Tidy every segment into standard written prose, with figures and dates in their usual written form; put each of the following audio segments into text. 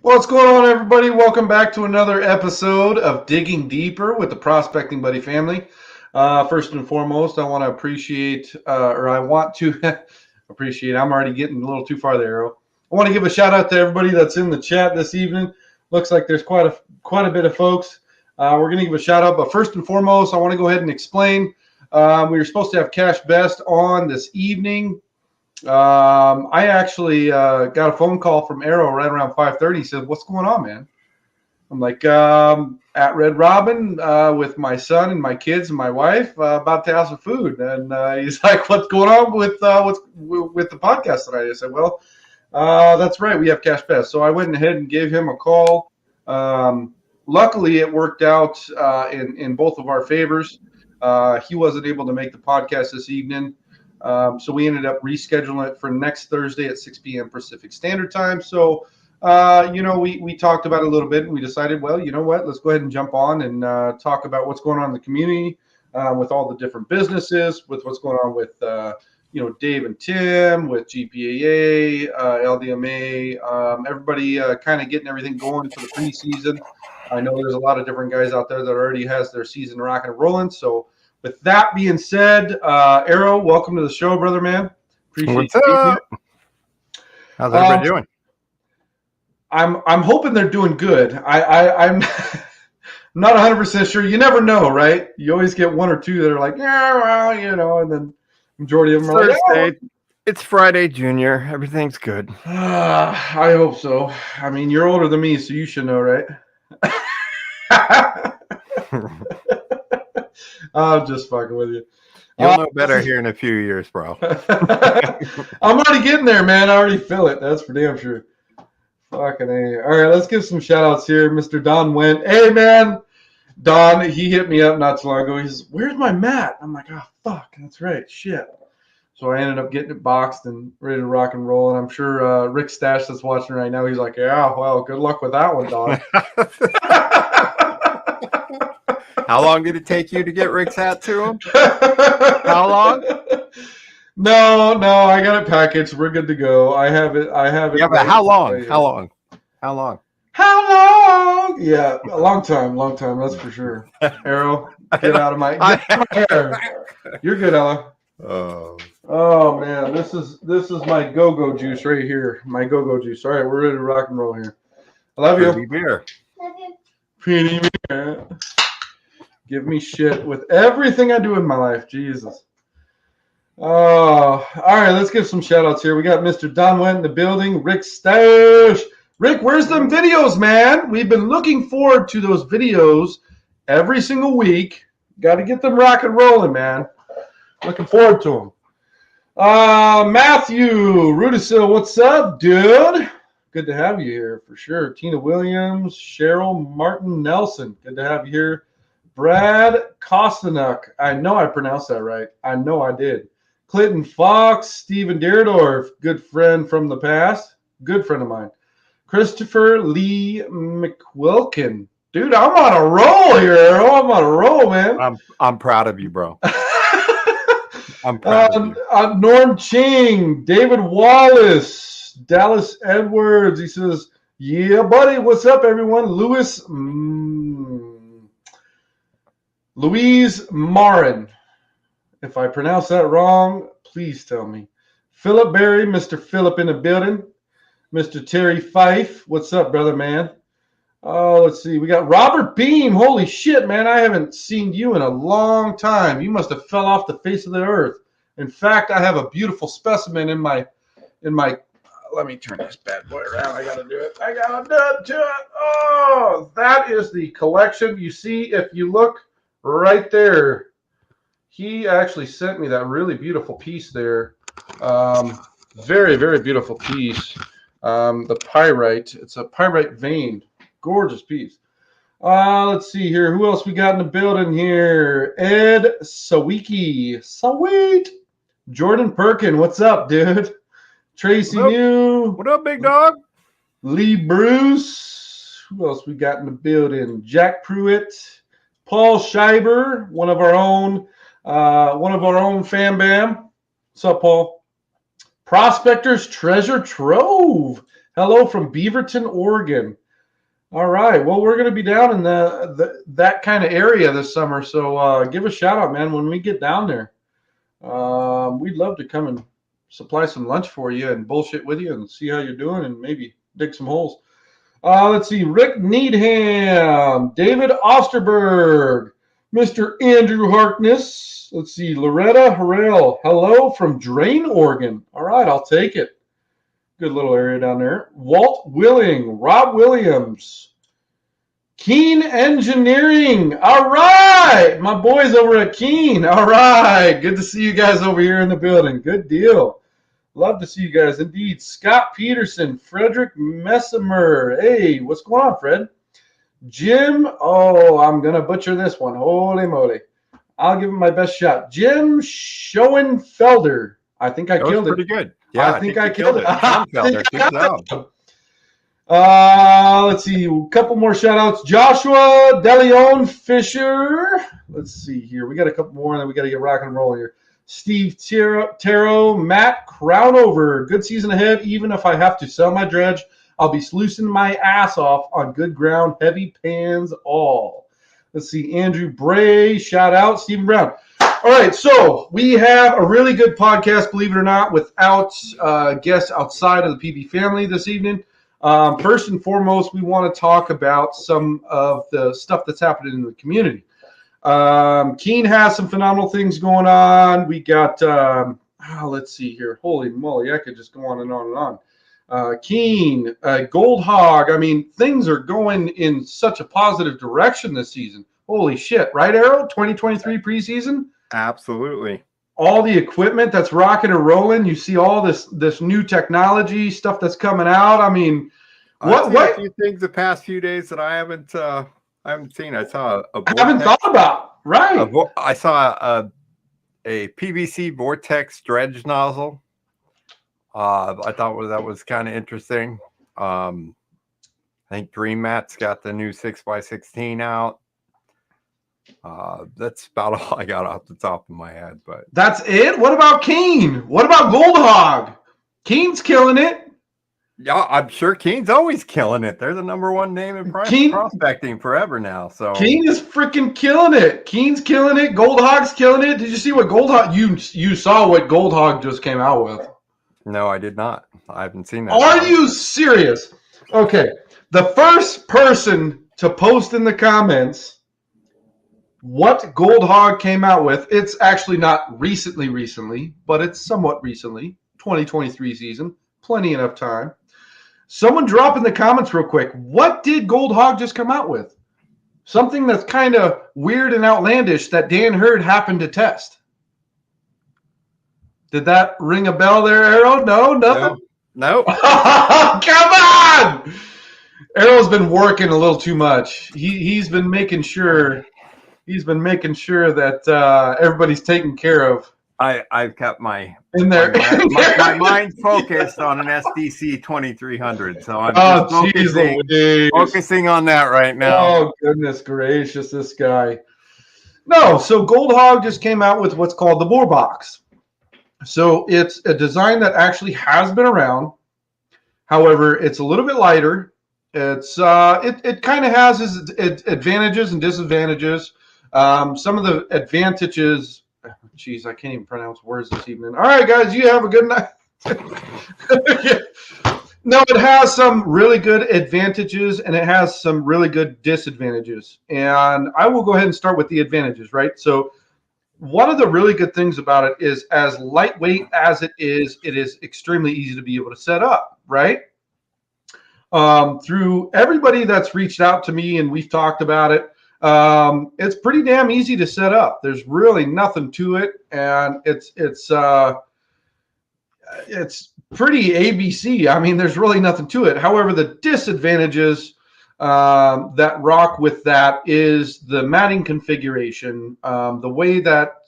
What's going on, everybody? Welcome back to another episode of Digging Deeper with the Prospecting Buddy family. First and foremost, I want to appreciate, appreciate, I'm already getting a little too far there, Arrow. I want to give a shout out to everybody that's in the chat this evening. Looks like there's quite a bit of folks. We're going to give a shout out, but first and foremost, I want to go ahead and explain. We were supposed to have Cash Best on this evening. I actually got a phone call from Arrow right around 5:30. He said, "What's going on, man?" I'm like, at Red Robin with my son and my kids and my wife, about to have some food. And he's like, "What's going on with the podcast tonight?" I said, "Well, that's right. We have Cash Best." So I went ahead and gave him a call. Luckily, it worked out in both of our favors. He wasn't able to make the podcast this evening. So we ended up rescheduling it for next Thursday at 6 p.m. Pacific Standard Time. So, we talked about it a little bit and we decided, well, you know what, let's go ahead and jump on and talk about what's going on in the community, with all the different businesses, with what's going on with Dave and Tim, with GPAA, LDMA, everybody kind of getting everything going for the preseason. I know there's a lot of different guys out there that already has their season rocking and rolling. So with that being said, Arrow, welcome to the show, brother, man. Appreciate What's you being up? here. How's everybody doing? I'm hoping they're doing good. I'm not 100% sure. You never know, right? You always get one or two that are like, yeah, well, and then majority of them are Thursday. like, It's Friday, Junior. Everything's good. I hope so. I mean, you're older than me, so you should know, right? I'm just fucking with you. You'll know better here in a few years, bro. I'm already getting there, man. I already feel it. That's for damn sure. Fucking A. All right, let's give some shout outs here. Mr. Don Went. Hey, man. Don, he hit me up not too long ago. He says, where's my mat? I'm like, oh, fuck. That's right. Shit. So I ended up getting it boxed and ready to rock and roll. And I'm sure Rick Stash that's watching right now, he's like, yeah, well, good luck with that one, Don. How long did it take you to get Rick's hat to him? How long? No, I got it packaged. We're good to go. I have it. Yeah, but how long? How long? Yeah, a long time. That's for sure. Arrow, get out of my hair. You're good, Ella. Oh man, this is my go-go juice right here. My go-go juice. All right, we're ready to rock and roll here. I love you. Beer. Pretty beer. Give me shit with everything I do in my life. Jesus. Oh, all right. Let's give some shout outs here. We got Mr. Don Went in the building. Rick Stash. Rick, where's them videos, man? We've been looking forward to those videos every single week. Got to get them rock and rolling, man. Looking forward to them. Matthew Rudisil, what's up, dude? Good to have you here for sure. Tina Williams, Cheryl Martin Nelson. Good to have you here. Brad Kostanuk. I know I pronounced that right. I know I did. Clinton Fox, Stephen Deerdorf, good friend from the past. Good friend of mine. Christopher Lee McWilkin. Dude, I'm on a roll here, Arrow. I'm on a roll, man. I'm proud of you, bro. I'm proud of you. Norm Ching, David Wallace, Dallas Edwards. He says, yeah, buddy. What's up, everyone? Louise Marin. If I pronounce that wrong, please tell me. Philip Berry, Mr. Philip in the building. Mr. Terry Fife. What's up, brother, man? Oh, let's see. We got Robert Beam. Holy shit, man. I haven't seen you in a long time. You must have fell off the face of the earth. In fact, I have a beautiful specimen in my let me turn this bad boy around. I got to do it. Oh, that is the collection. You see, if you look right there, he actually sent me that really beautiful piece there. Very, very beautiful piece. The pyrite. It's a pyrite vein. Gorgeous piece. Let's see here. Who else we got in the building here? Ed Sawicki. Sweet. Jordan Perkin. What's up, dude? Tracy New. What up, big dog? Lee Bruce. Who else we got in the building? Jack Pruitt. Paul Scheiber, one of our own fam bam. What's up, Paul? Prospectors Treasure Trove. Hello from Beaverton, Oregon. All right. Well, we're going to be down in that kind of area this summer. So give a shout out, man, when we get down there. We'd love to come and supply some lunch for you and bullshit with you and see how you're doing and maybe dig some holes. Let's see. Rick Needham, David Osterberg, Mr. Andrew Harkness. Let's see. Loretta Harrell. Hello from Drain, Oregon. All right. I'll take it. Good little area down there. Walt Willing, Rob Williams, Keen Engineering. All right. My boys over at Keen. All right. Good to see you guys over here in the building. Good deal. Love to see you guys. Indeed. Scott Peterson, Frederick Messimer. Hey, what's going on, Fred? Jim. Oh, I'm going to butcher this one. Holy moly. I'll give him my best shot. Jim Schoenfelder. I think I killed it. Pretty good. Yeah, I think I killed it. Let's see, a couple more shout outs. Joshua DeLeon Fisher. Let's see here. We got a couple more, and then we got to get rock and roll here. Steve Taro, Matt Crownover. Good season ahead. Even if I have to sell my dredge, I'll be sluicing my ass off on good ground. Heavy pans all. Let's see, Andrew Bray. Shout out. Stephen Brown. All right, so we have a really good podcast, believe it or not, without guests outside of the PB family this evening. First and foremost, we want to talk about some of the stuff that's happening in the community. Keene has some phenomenal things going on. We got, let's see here. Holy moly, I could just go on and on and on. Keene, Gold Hog. I mean, things are going in such a positive direction this season. Holy shit, right, Arrow? 2023 preseason? Absolutely. All the equipment that's rocking and rolling. You see all this new technology stuff that's coming out. I mean, what a few things the past few days that I haven't seen. I saw I haven't thought about. Right. I saw a PVC vortex dredge nozzle. I thought that was kind of interesting. I think Dream Mat's got the new 6x16 out. That's about all I got off the top of my head. But that's it. What about Keene? What about Gold Hog? Keene's killing it. Yeah, I'm sure Keene's always killing it. They're the number one name in prospecting forever now. So Keene is freaking killing it. Keene's killing it. Gold Hog's killing it. Did you see what Gold Hog? You saw what Gold Hog just came out with? No, I did not. I haven't seen that. Are you serious? Okay, the first person to post in the comments what Gold Hog came out with. It's actually not recently, but it's somewhat recently. 2023 season, plenty enough time. Someone drop in the comments real quick. What did Gold Hog just come out with? Something that's kind of weird and outlandish that Dan Hurd happened to test. Did that ring a bell there, Arrow? No, nothing? No. Come on! Arrow's been working a little too much. He's been making sure that everybody's taken care of. I've kept my in there. my mind focused on an SDC 2300, so I'm focusing on that right now. Oh goodness gracious, this guy! No, so Gold Hog just came out with what's called the Bore Box. So it's a design that actually has been around. However, it's a little bit lighter. It's it kind of has its advantages and disadvantages. Some of the advantages. Jeez, I can't even pronounce words this evening. All right, guys, you have a good night. No, it has some really good advantages and it has some really good disadvantages. And I will go ahead and start with the advantages, right? So one of the really good things about it is as lightweight as it is extremely easy to be able to set up, right? Through everybody that's reached out to me and we've talked about it, it's pretty damn easy to set up. There's really nothing to it, and it's pretty ABC. I mean, there's really nothing to it. However, the disadvantages that rock with that is the matting configuration, the way that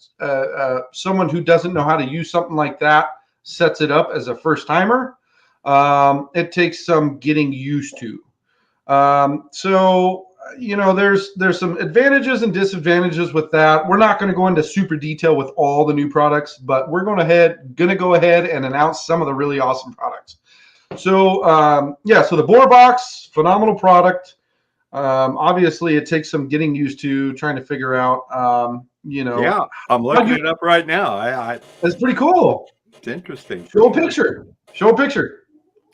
someone who doesn't know how to use something like that sets it up as a first timer. It takes some getting used to. So you know, there's some advantages and disadvantages with that. We're not going to go into super detail with all the new products, but we're going to go ahead and announce some of the really awesome products. So so the Bore Box, phenomenal product. Obviously, it takes some getting used to, trying to figure out. Yeah, I'm looking it up right now. It's pretty cool. It's interesting. Show a picture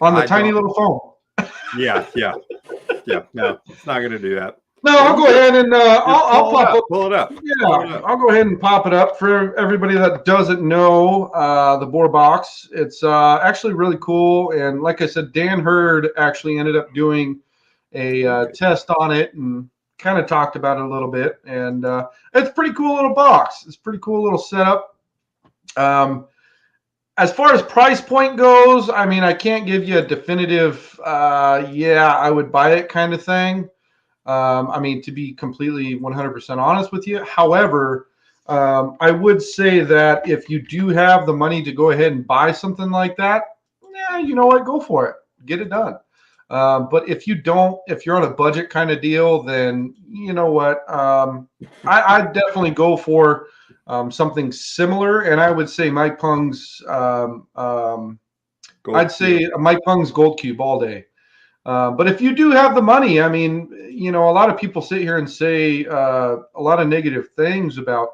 on the tiny little phone. Yeah. No, it's not going to do that. No, I'll go ahead and I'll pull it up. Yeah, I'll go ahead and pop it up for everybody that doesn't know the Bore Box. It's actually really cool, and like I said, Dan Hurd actually ended up doing a test on it and kind of talked about it a little bit. And it's a pretty cool little box. It's a pretty cool little setup. As far as price point goes, I mean, I can't give you a definitive, I would buy it kind of thing. I mean, to be completely 100% honest with you. However, I would say that if you do have the money to go ahead and buy something like that, yeah, you know what? Go for it. Get it done. But if you're on a budget kind of deal, then you know what? I definitely go for something similar, and I would say Mike Pung's. I'd say Mike Pung's Gold Cube all day. But if you do have the money, I mean, you know, a lot of people sit here and say a lot of negative things about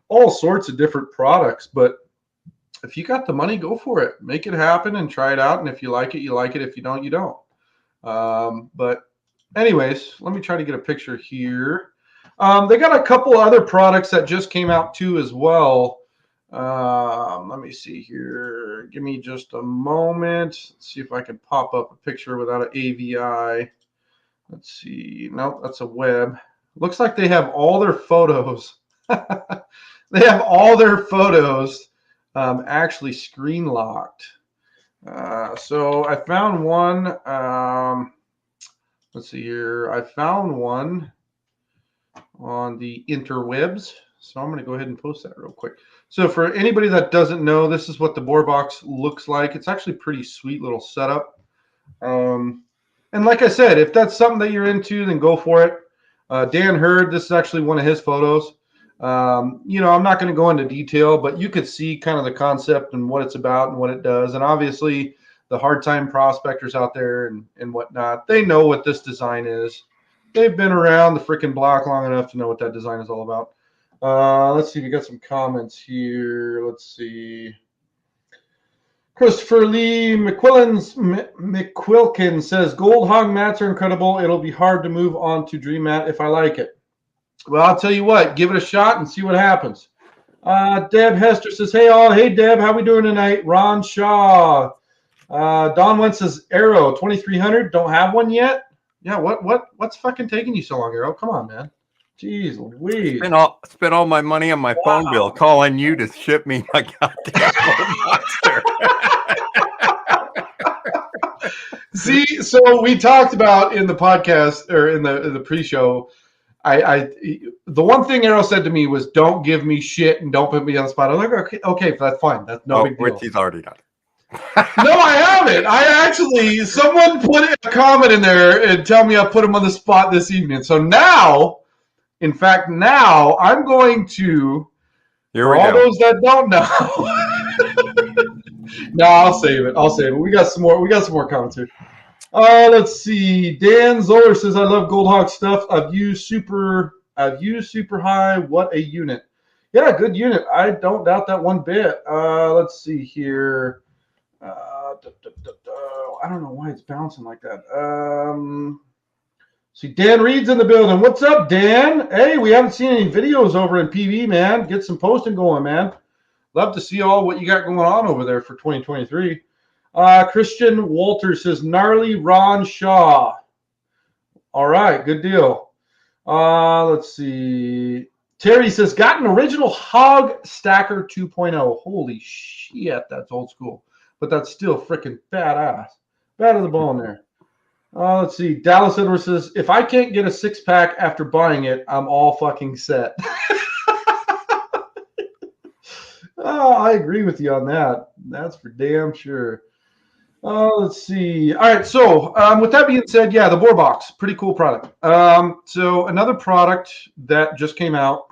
all sorts of different products. But if you got the money, go for it. Make it happen and try it out. And if you like it, you like it. If you don't, you don't. But anyways, let me try to get a picture here. They got a couple other products that just came out too as well. Let me see here. Give me just a moment. Let's see if I can pop up a picture without an AVI. Let's see. Nope, that's a web. Looks like they have all their photos. They have all their photos actually screen locked. So I found one. Let's see here. I found one on the interwebs. So I'm going to go ahead and post that real quick. So for anybody that doesn't know, this is what the BoarBox looks like. It's actually a pretty sweet little setup. And like I said, if that's something that you're into, then go for it. Dan Hurd, this is actually one of his photos. You know, I'm not going to go into detail, but you could see kind of the concept and what it's about and what it does. And obviously the hard time prospectors out there and whatnot, they know what this design is. They've been around the freaking block long enough to know what that design is all about. Let's see if we got some comments here. Let's see. Christopher Lee McQuilkin says, Gold Hog mats are incredible. It'll be hard to move on to Dream Mat if I like it. Well, I'll tell you what, give it a shot and see what happens. Deb Hester says, hey all. Hey Deb, how we doing tonight? Ron Shaw. Don Wentz says, Arrow 2300, don't have one yet? Yeah, what's fucking taking you so long, Arrow? Come on, man. Jeez Louise. Spent all my money on my phone bill calling you to ship me my goddamn monster. See, so we talked about in the podcast or in the pre-show, the one thing Arrow said to me was, don't give me shit and don't put me on the spot. I was like, okay, that's fine. That's no big deal. Which he's already done. No, I haven't. Someone put a comment in there and tell me I put him on the spot this evening. So now, in fact, I'm going to, for all those that don't know, no, I'll save it. We got some more comments here. Let's see. Dan Zoller says, I love Gold Hog stuff. I've used Super High. What a unit. Yeah, good unit. I don't doubt that one bit. Let's see here. I don't know why it's bouncing like that. See, Dan Reed's in the building. What's up, Dan? Hey, we haven't seen any videos over in PV, man. Get some posting going, man. Love to see all what you got going on over there for 2023. Christian Walter says, gnarly Ron Shaw. All right, good deal. Let's see. Terry says, got an original Hog Stacker 2.0. Holy shit, that's old school. But that's still freaking badass. Bad of the bone there. Let's see. Dallas Edwards says, if I can't get a 6-pack after buying it, I'm all fucking set. Oh, I agree with you on that. That's for damn sure. Let's see. All right. So with that being said, yeah, the BoarBox, pretty cool product. So another product that just came out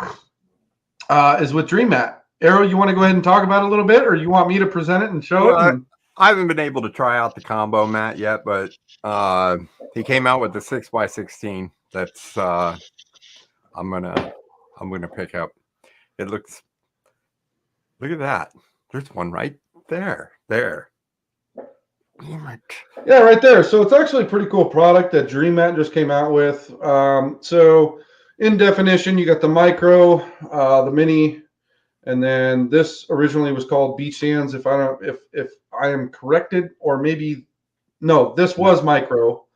is with Dream Mat. Arrow, you want to go ahead and talk about it a little bit, or you want me to present it and show it? I haven't been able to try out the combo mat yet, but he came out with the 6x16. That's I'm gonna pick up. It looks. Look at that. There's one right there. There. Yeah, right there. So it's actually a pretty cool product that Dream Mat just came out with. So in definition, you got the micro, the mini, and then this originally was called Beach Sands. If I am corrected, or maybe no, this was micro.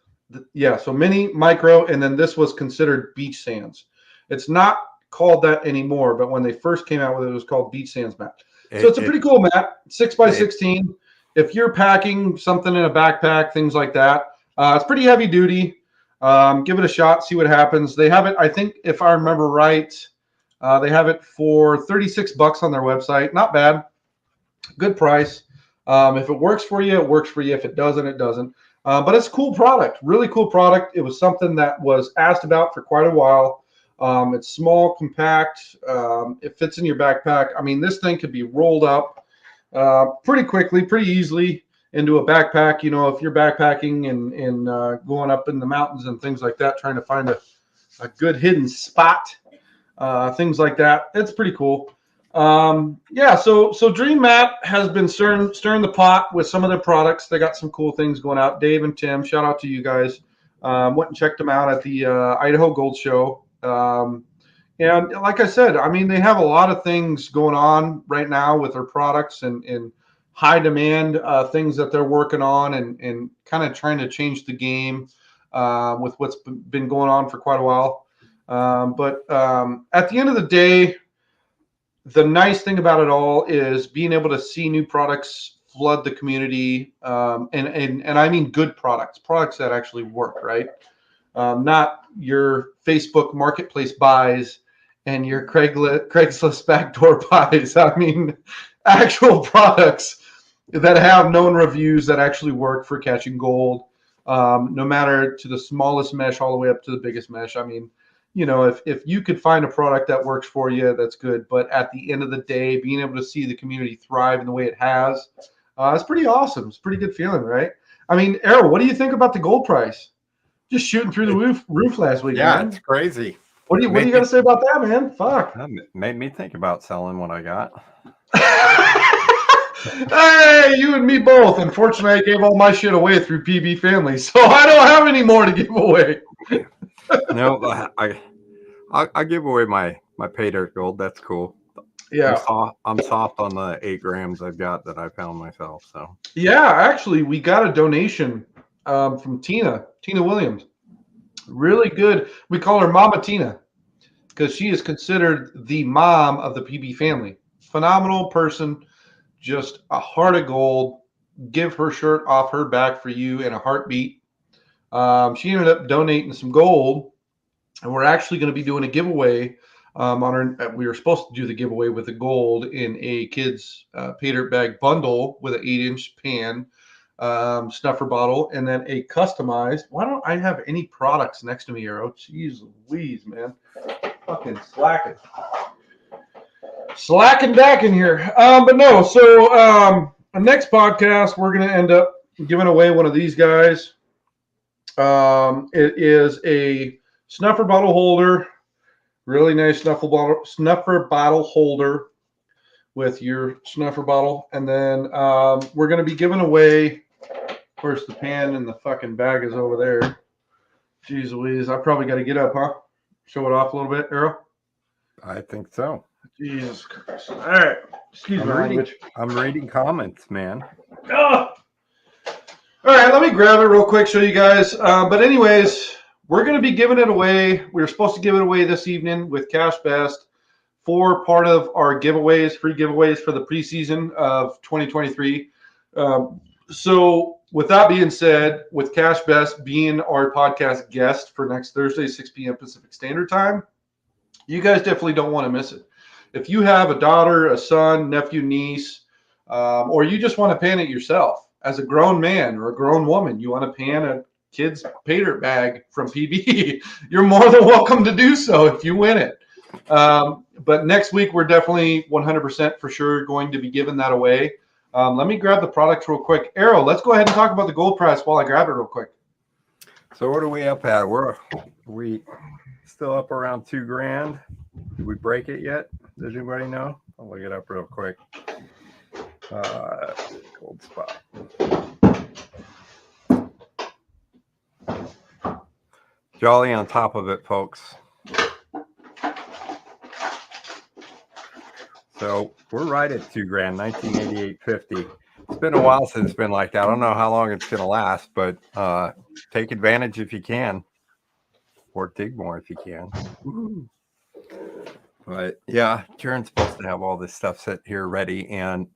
Yeah, so mini, micro, and then this was considered Beach Sands. It's not called that anymore, but when they first came out with it, it was called Beach Sands mat. So it's a pretty cool mat, 6x16. If you're packing something in a backpack, things like that, it's pretty heavy duty. Give it a shot, see what happens. They have it, I think, if I remember right, they have it for $36 on their website. Not bad. Good price. If it works for you, it works for you. If it doesn't, it doesn't. But it's a cool product, really cool product. It was something that was asked about for quite a while. It's small, compact. It fits in your backpack. I mean, this thing could be rolled up pretty quickly, pretty easily into a backpack. You know, if you're backpacking and going up in the mountains and things like that, trying to find a good hidden spot, things like that. It's pretty cool. Yeah, so Dream Mat has been stirring the pot with some of their products. They got some cool things going out. Dave and Tim, shout out to you guys. Went and checked them out at the Idaho Gold Show. And like I said, I mean, they have a lot of things going on right now with their products and high demand things that they're working on and kind of trying to change the game with what's been going on for quite a while. But at the end of the day, the nice thing about it all is being able to see new products flood the community, and I mean good products that actually work, right? Not your Facebook Marketplace buys and your Craigslist backdoor buys. I mean, actual products that have known reviews that actually work for catching gold, no matter to the smallest mesh all the way up to the biggest mesh. I mean, you know, if you could find a product that works for you, that's good. But at the end of the day, being able to see the community thrive in the way it has, it's pretty awesome. It's a pretty good feeling, right? I mean, Errol, what do you think about the gold price? Just shooting through the roof last week, Yeah, man. it's crazy. What do you got to say about that, man? Fuck. Made me think about selling what I got. Hey, you and me both. Unfortunately, I gave all my shit away through PB Family, so I don't have any more to give away. No, I give away my pay dirt gold. That's cool. Yeah, I'm soft on the 8 grams I've got that I found myself. So yeah. Actually, we got a donation from Tina Williams. Really good. We call her Mama Tina because she is considered the mom of the PB Family. Phenomenal person, just a heart of gold. Give her shirt off her back for you in a heartbeat. She ended up donating some gold, and we're actually going to be doing a giveaway on our. We were supposed to do the giveaway with the gold in a kids pay dirt bag bundle with an 8-inch pan, snuffer bottle, and then a customized. Why don't I have any products next to me, Arrow? Jeez Louise, man, fucking slacking back in here. But no, so our next podcast we're going to end up giving away one of these guys. It is a snuffer bottle holder, really nice snuffer bottle holder with your snuffer bottle. And then we're going to be giving away, of course, the pan and the fucking bag is over there. Jeez Louise, I probably got to get up, huh? Show it off a little bit, Arrow? I think so. Jesus Christ. All right. Excuse me. I'm reading comments, man. Oh. All right, let me grab it real quick, show you guys. But anyways, we're going to be giving it away. We were supposed to give it away this evening with Cash Best for part of our giveaways, free giveaways for the preseason of 2023. So with that being said, with Cash Best being our podcast guest for next Thursday, 6 p.m. Pacific Standard Time, you guys definitely don't want to miss it. If you have a daughter, a son, nephew, niece, or you just want to pan it yourself, as a grown man or a grown woman, you want to pan a kid's pay dirt bag from PB, you're more than welcome to do so if you win it. But next week, we're definitely 100% for sure going to be giving that away. Let me grab the products real quick. Arrow, let's go ahead and talk about the gold price while I grab it real quick. So what are we up at? We still up around 2 grand. Did we break it yet? Does anybody know? I'll look it up real quick. Gold spot. Jolly on top of it, folks. So we're right at 2 grand, 1988.50. It's been a while since it's been like that. I don't know how long it's going to last, but take advantage if you can, or dig more if you can. Woo-hoo. But yeah, Karen's supposed to have all this stuff set here ready, and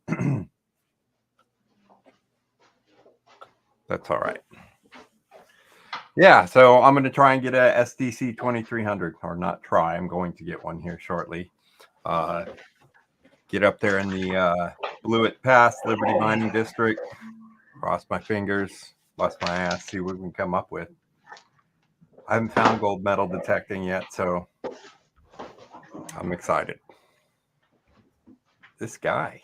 that's all right. Yeah, so I'm going to try and get a SDC 2300, or not try. I'm going to get one here shortly. Get up there in the Blewett Pass, Liberty Mining District. Cross my fingers. bust my ass, see what we can come up with. I haven't found gold medal detecting yet, so I'm excited. This guy.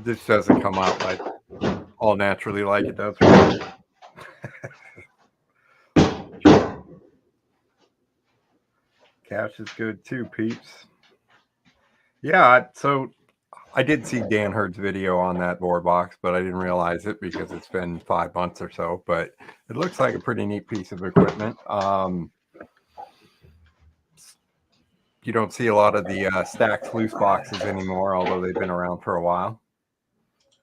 This doesn't come out like all naturally like it does. Cash is good too, peeps. Yeah, so I did see Dan Hurd's video on that board box, but I didn't realize it because it's been 5 months or so. But it looks like a pretty neat piece of equipment. You don't see a lot of the stacked loose boxes anymore, although they've been around for a while.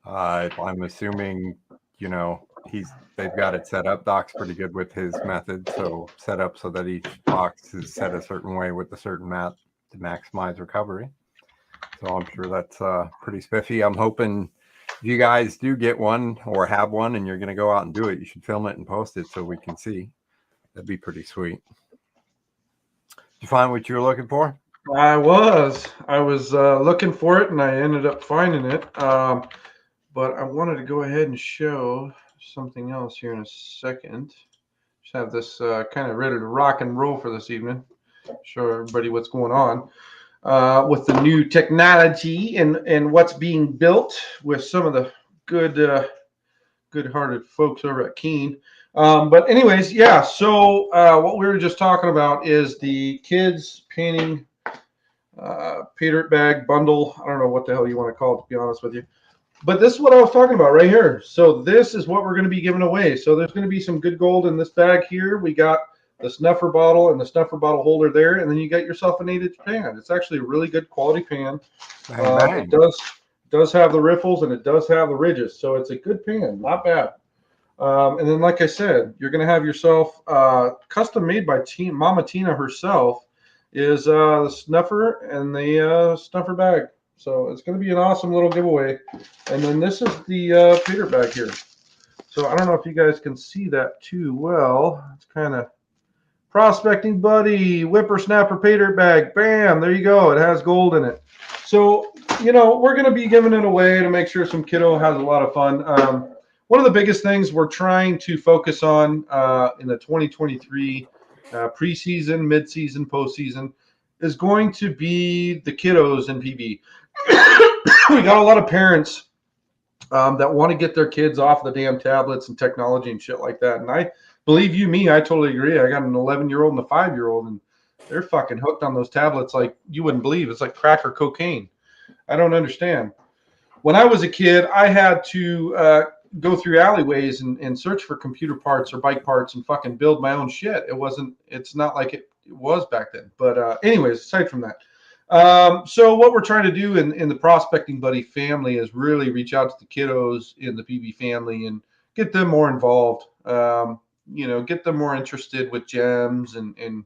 I'm assuming, they've got it set up. Doc's pretty good with his method, so set up so that each box is set a certain way with a certain mat to maximize recovery. So I'm sure that's pretty spiffy. I'm hoping if you guys do get one or have one and you're going to go out and do it, you should film it and post it so we can see. That'd be pretty sweet. Did you find what you were looking for? I was looking for it and I ended up finding it. But I wanted to go ahead and show something else here in a second. Just have this kind of ready to rock and roll for this evening. Show everybody what's going on with the new technology and what's being built with some of the good-hearted folks over at Keen. But anyways, yeah. So what we were just talking about is the kids painting pay dirt bag bundle. I don't know what the hell you want to call it, to be honest with you. But this is what I was talking about right here. So this is what we're going to be giving away. So there's going to be some good gold in this bag here. We got the snuffer bottle and the snuffer bottle holder there, and then you got yourself an 8-inch pan. It's actually a really good quality pan. It does have the riffles and it does have the ridges, so it's a good pan, not bad. And then, like I said, you're going to have yourself custom made by Mama Tina herself is the snuffer and the snuffer bag. So it's going to be an awesome little giveaway. And then this is the pay dirt bag here. So I don't know if you guys can see that too well. It's kind of Prospecting Buddy, whippersnapper pay dirt bag. Bam, there you go. It has gold in it. So, we're going to be giving it away to make sure some kiddo has a lot of fun. One of the biggest things we're trying to focus on in the 2023 preseason, midseason, postseason is going to be the kiddos in PB. We got a lot of parents that want to get their kids off the damn tablets and technology and shit like that. And I believe you me, I totally agree. I got an 11-year-old and a 5-year-old, and they're fucking hooked on those tablets like you wouldn't believe. It's like crack or cocaine. I don't understand. When I was a kid, I had to go through alleyways and search for computer parts or bike parts and fucking build my own shit. It's not like it was back then. But anyways, aside from that. So what we're trying to do in the Prospecting Buddy family is really reach out to the kiddos in the PB family and get them more involved. Get them more interested with gems and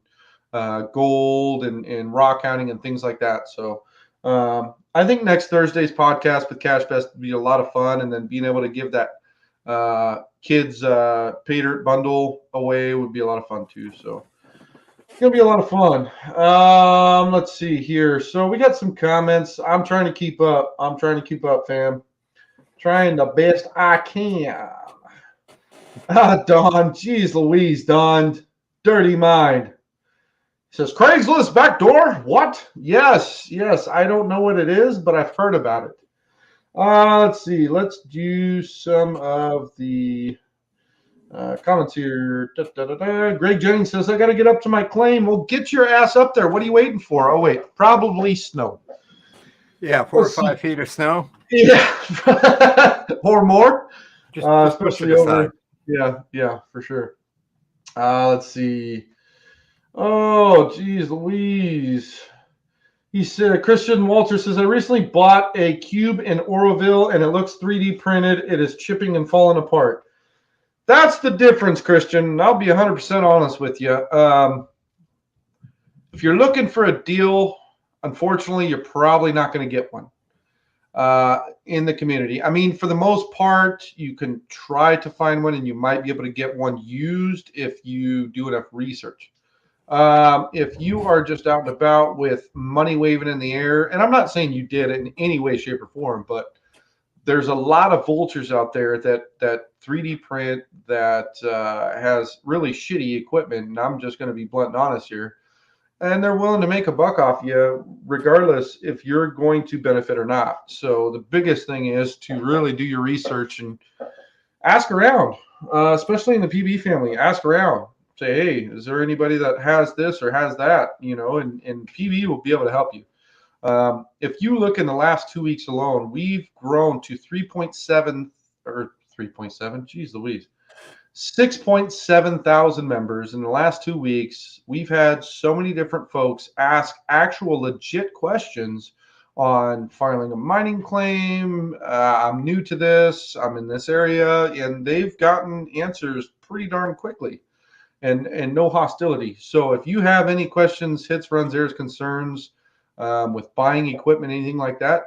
gold and rock counting and things like that. So I think next Thursday's podcast with Cash Best would be a lot of fun, and then being able to give that kids pay dirt bundle away would be a lot of fun too. So it's gonna be a lot of fun. Let's see here. So we got some comments. I'm trying to keep up, fam. Trying the best I can. Don, geez Louise, Don, dirty mind. He says, Craigslist backdoor? What? Yes. I don't know what it is, but I've heard about it. Let's see. Let's do some of the comments here. Greg Jennings says, I got to get up to my claim. Well, get your ass up there. What are you waiting for? Oh, wait. Probably snow. Yeah, 4 or 5 feet of snow. Yeah. Or more. Just especially over. Yeah, for sure. Let's see. Oh, geez, Louise. He said, Christian Walter says, I recently bought a cube in Oroville and it looks 3D printed. It is chipping and falling apart. That's the difference, Christian. I'll be 100% honest with you. If you're looking for a deal, unfortunately, you're probably not going to get one in the community. I mean, for the most part, you can try to find one and you might be able to get one used if you do enough research. If you are just out and about with money waving in the air, and I'm not saying you did it in any way, shape, or form, but there's a lot of vultures out there that 3D print that has really shitty equipment, and I'm just going to be blunt and honest here, and they're willing to make a buck off you regardless if you're going to benefit or not. So the biggest thing is to really do your research and ask around, especially in the PB family. Ask around. Say, hey, is there anybody that has this or has that? You know, and PB will be able to help you. If you look in the last 2 weeks alone, we've grown to 3.7 or 3.7, geez Louise, 6.7 thousand members in the last 2 weeks. We've had so many different folks ask actual legit questions on filing a mining claim. I'm new to this, I'm in this area, and they've gotten answers pretty darn quickly and no hostility. So if you have any questions, hits, runs, errors, concerns, with buying equipment, anything like that,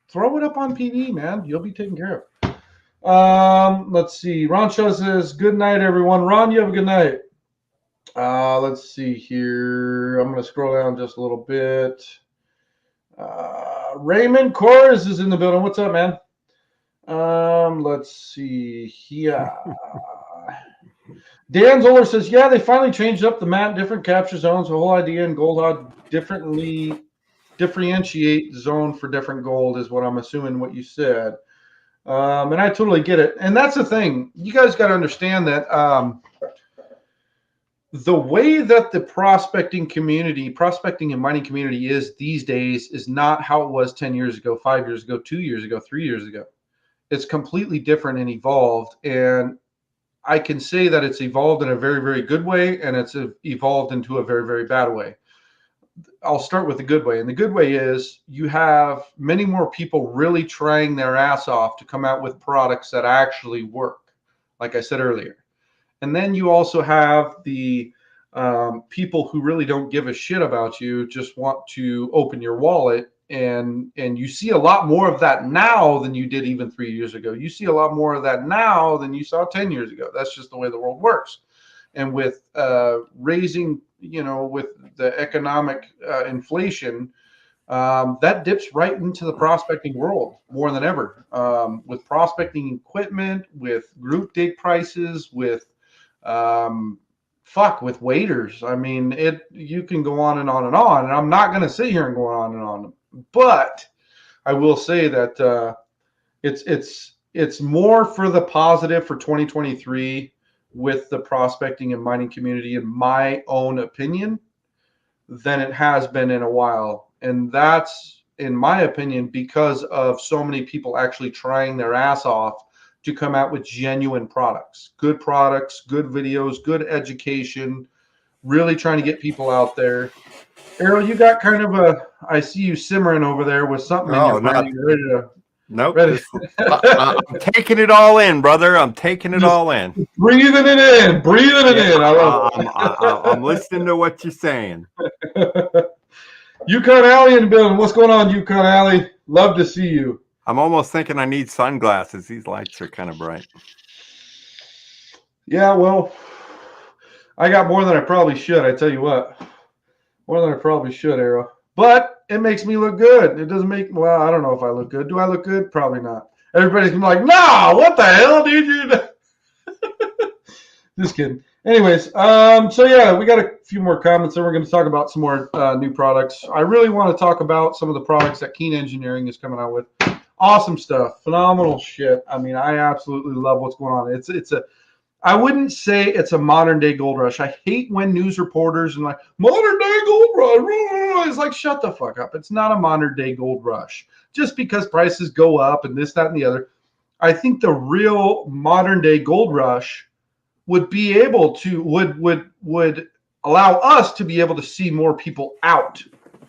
throw it up on PV, man. You'll be taken care of. Let's see. Ron Shaw says, good night, everyone. Ron, you have a good night. Let's see here. I'm going to scroll down just a little bit. Raymond Kors is in the building. What's up, man? Let's see here. Dan Zoller says, yeah, they finally changed up the mat, different capture zones. The whole idea in Goldhog differently differentiate zone for different gold is what I'm assuming what you said. And I totally get it. And that's the thing. You guys got to understand that the way that the prospecting and mining community is these days is not how it was 10 years ago, 5 years ago, 2 years ago, 3 years ago. It's completely different and evolved. And I can say that it's evolved in a very, very good way, and it's evolved into a very, very bad way. I'll start with the good way. And the good way is you have many more people really trying their ass off to come out with products that actually work, like I said earlier. And then you also have the people who really don't give a shit about you, just want to open your wallet. And you see a lot more of that now than you did even 3 years ago. You see a lot more of that now than you saw 10 years ago. That's just the way the world works. And with raising, with the economic inflation, that dips right into the prospecting world more than ever. With prospecting equipment, with group dig prices, with with waiters. I mean, you can go on and on and on. And I'm not going to sit here and go on and on. But I will say that it's more for the positive for 2023 with the prospecting and mining community, in my own opinion, than it has been in a while. And that's, in my opinion, because of so many people actually trying their ass off to come out with genuine products, good videos, good education, really trying to get people out there. Errol, you got kind of I see you simmering over there with something in your brain. You're ready to. Nope. I'm taking it all in, brother. I'm taking it all in. Breathing it in. I love it. I'm listening to what you're saying. Yukon Alley in the building. What's going on, Yukon Alley? Love to see you. I'm almost thinking I need sunglasses. These lights are kind of bright. Yeah, well, I got more than I probably should. I tell you what. More than I probably should, Arrow. But it makes me look good. It doesn't make, well, I don't know if I look good. Do I look good? Probably not. Everybody's gonna be like, no, what the hell, dude? Just kidding. Anyways, so yeah, we got a few more comments, and we're going to talk about some more new products. I really want to talk about some of the products that Keen Engineering is coming out with. Awesome stuff. Phenomenal shit. I mean, I absolutely love what's going on. I wouldn't say it's a modern day gold rush. I hate when news reporters and like modern day gold rush. It's like, shut the fuck up. It's not a modern day gold rush. Just because prices go up and this, that, and the other. I think the real modern day gold rush would be able to would allow us to be able to see more people out.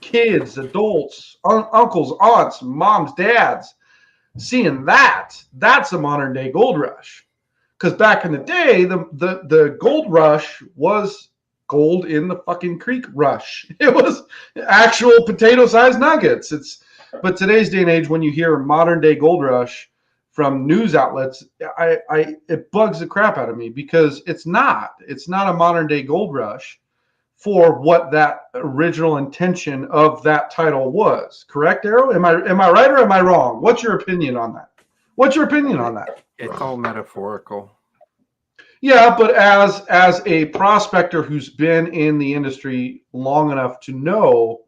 Kids, adults, uncles, aunts, moms, dads, seeing that's a modern day gold rush. Because back in the day, the gold rush was gold in the fucking creek rush. It was actual potato-sized nuggets. But today's day and age, when you hear a modern day gold rush from news outlets, it bugs the crap out of me, because it's not a modern day gold rush for what that original intention of that title was. Correct, Arrow? Am I right or am I wrong? What's your opinion on that? What's your opinion on that? It's all metaphorical. Yeah, but as a prospector who's been in the industry long enough to know,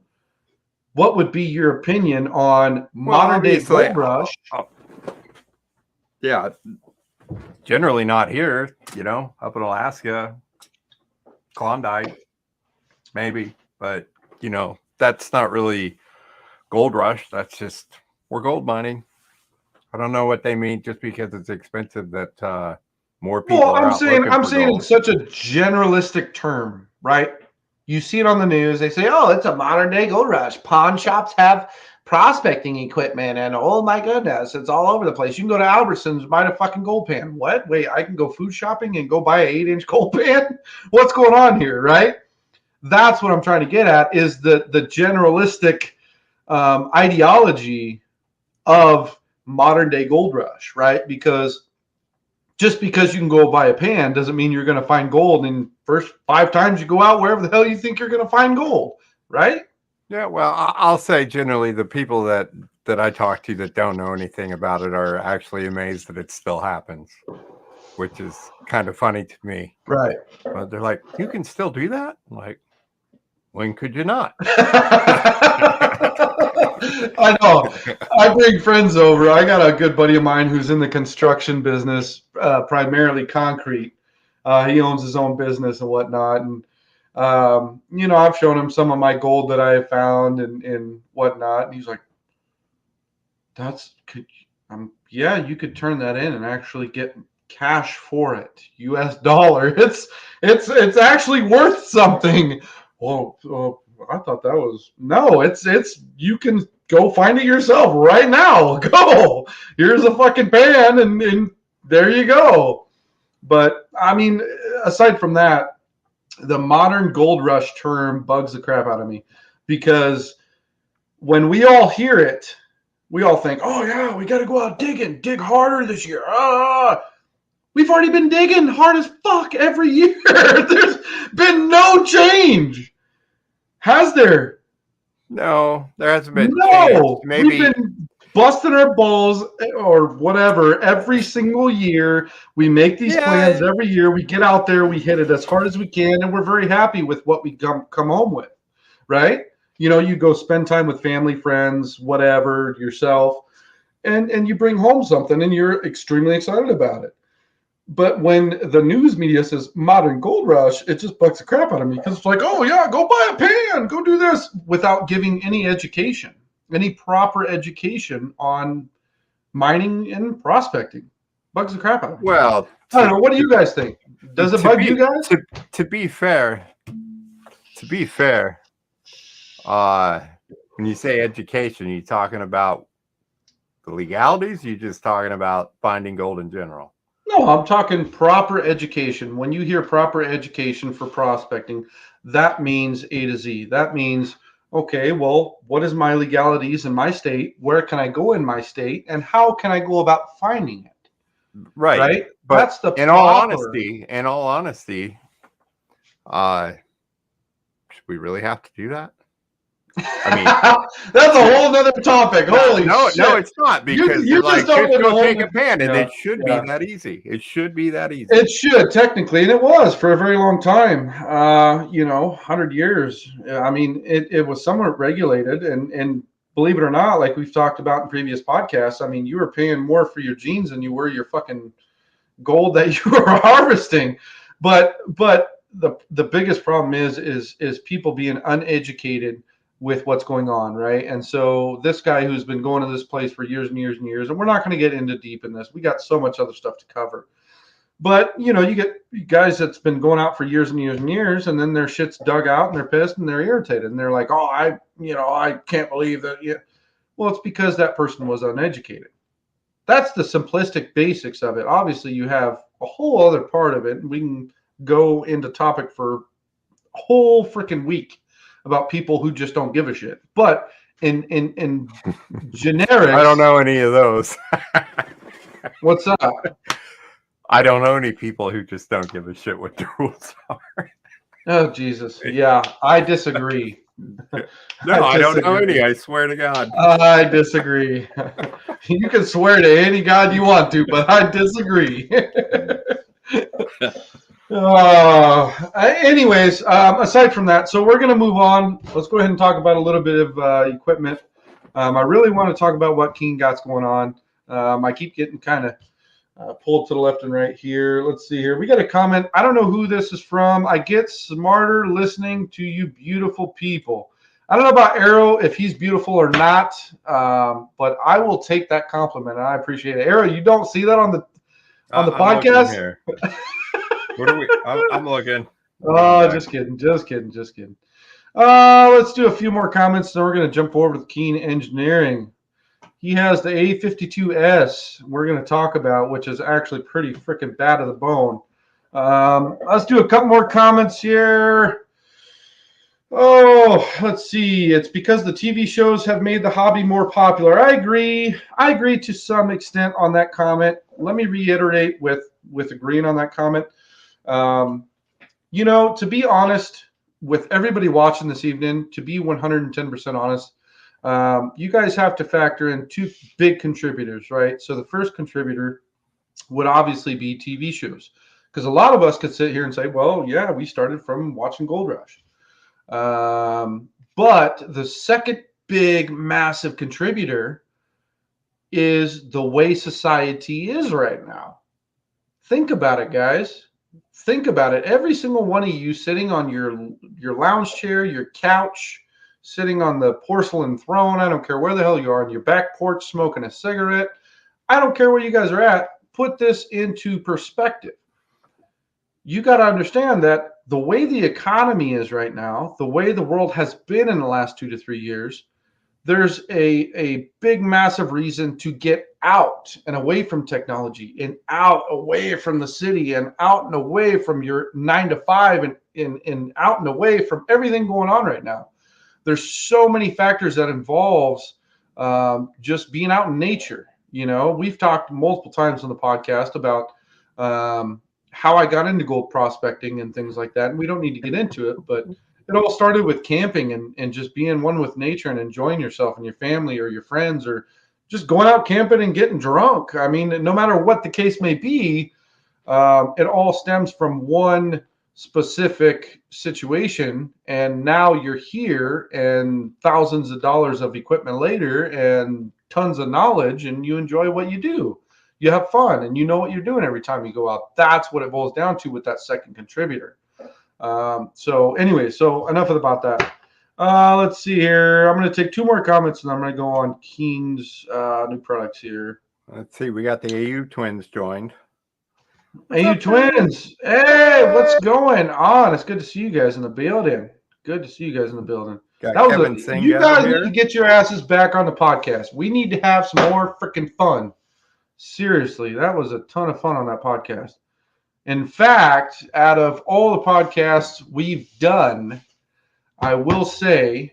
what would be your opinion on modern day gold rush? Yeah, generally not here, up in Alaska, Klondike, maybe, but that's not really gold rush. That's just we're gold mining. I don't know what they mean just because it's expensive that more people are out looking for gold. I'm saying it's such a generalistic term, right? You see it on the news. They say, "Oh, it's a modern day gold rush. Pawn shops have prospecting equipment, and oh my goodness, it's all over the place. You can go to Albertsons, buy a fucking gold pan. What? Wait, I can go food shopping and go buy an 8-inch gold pan? What's going on here, right?" That's what I'm trying to get at, is the generalistic ideology of modern day gold rush, right? Because just because you can go buy a pan doesn't mean you're going to find gold in first 5 times you go out wherever the hell you think you're going to find gold, right? Yeah, well, I'll say generally the people that I talk to that don't know anything about it are actually amazed that it still happens, which is kind of funny to me. Right. But they're like, you can still do that? I'm like, when could you not? I know. I bring friends over. I got a good buddy of mine who's in the construction business, primarily concrete. He owns his own business and whatnot. And, I've shown him some of my gold that I have found and whatnot. And he's like, yeah, you could turn that in and actually get cash for it. US dollar. It's actually worth something. Well, I thought that was it's you can go find it yourself right now. Go. Here's a fucking pan and there you go. But I mean, aside from that, the modern gold rush term bugs the crap out of me, because when we all hear it, we all think, oh yeah, we got to go out digging, dig harder this year. We've already been digging hard as fuck every year. There's been no change. Has there? No, there hasn't been. No, maybe we've been busting our balls or whatever every single year. We make these plans every year. We get out there, we hit it as hard as we can, and we're very happy with what we come home with, right? You go spend time with family, friends, whatever, yourself, and you bring home something, and you're extremely excited about it. But when the news media says modern gold rush, it just bugs the crap out of me, because it's like, oh yeah, go buy a pan, go do this, without giving any education, any proper education on mining and prospecting. Bugs the crap out of me. Well, I don't know. What do you guys think? Does it bug you guys? To be fair, when you say education, are you talking about the legalities? Or are you just talking about finding gold in general? No, I'm talking proper education. When you hear proper education for prospecting, that means A to Z. That means, okay, well, what is my legalities in my state? Where can I go in my state? And how can I go about finding it? Right. But that's the in all honesty, should we really have to do that? I mean, that's a whole nother topic. Holy shit. No, it's not, because you're like, just go take a pan, and it should be that easy. It should be that easy. It should, technically, and it was for a very long time. 100 years. I mean, it was somewhat regulated, and believe it or not, like we've talked about in previous podcasts, I mean, you were paying more for your jeans than you were your fucking gold that you were harvesting. But the biggest problem is people being uneducated with what's going on, right? And so this guy who's been going to this place for years and years and years, and we're not going to get into deep in this. We got so much other stuff to cover. But, you get guys that's been going out for years and years and years, and then their shit's dug out and they're pissed and they're irritated. And they're like, oh, I can't believe that. Yeah. Well, it's because that person was uneducated. That's the simplistic basics of it. Obviously, you have a whole other part of it, and we can go into topic for a whole freaking week about people who just don't give a shit. But in generic, I don't know any of those. What's up? I don't know any people who just don't give a shit what the rules are. Oh, Jesus. Yeah, I disagree. No, I don't know any. I swear to God. I disagree. You can swear to any god you want to, but I disagree. Anyways, aside from that, so we're going to move on. Let's go ahead and talk about a little bit of equipment. I really want to talk about what Keen got's going on. I keep getting kind of pulled to the left and right here. Let's see here. We got a comment. I don't know who this is from. I get smarter listening to you beautiful people. I don't know about Arrow, if he's beautiful or not, but I will take that compliment. I appreciate it. Arrow, you don't see that on the podcast? Here. What are we? I'm looking. Oh, just kidding. Let's do a few more comments, then we're going to jump over to Keen Engineering. He has the A52S we're going to talk about, which is actually pretty freaking bad to the bone. Let's do a couple more comments here. Oh, let's see. It's because the TV shows have made the hobby more popular. I agree. I agree to some extent on that comment. Let me reiterate with agreeing on that comment. To be honest, with everybody watching this evening, to be 110% honest, you guys have to factor in two big contributors, right? So the first contributor would obviously be TV shows, because a lot of us could sit here and say, well, yeah, we started from watching Gold Rush. But the second big, massive contributor is the way society is right now. Think about it, guys. Think about it. Every single one of you sitting on your lounge chair, your couch, sitting on the porcelain throne, I don't care where the hell you are, on your back porch smoking a cigarette. I don't care where you guys are at. Put this into perspective. You got to understand that the way the economy is right now, the way the world has been in the last 2 to 3 years, there's a big, massive reason to get out and away from technology, and out away from the city, and out and away from your 9 to 5, and out and away from everything going on right now. There's so many factors that involves just being out in nature. We've talked multiple times on the podcast about how I got into gold prospecting and things like that. And we don't need to get into it, but it all started with camping and just being one with nature and enjoying yourself and your family or your friends, or just going out camping and getting drunk. I mean, no matter what the case may be, it all stems from one specific situation. And now you're here, and thousands of dollars of equipment later and tons of knowledge, and you enjoy what you do. You have fun, and you know what you're doing every time you go out. That's what it boils down to with that second contributor. So enough about that. Let's see here. I'm going to take two more comments, and I'm going to go on Keen's new products here. Let's see. We got the AU twins joined. AU twins. Hey, what's going on? It's good to see you guys in the building. Good to see you guys in the building. You guys need to get your asses back on the podcast. We need to have some more freaking fun. Seriously, that was a ton of fun on that podcast. In fact, out of all the podcasts we've done, I will say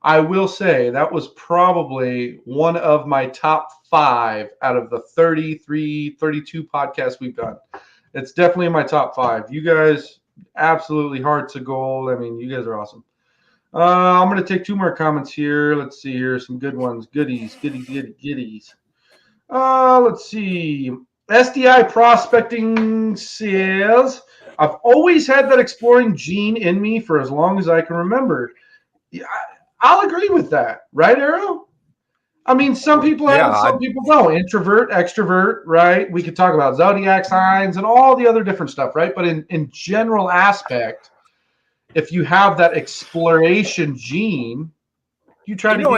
that was probably one of my top 5 out of the 33, 32 podcasts we've done. It's definitely in my top 5. You guys, absolutely hearts of gold. I mean, you guys are awesome. I'm going to take 2 more comments here. Let's see here. Some good ones. Goodies. Let's see. SDI Prospecting says, I've always had that exploring gene in me for as long as I can remember. Yeah, I'll agree with that. Right, Arrow? I mean, some people have it, some people don't. Introvert, extrovert, right? We could talk about zodiac signs and all the other different stuff, right? But in general aspect, if you have that exploration gene, you try to get out.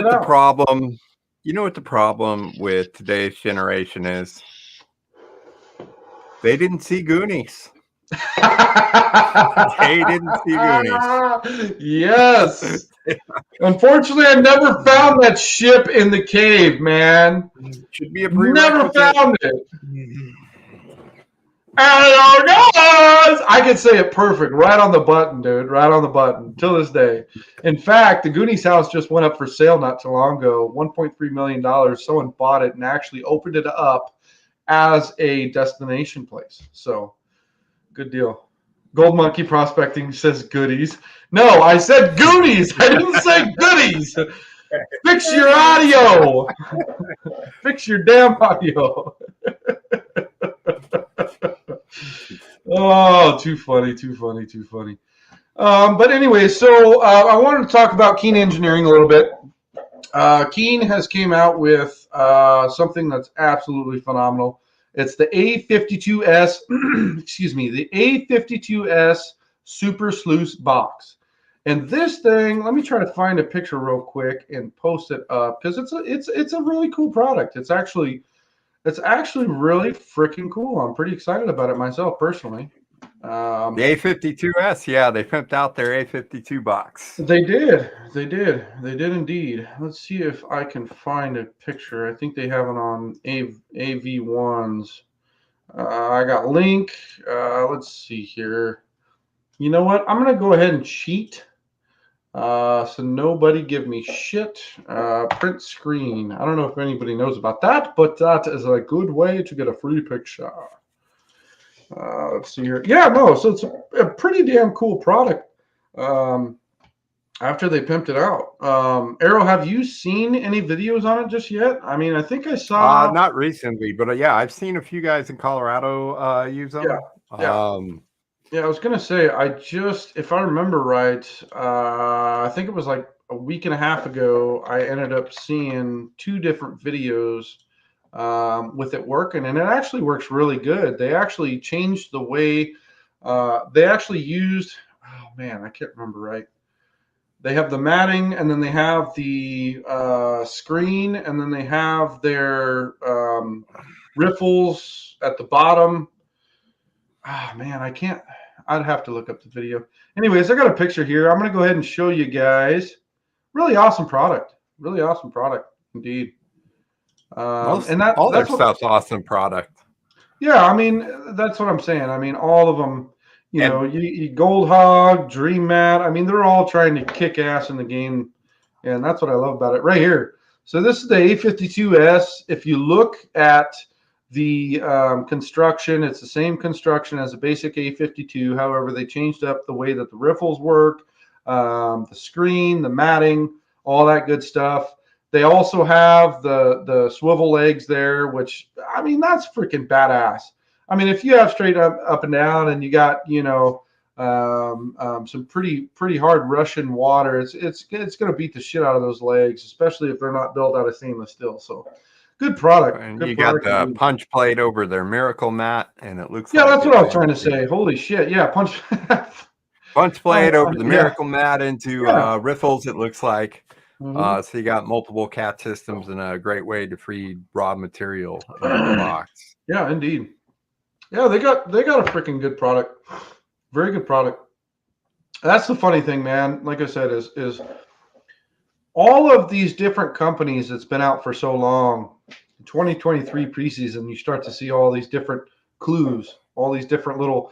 You know what the problem with today's generation is? They didn't see Goonies. They didn't see Goonies. Yes. Unfortunately, I never found that ship in the cave, man. Should be a never found it. I can say it perfect, right on the button, dude. Right on the button, till this day. In fact, the Goonies house just went up for sale not too long ago. $1.3 million. Someone bought it and actually opened it up as a destination place. So, good deal. Gold Monkey Prospecting says goodies. No, I said goonies. I didn't say goodies. Fix your audio. Fix your damn audio. Oh, too funny, too funny, too funny. But anyway, so I wanted to talk about Keen Engineering a little bit. Keen has came out with something that's absolutely phenomenal. It's the A52S, excuse me, the A52S Super Sluice Box. And this thing, let me try to find a picture real quick and post it up because it's a really cool product. It's actually really freaking cool. I'm pretty excited about it myself personally. The A52S, yeah, they pimped out their A52 box. They did indeed. Let's see if I can find a picture. I think they have it on AV1s. I got link. Let's see here. You know what? I'm gonna go ahead and cheat. So nobody give me shit. Print screen. I don't know if anybody knows about that, but that is a good way to get a free picture. Let's see here. Yeah, no, so it's a pretty damn cool product. After they pimped it out. Arrow, have you seen any videos on it just yet? I mean, I think I saw. Not recently, but yeah, I've seen a few guys in Colorado use them. Yeah. Yeah, I was gonna say, if I remember right, I think it was like a week and a half ago, I ended up seeing 2 different videos with it working, and it actually works really good. They actually changed the way they actually used. Oh man, I can't remember right. They have the matting, and then they have the screen, and then they have their riffles at the bottom. Ah, man, I can't. I'd have to look up the video. Anyways, I got a picture here. I'm going to go ahead and show you guys. Really awesome product. Really awesome product, indeed. All their stuff's awesome product. Yeah, I mean, that's what I'm saying. I mean, all of them, you Gold Hog, Dream Mat. I mean, they're all trying to kick ass in the game, and that's what I love about it right here. So this is the A52S. If you look at the construction, it's the same construction as a basic A52. However, they changed up the way that the riffles work, the screen, the matting, all that good stuff. They also have the swivel legs there, which, I mean, that's freaking badass. I mean, if you have straight up and down, and you got some pretty hard rushing water, it's going to beat the shit out of those legs, especially if they're not built out of stainless steel. So good product. And good you product got the indeed. Punch plate over their Miracle Mat, and it looks. Yeah, like that's what I was trying to say. Holy shit! Yeah, punch plate over the Miracle Mat into riffles. It looks like. Mm-hmm. So you got multiple cat systems and a great way to feed raw material in the box. Yeah, indeed. Yeah, they got a freaking good product. Very good product. That's the funny thing, man. Like I said, is all of these different companies that's been out for so long. 2023 preseason, you start to see all these different clues, all these different little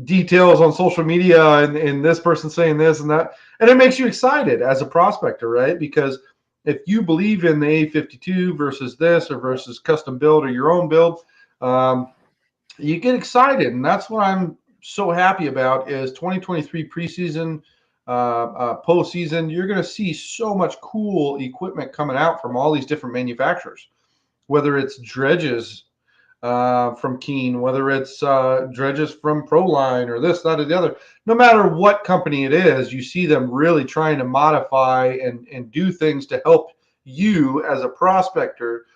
details on social media, and this person saying this and that, and it makes you excited as a prospector, right? Because if you believe in the A52 versus this or versus custom build or your own build, you get excited, and that's what I'm so happy about. Is 2023 preseason, postseason, you're going to see so much cool equipment coming out from all these different manufacturers, whether it's dredges from Keen, whether it's dredges from Proline or this, that, or the other. No matter what company it is, you see them really trying to modify and do things to help you as a prospector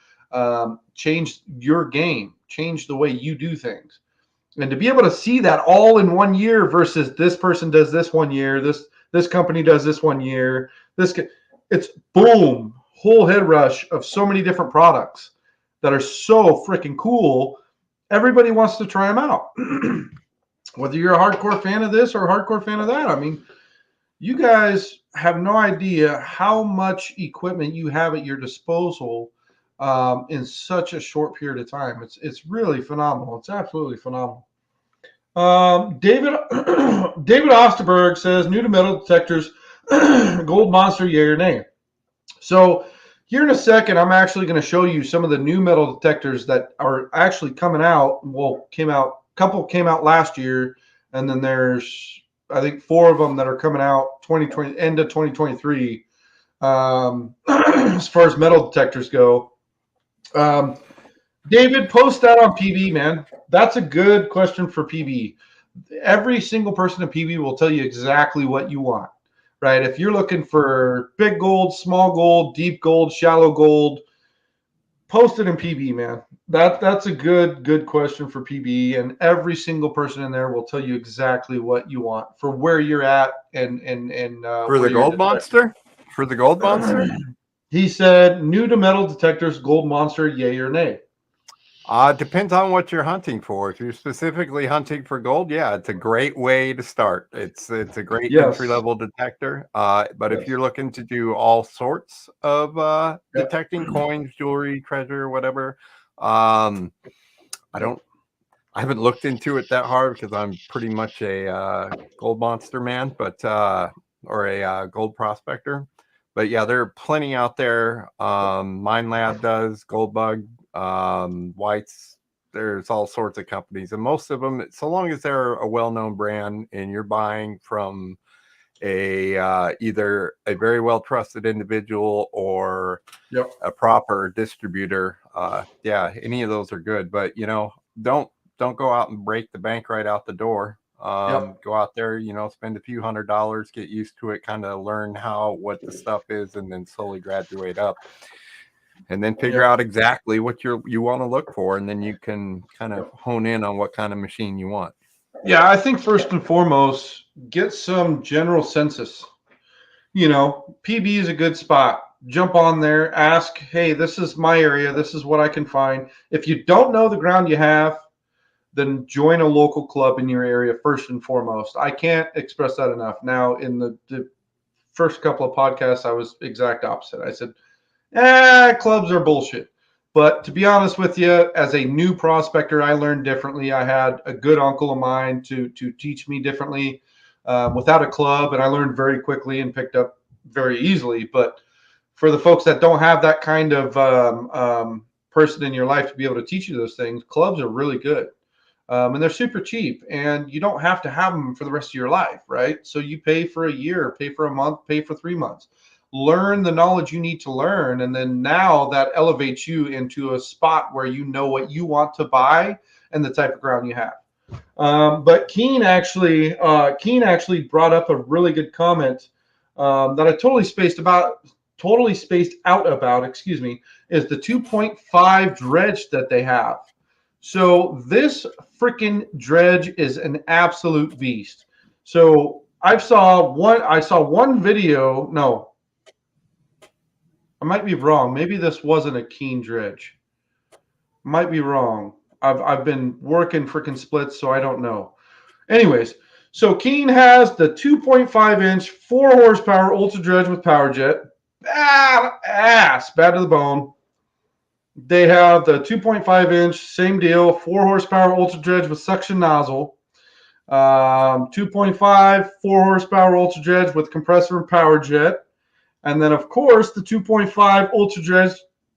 change your game, change the way you do things. And to be able to see that all in 1 year versus this person does this 1 year, this company does this 1 year, it's boom, whole head rush of so many different products that are so freaking cool. Everybody wants to try them out. Whether you're a hardcore fan of this or a hardcore fan of that, I mean, you guys have no idea how much equipment you have at your disposal in such a short period of time. It's really phenomenal. It's absolutely phenomenal. David Osterberg says, new to metal detectors, Gold Monster, yay or nay. So here in a second, I'm actually going to show you some of the new metal detectors that are actually coming out. Well, a couple came out last year. and then there's I think 4 of them that are coming out 2020 end of 2023. As far as metal detectors go, David, post that on PB, man. That's a good question for PB. Every single person in PB will tell you exactly what you want, right? If you're looking for big gold, small gold, deep gold, shallow gold, post it in PB, man. That's a good question for PB, and every single person in there will tell you exactly what you want for where you're at and For the where gold monster? For the gold monster? He said, new to metal detectors, gold monster, yay or nay? Depends on what you're hunting for. If you're specifically hunting for gold, yeah, it's a great way to start. It's a great entry level detector. But if you're looking to do all sorts of detecting coins, jewelry, treasure, whatever, I haven't looked into it that hard because I'm pretty much a gold monster man, but or a gold prospector. But yeah, there are plenty out there. Mine Lab does, Goldbug, Whites. There's all sorts of companies, and most of them, so long as they're a well-known brand and you're buying from a either a very well-trusted individual or a proper distributor, yeah, any of those are good. But don't go out and break the bank right out the door. Go out there, spend a few $100s, get used to it, kind of learn what the stuff is, and then slowly graduate up, and then figure out exactly what you want to look for, and then you can kind of hone in on what kind of machine you want. Yeah, I think first and foremost, get some general census. PB is a good spot. Jump on there, ask, hey, this is my area, this is what I can find. If you don't know the ground you have, then join a local club in your area first and foremost. I can't express that enough. Now, in the first couple of podcasts, I was exact opposite. I said, clubs are bullshit. But to be honest with you, as a new prospector, I learned differently. I had a good uncle of mine to teach me differently without a club, and I learned very quickly and picked up very easily. But for the folks that don't have that kind of person in your life to be able to teach you those things, clubs are really good. And they're super cheap, and you don't have to have them for the rest of your life, right? So you pay for a year, pay for a month, pay for 3 months. Learn the knowledge you need to learn, and then now that elevates you into a spot where you know what you want to buy and the type of ground you have. But Keen actually brought up a really good comment that I totally spaced out about. Excuse me, is the 2.5 dredge that they have. So this freaking dredge is an absolute beast. So I saw one video. No, I might be wrong. Maybe this wasn't a Keen dredge. Might be wrong. I've been working freaking splits, so I don't know. Anyways, so Keen has the 2.5-inch, 4 horsepower ultra dredge with power jet. Bad to the bone. They have the 2.5-inch, same deal, 4 horsepower ultra dredge with suction nozzle. 2.5, 4 horsepower ultra dredge with compressor and power jet. And then, of course, the 2.5 ultra dredge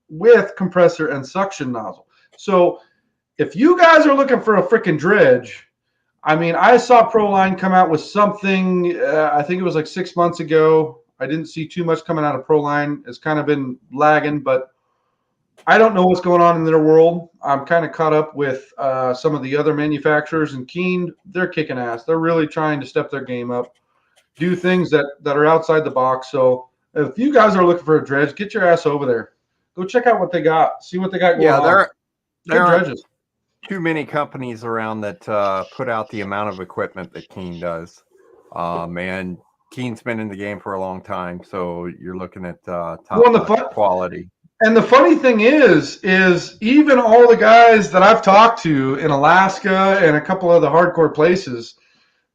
with compressor and suction nozzle. So if you guys are looking for a freaking dredge, I mean, I saw Proline come out with something, I think it was like 6 months ago. I didn't see too much coming out of Proline. It's kind of been lagging, but I don't know what's going on in their world. I'm kind of caught up with some of the other manufacturers, and Keen, they're kicking ass. They're really trying to step their game up, do things that are outside the box. So if you guys are looking for a dredge, get your ass over there. Go check out what they got. See what they got going on. There aren't too many companies around that put out the amount of equipment that Keen does. And Keen's been in the game for a long time, so you're looking at top quality. And the funny thing is even all the guys that I've talked to in Alaska and a couple of the hardcore places,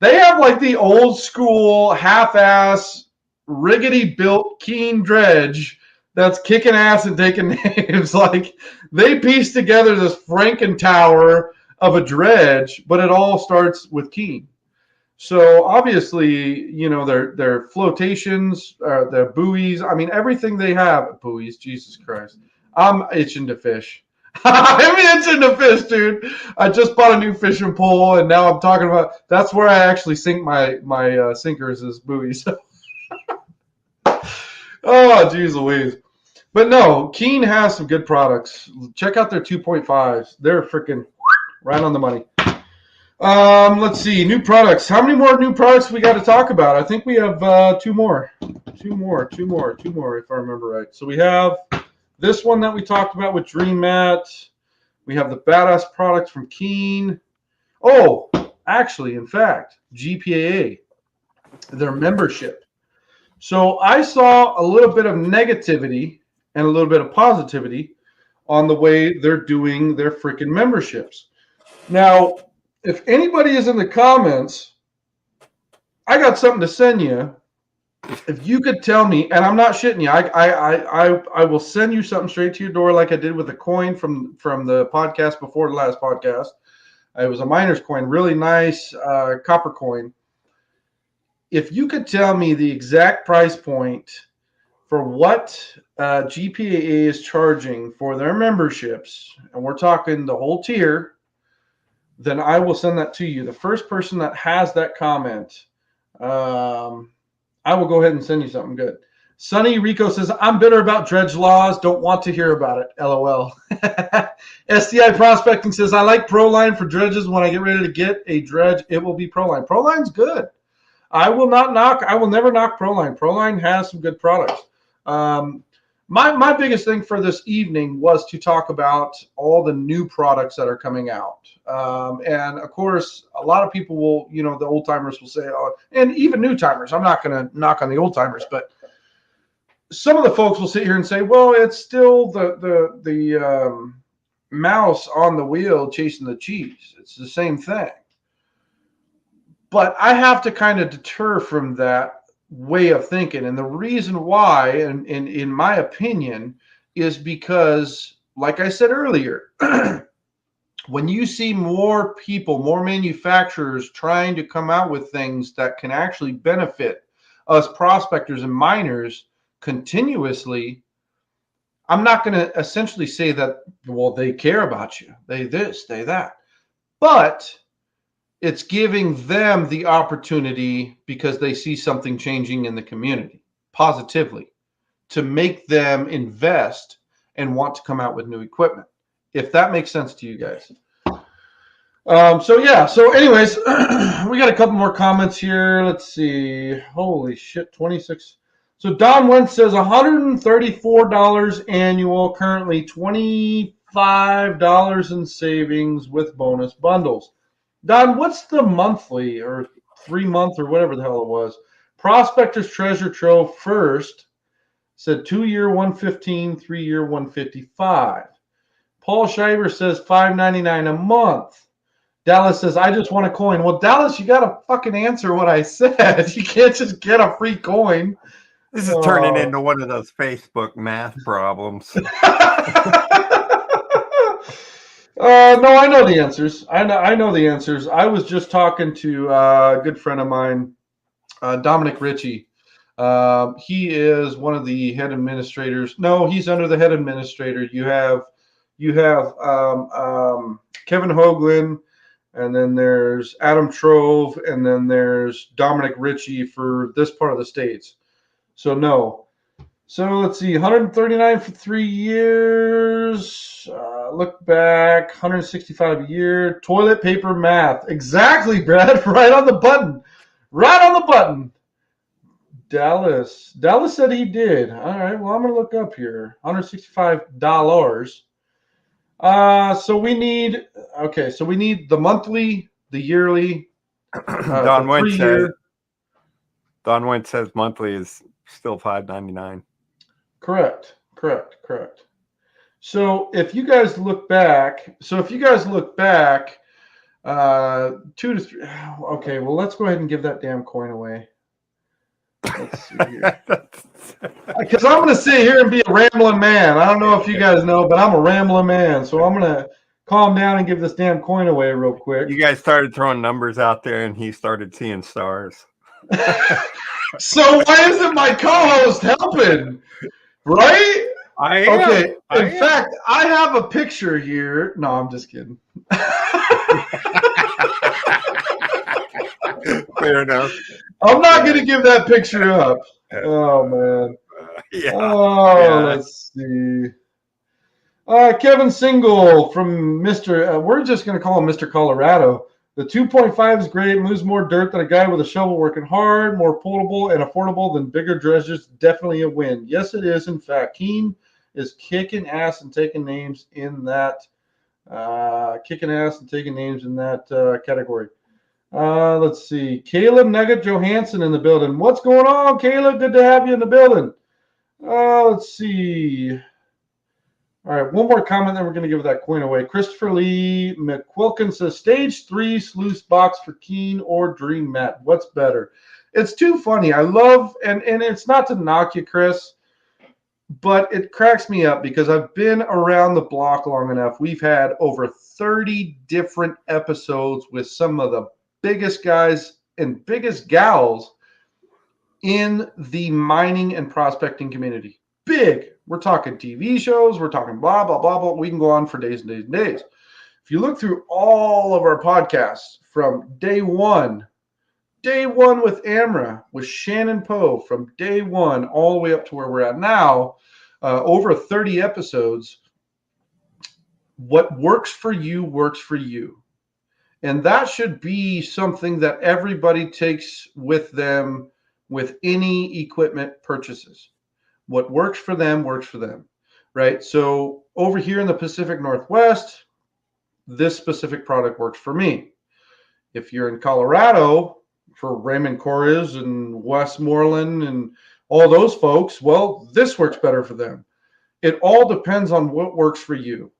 they have like the old school half-ass riggedy built Keen dredge that's kicking ass and taking names. Like they piece together this Franken tower of a dredge, but it all starts with Keen. So obviously, their flotations, their buoys. I mean, everything they have. Buoys, Jesus Christ. I'm itching to fish. I'm into the fish, dude. I just bought a new fishing pole, and now I'm talking about. That's where I actually sink my sinkers is buoys. Oh, geez Louise. But no, Keen has some good products. Check out their 2.5s. They're freaking right on the money. Let's see, new products. How many more new products we got to talk about? I think we have two more, if I remember right. So we have this one that we talked about with Dream Mat. We have the Badass products from Keen. Oh, actually, in fact, GPAA, their membership. So I saw a little bit of negativity and a little bit of positivity on the way they're doing their freaking memberships. Now, if anybody is in the comments, I got something to send you. If you could tell me, and I'm not shitting you, I will send you something straight to your door like I did with the coin from the podcast before the last podcast. It was a miner's coin, really nice copper coin. If you could tell me the exact price point for what GPAA is charging for their memberships, and we're talking the whole tier, then I will send that to you. The first person that has that comment, I will go ahead and send you something good. Sonny Rico says, I'm bitter about dredge laws. Don't want to hear about it. LOL. STI Prospecting says, I like Proline for dredges. When I get ready to get a dredge, it will be Proline. Proline's good. I will never knock Proline. Proline has some good products. My biggest thing for this evening was to talk about all the new products that are coming out. And of course, a lot of people will, the old timers will say, oh, and even new timers, I'm not going to knock on the old timers, but some of the folks will sit here and say, well, it's still the mouse on the wheel chasing the cheese. It's the same thing. But I have to kind of deter from that way of thinking. And the reason why, and in my opinion, is because, like I said earlier, when you see more people, more manufacturers trying to come out with things that can actually benefit us prospectors and miners continuously, I'm not going to essentially say that, well, they care about you. They this, they that. But it's giving them the opportunity, because they see something changing in the community positively, to make them invest and want to come out with new equipment, if that makes sense to you guys. So anyways, we got a couple more comments here. Let's see. Holy shit, 26. So Don Wentz says $134 annual, currently $25 in savings with bonus bundles. Don, what's the monthly or 3-month or whatever the hell it was? Prospector's Treasure Trove first said 2-year 115, 3-year 155. Paul Shiver says $5.99 a month. Dallas says, I just want a coin. Well, Dallas, you got to fucking answer what I said. You can't just get a free coin. This is turning into one of those Facebook math problems. No, I know the answers. I know the answers. I was just talking to a good friend of mine, Dominic Ritchie. He is one of the head administrators. No, he's under the head administrator. You have Kevin Hoagland, and then there's Adam Trove, and then there's Dominic Ritchie for this part of the states. So no. So let's see, 139 for 3 years. Look back, 165 a year. Toilet paper math. Exactly, Brad. Right on the button. Right on the button. Dallas said he did. All right, well, I'm going to look up here. $165. So we need the monthly, the yearly, Don Wentz says monthly is still $5.99. Correct. So if you guys look back, 2 to 3. Okay, well, let's go ahead and give that damn coin away. Let's see here. Because I'm going to sit here and be a rambling man. I don't know if you guys know, but I'm a rambling man. So I'm going to calm down and give this damn coin away real quick. You guys started throwing numbers out there, and he started seeing stars. So why isn't my co-host helping? Right? I am. Okay. I In am. fact, I have a picture here. No, I'm just kidding. Fair enough. I'm not going to give that picture up. Oh, man. Yeah. Oh, Yeah. let's see. Kevin Single from Mr. We're just going to call him Mr. Colorado. The 2.5 is great. Moves more dirt than a guy with a shovel working hard. More portable and affordable than bigger dredgers. Definitely a win. Yes, it is. In fact, Keen is kicking ass and taking names in that. Category. Let's see. Caleb Nugget Johansson in the building. What's going on, Caleb? Good to have you in the building. Let's see. All right, one more comment, then we're going to give that coin away. Christopher Lee McQuilkin says, Stage 3 sluice box for Keen or Dream Mat. What's better? It's too funny. I love, and it's not to knock you, Chris, but it cracks me up because I've been around the block long enough. We've had over 30 different episodes with some of the biggest guys and biggest gals in the mining and prospecting community. Big. We're talking TV shows. We're talking blah, blah, blah, blah. We can go on for days and days and days. If you look through all of our podcasts from day one with Amra, with Shannon Poe, from day one all the way up to where we're at now, over 30 episodes, what works for you works for you. And that should be something that everybody takes with them with any equipment purchases. What works for them, right? So over here in the Pacific Northwest, this specific product works for me. If you're in Colorado, for Raymond Corres and Westmoreland and all those folks, well, this works better for them. It all depends on what works for you.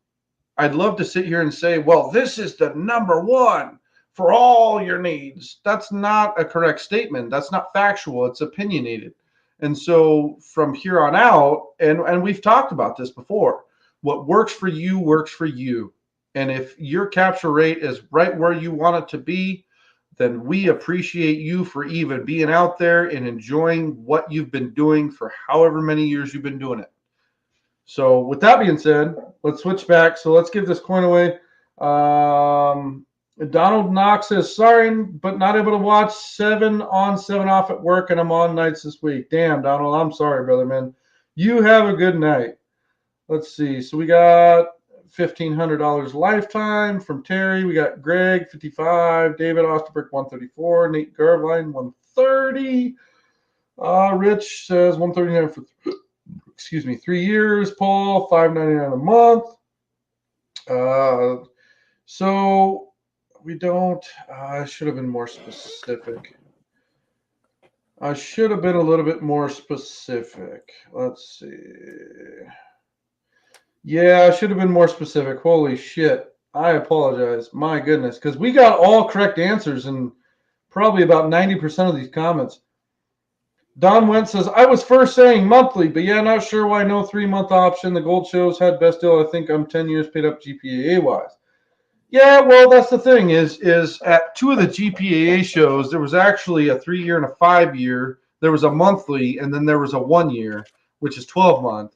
I'd love to sit here and say, well, this is the number one for all your needs. That's not a correct statement. That's not factual. It's opinionated. And so from here on out, and we've talked about this before, what works for you works for you. And if your capture rate is right where you want it to be, then we appreciate you for even being out there and enjoying what you've been doing for however many years you've been doing it. So with that being said, let's switch back. So let's give this coin away. Donald Knox says, sorry, but not able to watch 7 on, 7 off at work, and I'm on nights this week. Damn, Donald, I'm sorry, brother, man. You have a good night. Let's see. So we got $1,500 lifetime from Terry. We got Greg, 55. David Osterberg, 134. Nate Garvine, 130. Rich says 139 for 3 years. Paul, $5.99 a month. So we don't. I should have been more specific. I should have been a little bit more specific. Let's see. Yeah, I should have been more specific. Holy shit. I apologize. My goodness. Because we got all correct answers in probably about 90% of these comments. Don Wentz says, I was first saying monthly, but yeah, not sure why no 3-month option. The gold shows had best deal. I think I'm 10 years paid up GPAA wise. Yeah, well, that's the thing is at 2 of the GPAA shows, there was actually a 3-year and a 5-year. There was a monthly, and then there was a 1-year, which is 12-month.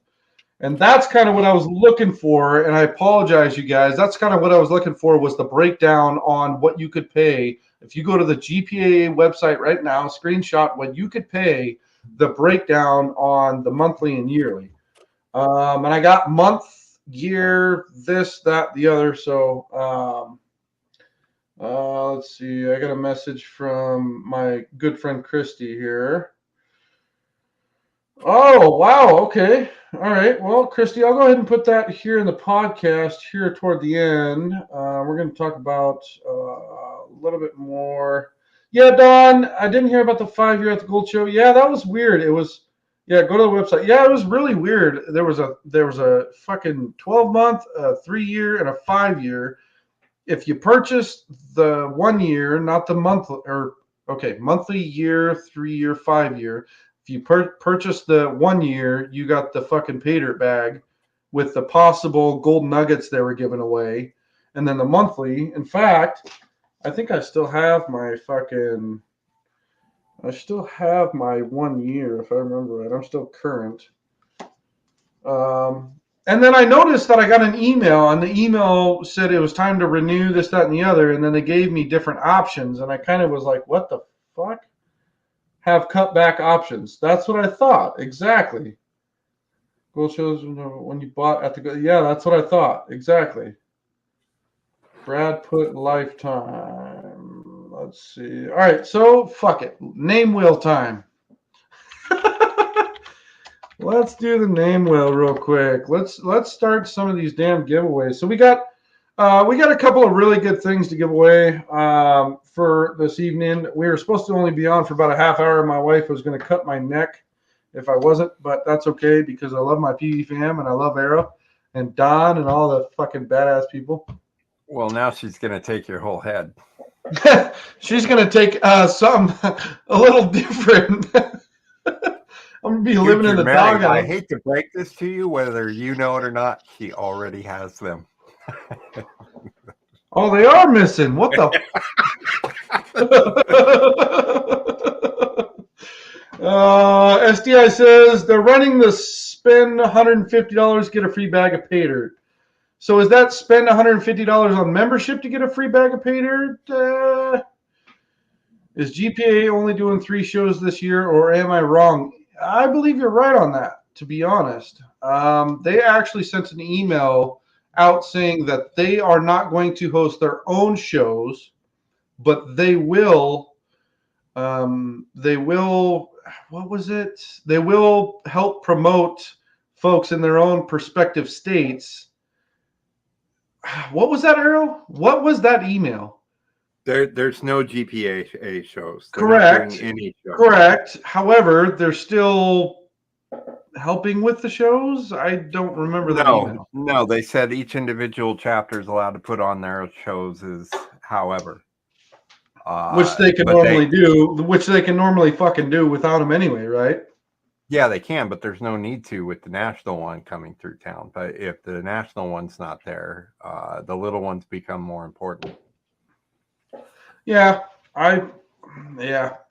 And that's kind of what I was looking for. And I apologize, you guys. That's kind of what I was looking for was the breakdown on what you could pay. If you go to the GPAA website right now, screenshot what you could pay, the breakdown on the monthly and yearly. And I got month, year, this, that, the other. So let's see. I got a message from my good friend Christy here. Oh, wow. Okay. All right. Well, Christy, I'll go ahead and put that here in the podcast here toward the end. We're going to talk about a little bit more. Yeah, Don, I didn't hear about the 5-year at the Gold Show. Yeah, that was weird. It was, yeah, go to the website. Yeah, it was really weird. There was a fucking 12-month, a 3-year, and a 5-year. If you purchased the 1 year, not the monthly, or okay, monthly, year, 3-year, 5-year. If you purchase the 1 year, you got the fucking pay dirt bag with the possible gold nuggets they were giving away. And then the monthly, in fact, I think I still have my 1 year, if I remember right. I'm still current. And then I noticed that I got an email, and the email said it was time to renew this, that, and the other. And then they gave me different options, and I kind of was like, "What the fuck?" Have cutback options. That's what I thought exactly. Gold shows when you bought at the yeah, that's what I thought exactly. Brad put lifetime. Let's see. All right, so fuck it. Name wheel time. Let's do the name wheel real quick. Let's start some of these damn giveaways. So we got a couple of really good things to give away for this evening. We were supposed to only be on for about a half hour. My wife was going to cut my neck if I wasn't, but that's okay because I love my PV fam and I love Arrow and Don and all the fucking badass people. Well, now she's going to take your whole head. She's going to take something a little different. I'm going to be living in the doghouse. I hate to break this to you, whether you know it or not, she already has them. Oh, they are missing. What the? SDI says they're running the spend $150, get a free bag of pay dirt. So is that spend $150 on membership to get a free bag of pay dirt? Is GPA only doing 3 shows this year, or am I wrong? I believe you're right on that, to be honest. They actually sent an email out saying that they are not going to host their own shows, but they will what was it? They will help promote folks in their own prospective states. What was that, Arrow? What was that email? There's no GPA shows. They're correct. Any shows. Correct. However, they're still helping with the shows. I don't remember that email. No, they said each individual chapter is allowed to put on their shows as however. Which they can normally fucking do without them anyway, right? Yeah, they can, but there's no need to with the national one coming through town. But if the national one's not there, the little ones become more important. Yeah, I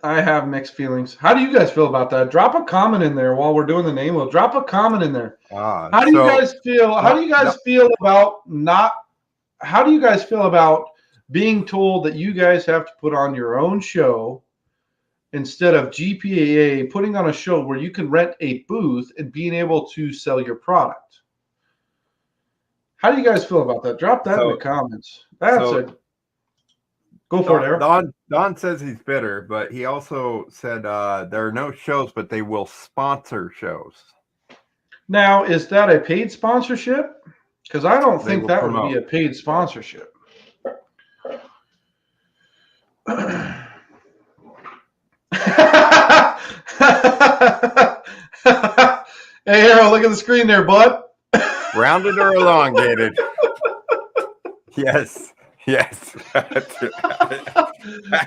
have mixed feelings. How do you guys feel about that? Drop a comment in there while we're doing the name wheel. Drop a comment in there. How do you guys feel? How do you guys feel about being told that you guys have to put on your own show instead of GPAA putting on a show where you can rent a booth and being able to sell your product? How do you guys feel about that? Drop that in the comments. Go for it, Aaron. Don says he's bitter, but he also said there are no shows, but they will sponsor shows. Now, is that a paid sponsorship? Because I don't think that would be a paid sponsorship. Hey, Harold, look at the screen there, bud. Rounded or elongated? Yes.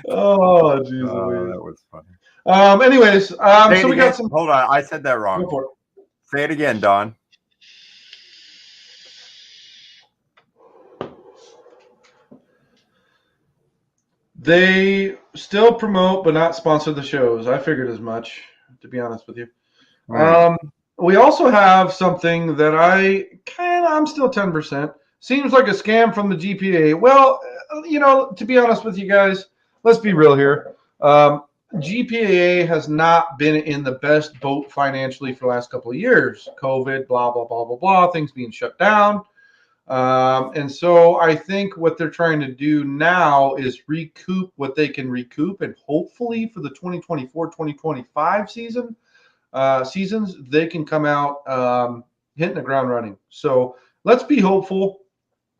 Oh, Jesus. That was funny. Anyways, so we got some. Hold on, I said that wrong. Go for it. Say it again, Don. They still promote but not sponsor the shows. I figured as much, to be honest with you. We also have something that I'm still 10%. Seems like a scam from the GPA. Well, to be honest with you guys, let's be real here. GPAA has not been in the best boat financially for the last couple of years. COVID, blah, blah, blah, blah, blah, things being shut down. And so I think what they're trying to do now is recoup what they can recoup, and hopefully for the 2024-2025 seasons, they can come out hitting the ground running. So let's be hopeful.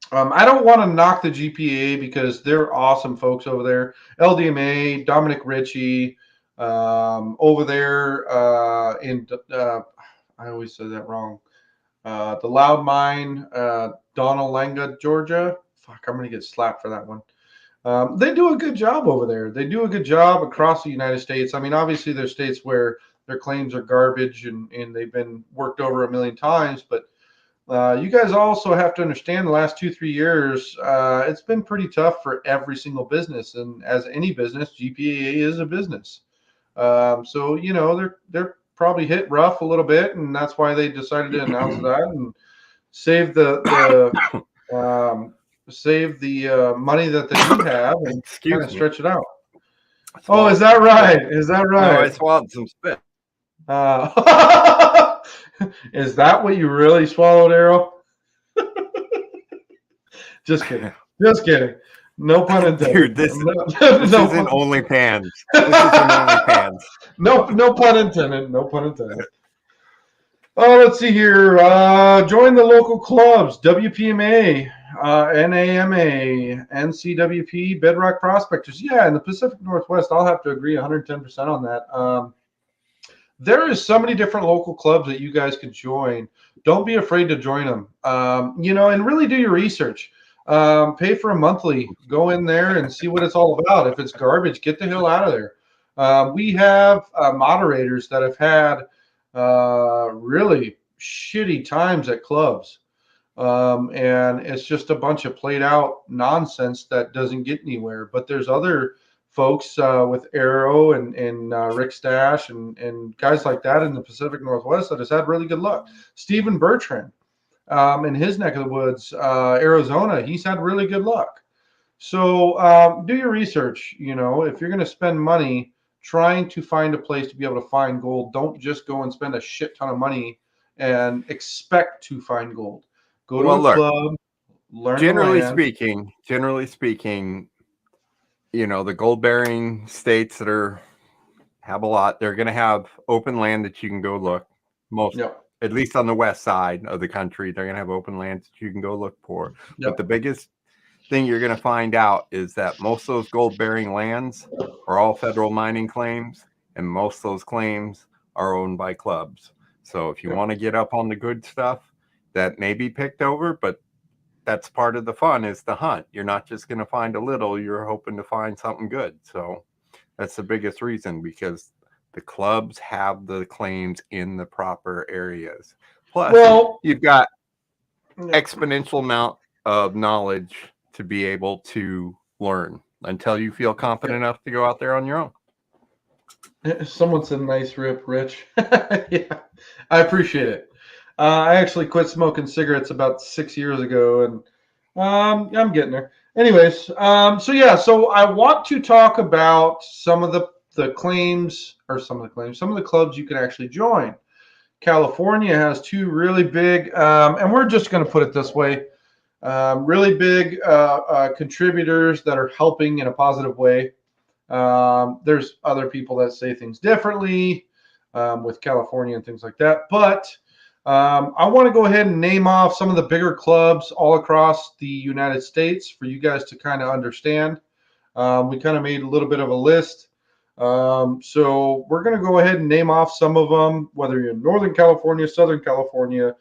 I don't want to knock the GPA because they're awesome folks over there. LDMA, Dominic Ritchie, over there in I always say that wrong. The Loud Mine, Donalanga, Georgia. Fuck, I'm gonna get slapped for that one. They do a good job over there. They do a good job across the United States. I mean, obviously there's states where their claims are garbage and they've been worked over a million times, but you guys also have to understand the last 2-3 years, it's been pretty tough for every single business. And as any business, GPAA is a business. So, they're probably hit rough a little bit, and that's why they decided to announce that and save the money that they do have and kind Excuse of me. stretch it out. I Oh, is swallowed that some right? spit. Is that No, I right? swallowed some spit. Is that what you really swallowed, Arrow? Just kidding. Just kidding. No pun intended. Dude, this No isn't pun- OnlyFans. This isn't OnlyFans. no pun intended. No pun intended. Oh, let's see here. Join the local clubs: WPMA, NAMA, NCWP, Bedrock Prospectors. Yeah, in the Pacific Northwest, I'll have to agree 110% on that. There is so many different local clubs that you guys can join. Don't be afraid to join them. And really do your research. Pay for a monthly. Go in there and see what it's all about. If it's garbage, get the hell out of there. We have moderators that have had really shitty times at clubs. And it's just a bunch of played out nonsense that doesn't get anywhere. But there's other folks with Arrow and Rick Stash and guys like that in the Pacific Northwest that has had really good luck. Stephen Bertrand in his neck of the woods, Arizona, he's had really good luck. So do your research. If you're going to spend money trying to find a place to be able to find gold, don't just go and spend a shit ton of money and expect to find gold. Go to a club, learn generally the land. speaking, the gold bearing states that have a lot, they're going to have open land that you can go look. At least on the west side of the country, they're going to have open land that you can go look for. Yep. But the biggest thing you're going to find out is that most of those gold bearing lands are all federal mining claims, and most of those claims are owned by clubs. So if you want to get up on the good stuff, that may be picked over, but that's part of the fun, is the hunt. You're not just going to find a little, you're hoping to find something good. So that's the biggest reason, because the clubs have the claims in the proper areas. Plus, you've got exponential amount of knowledge to be able to learn until you feel confident enough to go out there on your own. Someone said nice rip, Rich. Yeah, I appreciate it. I actually quit smoking cigarettes about 6 years ago, and I'm getting there. Anyways, so I want to talk about some of the claims, or some of the clubs you can actually join. California has two really big, and we're just going to put it this way, really big contributors that are helping in a positive way. There's other people that say things differently with California and things like that. But I want to go ahead and name off some of the bigger clubs all across the United States for you guys to kind of understand. We kind of made a little bit of a list. So we're going to go ahead and name off some of them, whether you're in Northern California, Southern California,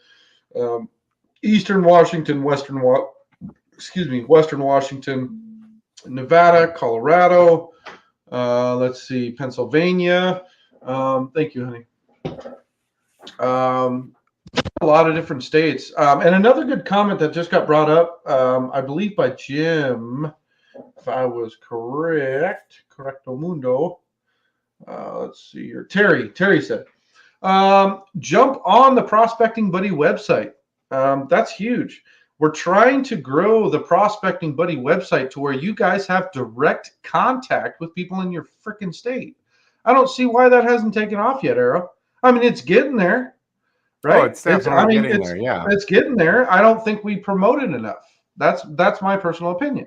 Eastern Washington, Western Washington, Nevada, Colorado. Let's see, Pennsylvania. Thank you, honey. A lot of different states. And another good comment that just got brought up, I believe by Jim, if I was correcto mundo. Let's see here. Terry said, jump on the Prospecting Buddy website. That's huge. We're trying to grow the Prospecting Buddy website to where you guys have direct contact with people in your freaking state. I don't see why that hasn't taken off yet, Arrow. I mean, it's getting there, right? Oh, it's definitely getting there, yeah. It's getting there. I don't think we promote it enough. That's my personal opinion.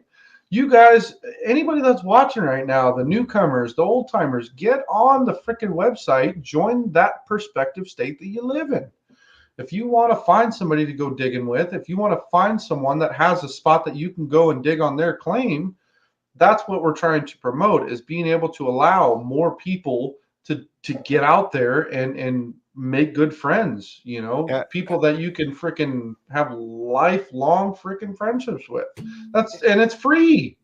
You guys, anybody that's watching right now, the newcomers, the old timers, get on the freaking website, join that prospective state that you live in. If you want to find somebody to go digging with, if you want to find someone that has a spot that you can go and dig on their claim, that's what we're trying to promote, is being able to allow more people to get out there and make good friends, people that you can freaking have lifelong freaking friendships with. And it's free.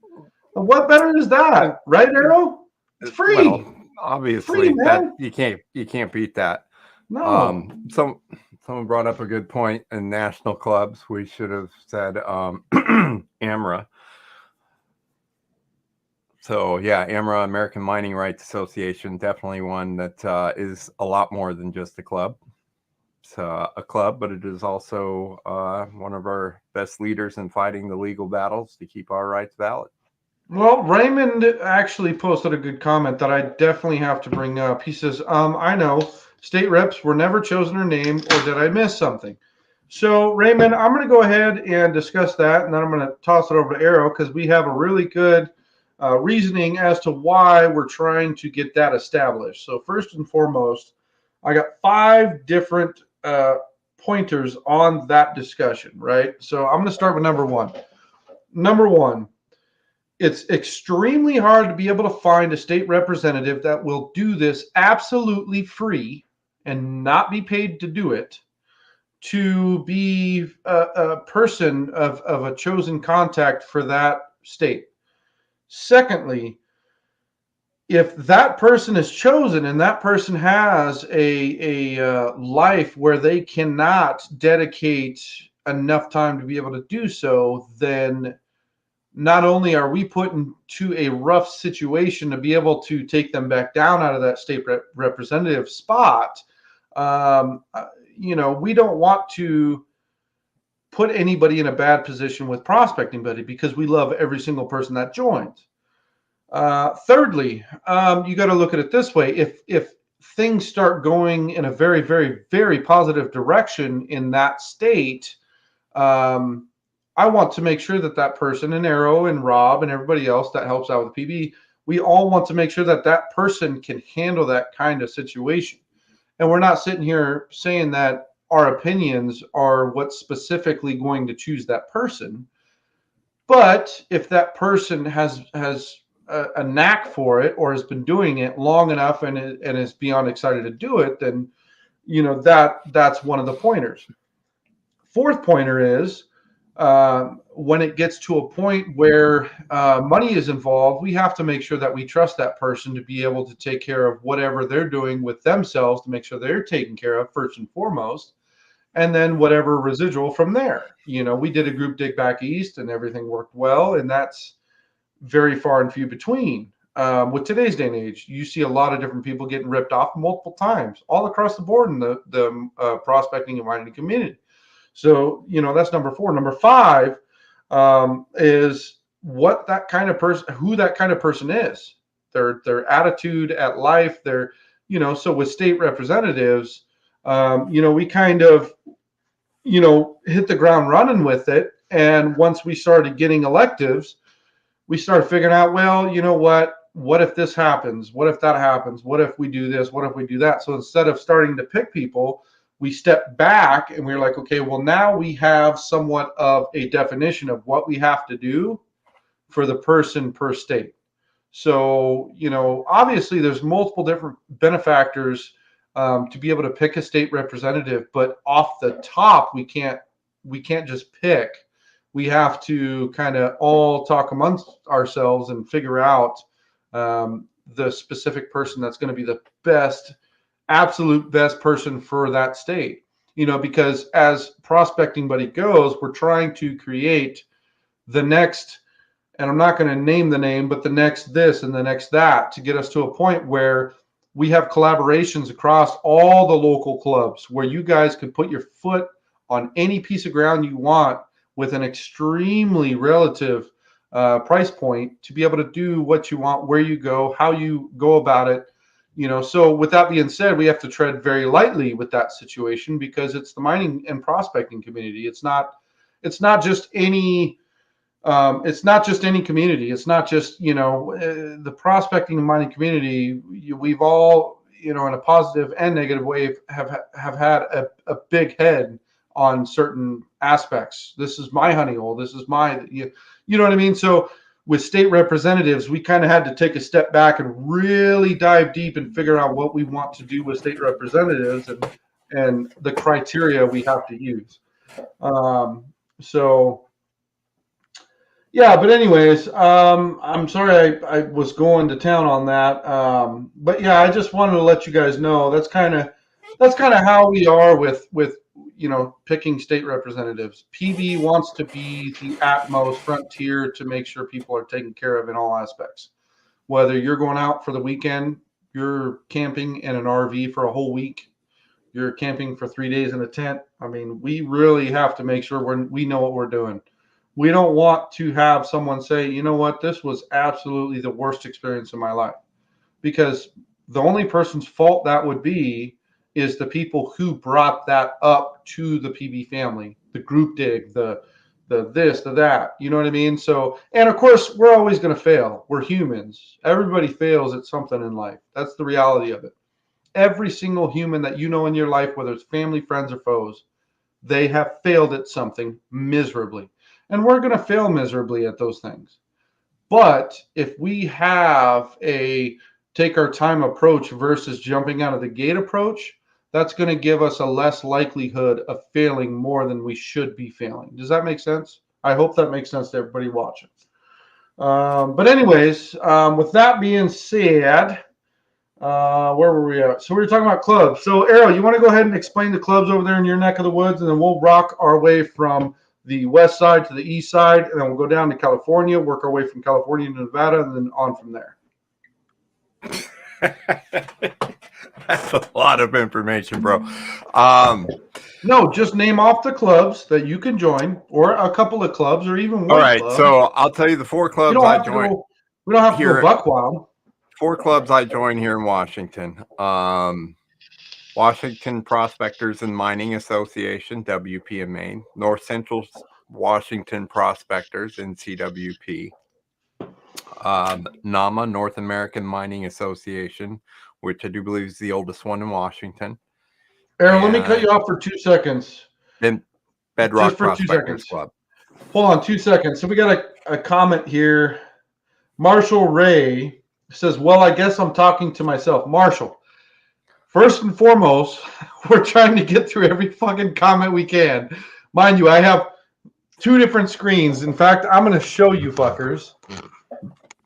What better is that, right, Arrow? It's free. Well, obviously, free, man. You can't beat that. No. Someone brought up a good point in national clubs. We should have said AMRA. So yeah, AMRA, American Mining Rights Association, definitely one that is a lot more than just a club. It's a club, but it is also one of our best leaders in fighting the legal battles to keep our rights valid. Well, Raymond actually posted a good comment that I definitely have to bring up. He says, I know state reps were never chosen or named, or did I miss something? So, Raymond, I'm going to go ahead and discuss that, and then I'm going to toss it over to Arrow because we have a really good reasoning as to why we're trying to get that established. So, first and foremost, I got 5 different pointers on that discussion, right? So, I'm going to start with number 1. Number 1. It's extremely hard to be able to find a state representative that will do this absolutely free and not be paid to do it, to be a person of a chosen contact for that state. Secondly, if that person is chosen and that person has a life where they cannot dedicate enough time to be able to do so, then not only are we put into a rough situation to be able to take them back down out of that state representative spot, we don't want to put anybody in a bad position with Prospecting Buddy because we love every single person that joins. Thirdly, you got to look at it this way. If things start going in a very, very, very positive direction in that state, I want to make sure that that person and Arrow and Rob and everybody else that helps out with PB, we all want to make sure that that person can handle that kind of situation. And we're not sitting here saying that our opinions are what's specifically going to choose that person. But if that person has a knack for it or has been doing it long enough and is beyond excited to do it, then that's one of the pointers. Fourth pointer is, when it gets to a point where money is involved, we have to make sure that we trust that person to be able to take care of whatever they're doing with themselves to make sure they're taken care of first and foremost, and then whatever residual from there. We did a group dig back east and everything worked well, and that's very far and few between. With today's day and age, you see a lot of different people getting ripped off multiple times all across the board in the prospecting and mining community. So, that's number 4. Number 5 is what that kind of person, who that kind of person is, their attitude at life, so with state representatives, we kind of, hit the ground running with it. And once we started getting electives, we started figuring out, well, you know what if this happens? What if that happens? What if we do this? What if we do that? So instead of starting to pick people, we stepped back and we were like, okay, well, now we have somewhat of a definition of what we have to do for the person per state. So, obviously there's multiple different benefactors to be able to pick a state representative, but off the top, we can't just pick. We have to kind of all talk amongst ourselves and figure out the specific person that's going to be the absolute best person for that state, because as Prospecting Buddy goes, we're trying to create the next, and I'm not going to name the name, but the next this and the next that, to get us to a point where we have collaborations across all the local clubs where you guys could put your foot on any piece of ground you want with an extremely relative price point to be able to do what you want, where you go, how you go about it. So with that being said, we have to tread very lightly with that situation because it's the mining and prospecting community. It's not just any community. It's not just, the prospecting and mining community. We've all, in a positive and negative way, have had a big head on certain aspects. This is my honey hole. This is my, you know what I mean? So with state representatives, we kind of had to take a step back and really dive deep and figure out what we want to do with state representatives and the criteria we have to use. Yeah, but anyways, I'm sorry I was going to town on that. But yeah, I just wanted to let you guys know that's kind of how we are with picking state representatives. PB wants to be the utmost frontier to make sure people are taken care of in all aspects. whether you're going out for the weekend, you're camping in an RV for a whole week, you're camping for 3 days in a tent. I mean, we really have to make sure we know what we're doing. We don't want to have someone say, you know what, this was absolutely the worst experience of my life. Because the only person's fault that would be is the people who brought that up to the PB family, the group dig, the this, the that, you know what I mean? So, and of course, we're always going to fail. We're humans. Everybody fails at something in life. That's the reality of it. Every single human that you know in your life, whether it's family, friends, or foes, they have failed at something miserably. And we're going to fail miserably at those things. But if we have a take our time approach versus jumping out of the gate approach, that's going to give us a less likelihood of failing more than we should be failing. Does that make sense? I hope that makes sense to everybody watching. But anyways, with that being said, where were we at? So we were talking about clubs. So Errol, you want to go ahead and explain the clubs over there in your neck of the woods, and then we'll rock our way from the west side to the east side, and then we'll go down to California, work our way from California to Nevada, and then on from there. That's a lot of information, bro. No, just name off the clubs that you can join, or a couple of clubs, or even one. All right, club. so I'll tell you the 4 clubs I joined. We don't have to go buck wild. 4 clubs I joined here in Washington. Washington Prospectors and Mining Association, WPMA. North Central Washington Prospectors, NCWP. NAMA, North American Mining Association, which I do believe is the oldest one in Washington. Aaron, let me cut you off for 2 seconds. Then Bedrock Prospectors Club. Hold on 2 seconds. So we got a comment here. Marshall Ray says, well, I guess I'm talking to myself. Marshall, first and foremost, we're trying to get through every fucking comment we can. Mind you, I have 2 different screens. In fact, I'm going to show you fuckers.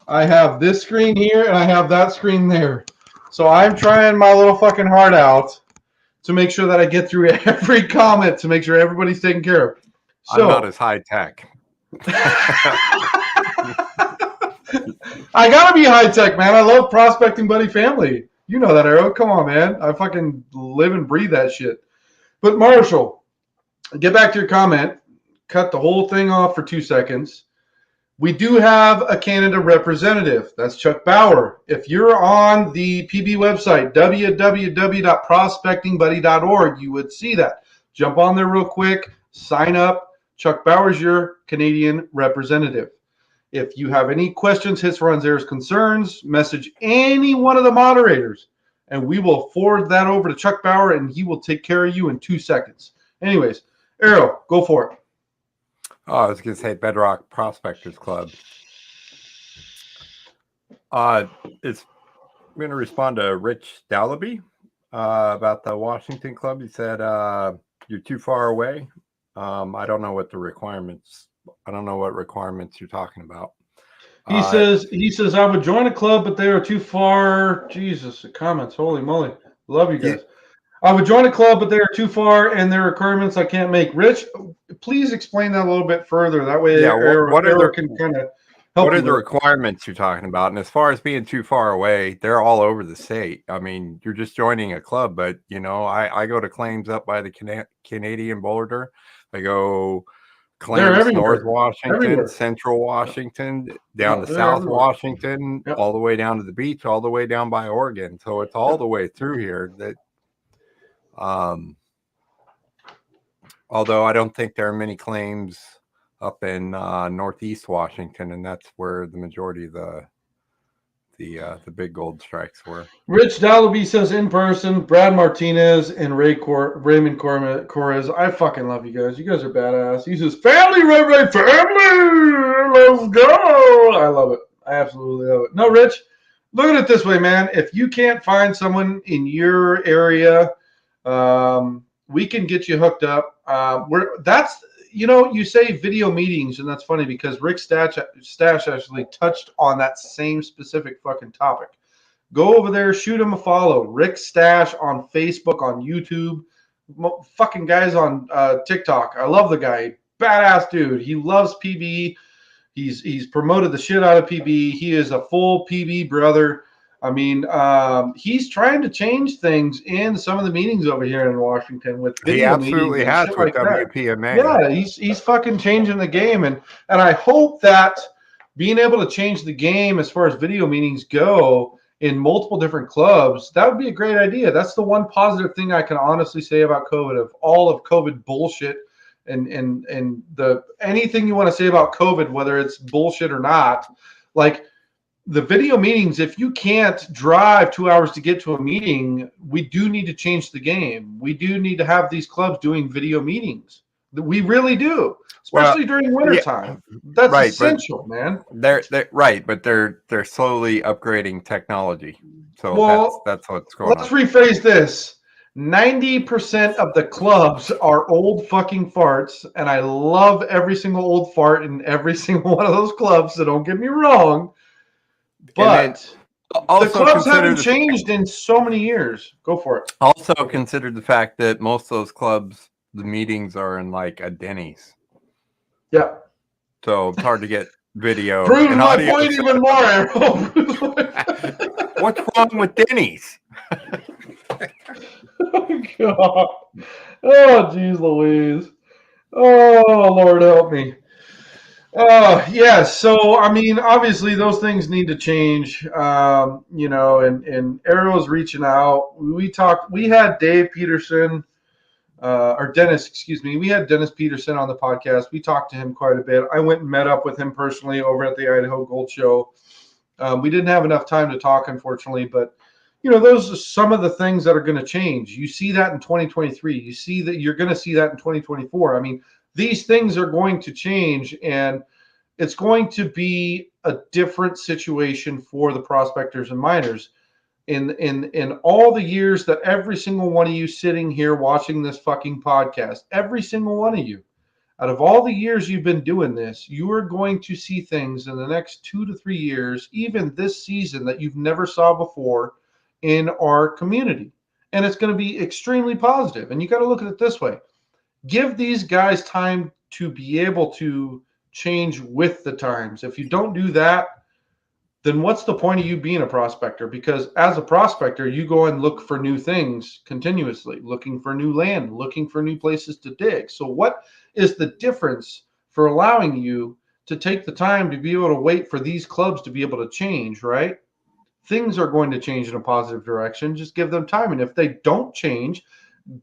I have this screen here and I have that screen there. So I'm trying my little fucking heart out to make sure that I get through every comment to make sure everybody's taken care of. So, I'm not as high tech. I gotta be high tech, man. I love Prospecting Buddy Family. You know that, Arrow. Come on, man. I fucking live and breathe that shit. But Marshall, get back to your comment. Cut the whole thing off for 2 seconds. We do have a Canada representative. That's Chuck Bauer. If you're on the PB website, www.prospectingbuddy.org, you would see that. Jump on there real quick. Sign up. Chuck Bauer's your Canadian representative. If you have any questions, hits, runs, errors, concerns, message any one of the moderators, and we will forward that over to Chuck Bauer, and he will take care of you in 2 seconds. Anyways, Arrow, go for it. Oh, I was going to say Bedrock Prospectors Club. I'm going to respond to Rich Dallaby about the Washington Club. He said, you're too far away. I don't know what the requirements. I don't know what requirements you're talking about. He says, I would join a club, but they are too far. Jesus, the comments. Holy moly. Love you guys. I would join a club, but they are too far, and their requirements I can't make. Rich, please explain that a little bit further. That way, Arrow can kind of help. What are the requirements you're talking about? And as far as being too far away, they're all over the state. I mean, you're just joining a club, but, you know, I go to claims up by the Canadian border. I go claims North Washington, Central Washington, down to South Washington, all the way down to the beach, all the way down by Oregon. So it's all the way through here. That, although I don't think there are many claims up in Northeast Washington, and that's where the majority of the big gold strikes were. Rich Dallaby says in person, Brad Martinez and Raymond Correz. I fucking love you guys. You guys are badass. He says, family, Ray, family. Let's go. I love it. I absolutely love it. No, Rich, look at it this way, man. If you can't find someone in your area, we can get you hooked up. You say video meetings, and that's funny because Rick Stash actually touched on that same specific fucking topic. Go over there, shoot him a follow. Rick Stash on Facebook, on YouTube, fucking guys on TikTok. I love the guy. Badass dude. He loves PB. He's promoted the shit out of PB. He is a full PB brother. I mean, he's trying to change things in some of the meetings over here in Washington with He video meetings absolutely and has shit with like that. WPMA. Yeah, he's fucking changing the game, and I hope that being able to change the game as far as video meetings go in multiple different clubs, that would be a great idea. That's the one positive thing I can honestly say about COVID, of all of COVID bullshit and the anything you want to say about COVID, whether it's bullshit or not, like the video meetings, if you can't drive 2 hours to get to a meeting, we do need to change the game. We do need to have these clubs doing video meetings. We really do, especially during wintertime. That's right, essential, man. They're right, but they're slowly upgrading technology. So Well, that's what's going let's on. rephrase this. 90% of the clubs are old fucking farts, and I love every single old fart in every single one of those clubs, so don't get me wrong. But the clubs haven't changed in so many years. Go for it. Also consider the fact that most of those clubs, the meetings are in like a Denny's. Yeah. So it's hard to get video. Proves my point even more, Arrow. What's wrong with Denny's? Oh, God. Oh, geez Louise. Oh, Lord help me. Yes. So, I mean, obviously those things need to change, you know, and Arrow's reaching out. We had Dave Peterson, or Dennis, excuse me. We had Dennis Peterson on the podcast. We talked to him quite a bit. I went and met up with him personally over at the Idaho Gold Show. We didn't have enough time to talk, unfortunately, but you know, those are some of the things that are going to change. You see that in 2023. You see that you're going to see that in 2024. I mean, these things are going to change, and it's going to be a different situation for the prospectors and miners. In all the years that every single one of you sitting here watching this fucking podcast, every single one of you, out of all the years you've been doing this, you are going to see things in the next 2 to 3 years, even this season, that you've never saw before in our community. And it's going to be extremely positive. And you got to look at it this way. Give these guys time to be able to change with the times. If you don't do that, then what's the point of you being a prospector? Because as a prospector, you go and look for new things continuously, looking for new land, looking for new places to dig. So what is the difference for allowing you to take the time to be able to wait for these clubs to be able to change, right? Things are going to change in a positive direction. Just give them time. And if they don't change,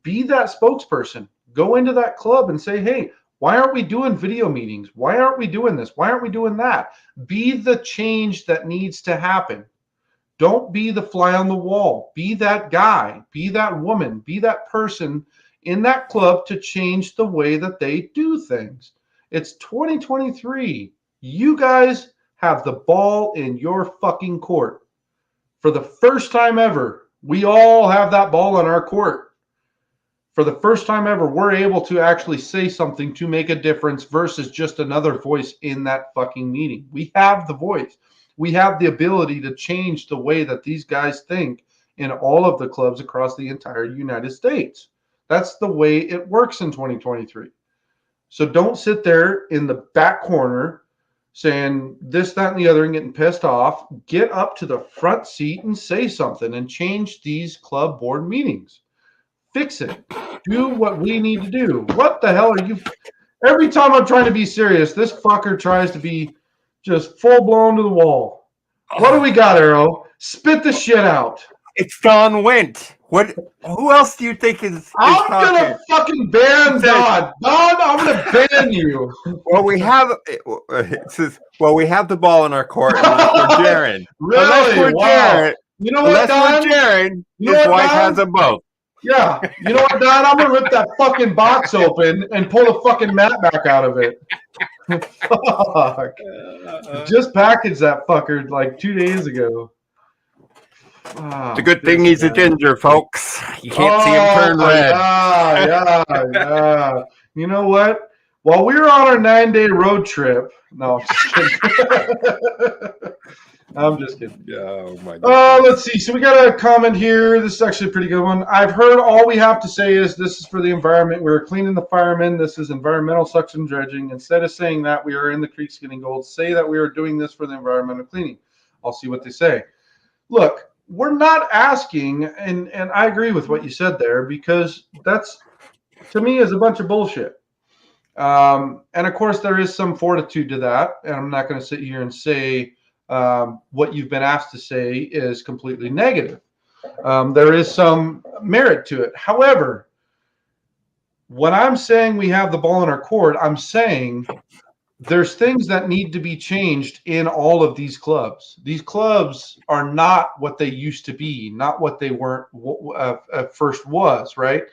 be that spokesperson. Go into that club and say, hey, why aren't we doing video meetings? Why aren't we doing this? Why aren't we doing that? Be the change that needs to happen. Don't be the fly on the wall. Be that guy. Be that woman. Be that person in that club to change the way that they do things. It's 2023. You guys have the ball in your fucking court. For the first time ever, we all have that ball in our court. For the first time ever, we're able to actually say something to make a difference versus just another voice in that fucking meeting. We have the voice. We have the ability to change the way that these guys think in all of the clubs across the entire United States. That's the way it works in 2023. So don't sit there in the back corner saying this, that, and the other and getting pissed off. Get up to the front seat and say something and change these club board meetings. Fix it. Do what we need to do. What the hell are you? Every time I'm trying to be serious, this fucker tries to be just full blown to the wall. What do we got, Arrow? Spit the shit out. It's Don Wint. What? Who else do you think is I'm talking? gonna fucking ban Don. Don, I'm gonna ban you. Well, we have the ball in our court unless we're Jaron. Really? Unless we're Wow. Jaron. You know what, Unless Don? we're Jaron, You know his what, wife Don? has them both. Yeah. You know what, Don? I'm gonna rip that fucking box open and pull the fucking mat back out of it. Fuck. Just packaged that fucker like 2 days ago. It's a good thing he's a ginger, folks. You can't see him turn red. Yeah. You know what? While we were on our 9-day road trip, no, I'm just kidding. I'm just kidding. Oh my God. Let's see. So we got a comment here. This is actually a pretty good one. I've heard all we have to say is this is for the environment. We're cleaning the firemen. This is environmental suction dredging. Instead of saying that we are in the creeks getting gold, say that we are doing this for the environmental cleaning. I'll see what they say. Look, we're not asking, and I agree with what you said there, because that's, to me, is a bunch of bullshit. And of course, there is some fortitude to that. And I'm not going to sit here and say what you've been asked to say is completely negative. There is some merit to it. However, when I'm saying we have the ball in our court, I'm saying there's things that need to be changed in all of these clubs. These clubs are not what they used to be, not what they weren't at first was, right?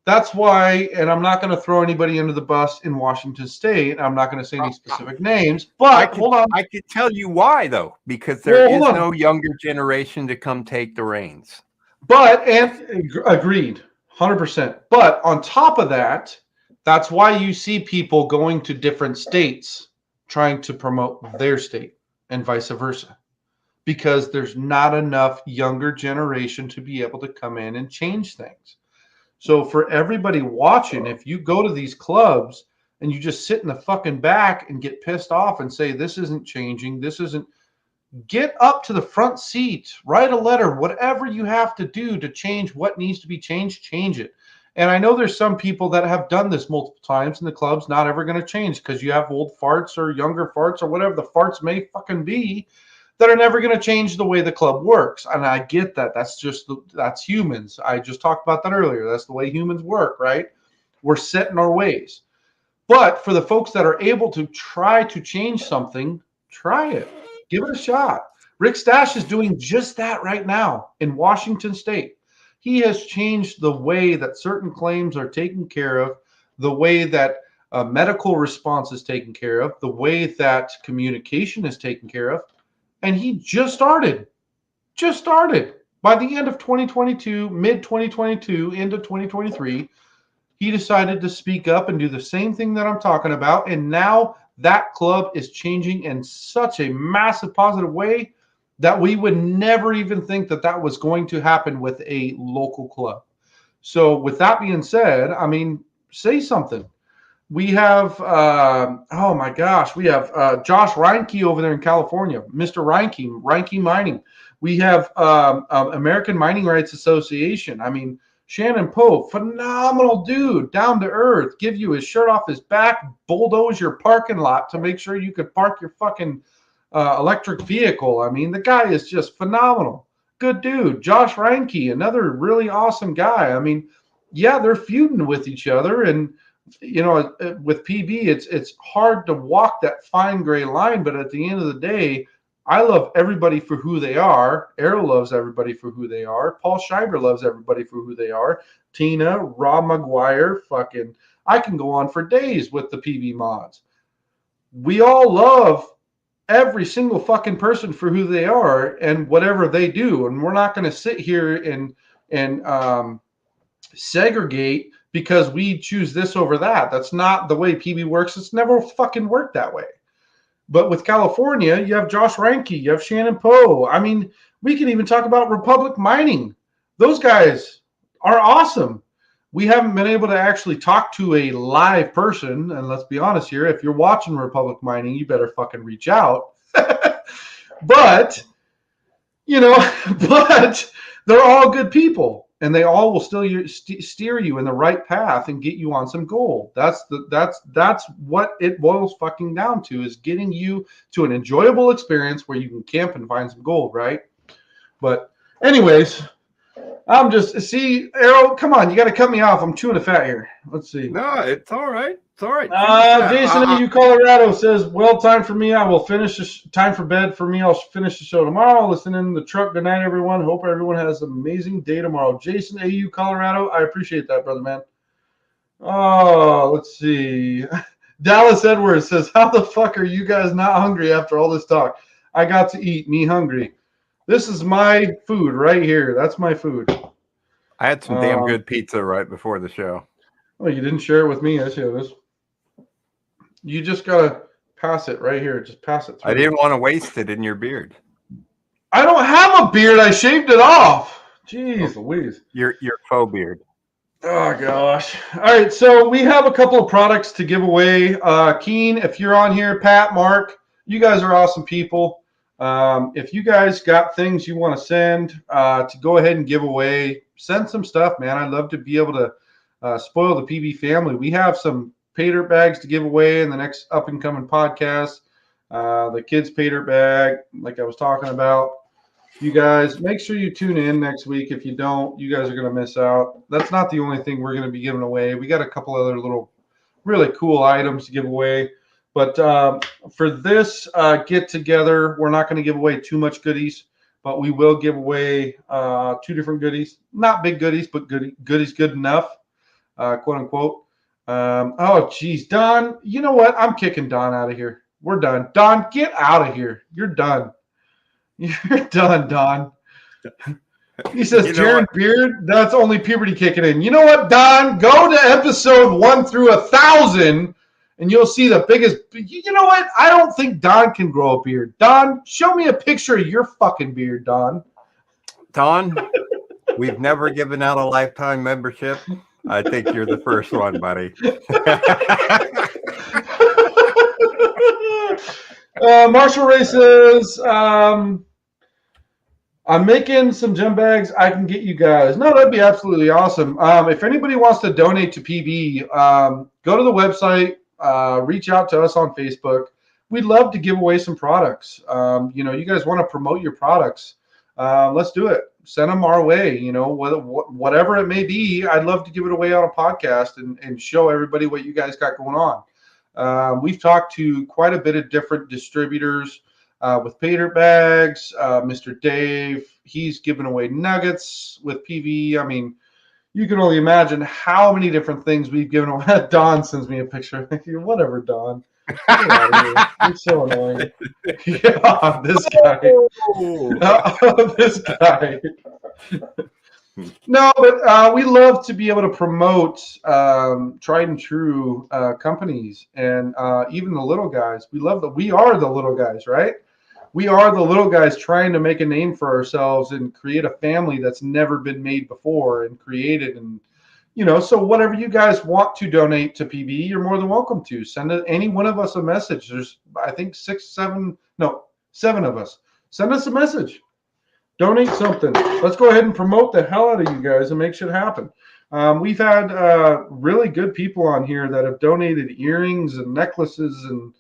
That's why, and I'm not going to throw anybody under the bus in Washington State. I'm not going to say any specific names, but hold on. I could tell you why, though, because there is no younger generation to come take the reins. But, and agreed, 100%. But on top of that, that's why you see people going to different states trying to promote their state and vice versa, because there's not enough younger generation to be able to come in and change things. So for everybody watching, if you go to these clubs and you just sit in the fucking back and get pissed off and say, this isn't changing, this isn't, get up to the front seat, write a letter, whatever you have to do to change what needs to be changed, change it. And I know there's some people that have done this multiple times and the club's not ever going to change because you have old farts or younger farts or whatever the farts may fucking be that are never going to change the way the club works. And I get that. That's humans. I just talked about that earlier. That's the way humans work, right? We're set in our ways. But for the folks that are able to try to change something, try it. Give it a shot. Rick Stash is doing just that right now in Washington State. He has changed the way that certain claims are taken care of, the way that medical response is taken care of, the way that communication is taken care of. And he just started. By the end of 2022, mid 2022, into 2023, he decided to speak up and do the same thing that I'm talking about. And now that club is changing in such a massive positive way that we would never even think that that was going to happen with a local club. So with that being said, I mean, say something. We have, oh my gosh, we have Josh Reinke over there in California, Mr. Reinke Mining. We have American Mining Rights Association. I mean, Shannon Poe, phenomenal dude, down to earth, give you his shirt off his back, bulldoze your parking lot to make sure you could park your fucking electric vehicle. I mean, the guy is just phenomenal. Good dude. Josh Reinke, another really awesome guy. I mean, yeah, they're feuding with each other, and you know, with PB, it's hard to walk that fine gray line. But at the end of the day, I love everybody for who they are. Arrow loves everybody for who they are. Paul Schreiber loves everybody for who they are. Tina, Rob McGuire, fucking, I can go on for days with the PB mods. We all love every single fucking person for who they are and whatever they do. And we're not going to sit here and segregate because we choose this over that. That's not the way PB works. It's never fucking worked that way. But with California, you have Josh Reinke, you have Shannon Poe. I mean, we can even talk about Republic Mining. Those guys are awesome. We haven't been able to actually talk to a live person. And let's be honest here, if you're watching Republic Mining, you better fucking reach out. But, you know, but they're all good people. And they all will still steer you in the right path and get you on some gold. That's what it boils fucking down to, is getting you to an enjoyable experience where you can camp and find some gold, right? But anyways, I'm just, see, Arrow, come on, you got to cut me off. I'm chewing the fat here. Let's see. No, it's all right. It's all right. Jason AU Colorado says, well, time for me. I will finish this. Time for bed for me. I'll finish the show tomorrow. Listen in the truck. Good night, everyone. Hope everyone has an amazing day tomorrow. Jason AU Colorado, I appreciate that, brother, man. Oh, let's see. Dallas Edwards says, how the fuck are you guys not hungry after all this talk? I got to eat. Me hungry. This is my food right here. That's my food. I had some damn good pizza right before the show. Well, you didn't share it with me. I see this. You just got to pass it right here. Just pass it through. I didn't want to waste it in your beard. I don't have a beard. I shaved it off. Jeez Louise. Your faux beard. Oh gosh. All right, so we have a couple of products to give away. Keen, if you're on here, Pat, Mark, you guys are awesome people. If you guys got things you want to send to go ahead and give away, send some stuff, man. I'd love to be able to spoil the PB family. We have some pay dirt bags to give away in the next up and coming podcast. The kids pay dirt bag, like I was talking about. You guys, make sure you tune in next week. If you don't, you guys are going to miss out. That's not the only thing we're going to be giving away. We got a couple other little really cool items to give away. But for this get together, we're not going to give away too much goodies, but we will give away 2 different goodies. Not big goodies, but goodies good enough, quote unquote. Oh, geez, Don, you know what? I'm kicking Don out of here. We're done. Don, get out of here. You're done. You're done, Don. He says, Jaron Beard, that's only puberty kicking in. You know what, Don? Go to episode 1 through 1,000, and you'll see the biggest. You know what? I don't think Don can grow a beard. Don, show me a picture of your fucking beard, Don. Don, we've never given out a lifetime membership. I think you're the first one, buddy. Marshall Ray says, I'm making some gem bags I can get you guys. No, that'd be absolutely awesome. If anybody wants to donate to PB, go to the website, reach out to us on Facebook. We'd love to give away some products. You guys want to promote your products. Let's do it. Send them our way. Whatever it may be, I'd love to give it away on a podcast and show everybody what you guys got going on. We've talked to quite a bit of different distributors with pay dirt bags. Mr. Dave, he's giving away nuggets with PV. I mean, you can only imagine how many different things we've given away. Don sends me a picture. Whatever, Don. You're so annoying. Yeah, this guy. This guy. No, but we love to be able to promote tried and true companies and even the little guys. We love that. We are the little guys, right? We are the little guys trying to make a name for ourselves and create a family that's never been made before and created. And, so whatever you guys want to donate to PB, you're more than welcome to. Send any one of us a message. There's, I think, 7 of us. Send us a message. Donate something. Let's go ahead and promote the hell out of you guys and make shit happen. We've had really good people on here that have donated earrings and necklaces and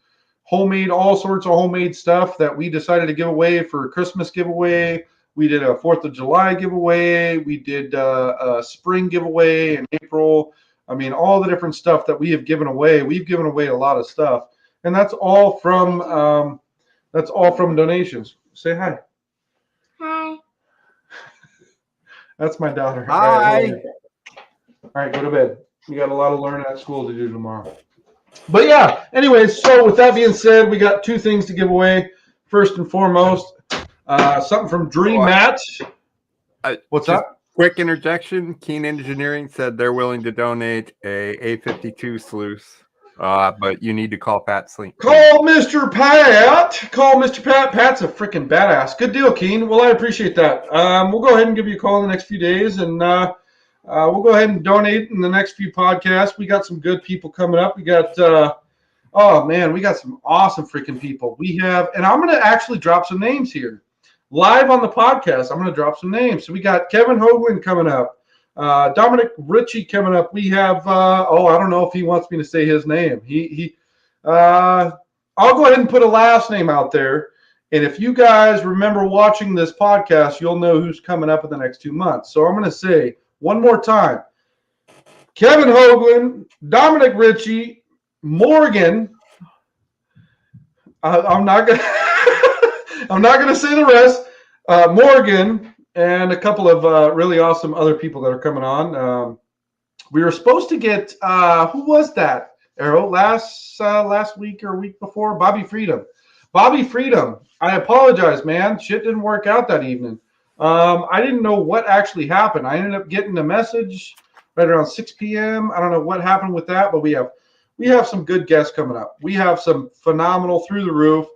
all sorts of homemade stuff that we decided to give away for a Christmas giveaway. We did a 4th of July giveaway. We did a spring giveaway in April. I mean, all the different stuff that we have given away. We've given away a lot of stuff, and that's all from donations. Say hi. Hi. That's my daughter. Hi. All right, go to bed. You got a lot of learning at school to do tomorrow. But yeah, anyways, so with that being said, we got 2 things to give away. First and foremost, something from Dream Matt. What's up? Quick interjection. Keen Engineering said they're willing to donate a A52 sluice, but you need to call Pat Slink. Call Mr. Pat. Call Mr. Pat. Pat's a freaking badass. Good deal, Keen. Well, I appreciate that. We'll go ahead and give you a call in the next few days, and we'll go ahead and donate in the next few podcasts. We got some good people coming up. We got, we got some awesome freaking people. We have, and I'm going to actually drop some names here. Live on the podcast, I'm going to drop some names. So we got Kevin Hoagland coming up. Dominic Ritchie coming up. We have, I don't know if he wants me to say his name. I'll go ahead and put a last name out there. And if you guys remember watching this podcast, you'll know who's coming up in the next 2 months. So I'm going to say one more time: Kevin Hoagland, Dominic Ritchie, Morgan. I'm not gonna say the rest. Morgan and a couple of really awesome other people that are coming on. We were supposed to get who was that? Arrow last week or week before? Bobby Freedom. Bobby Freedom. I apologize, man. Shit didn't work out that evening. I didn't know what actually happened. I ended up getting a message right around 6 p.m. I don't know what happened with that, but we have some good guests coming up. We have some phenomenal through the roof.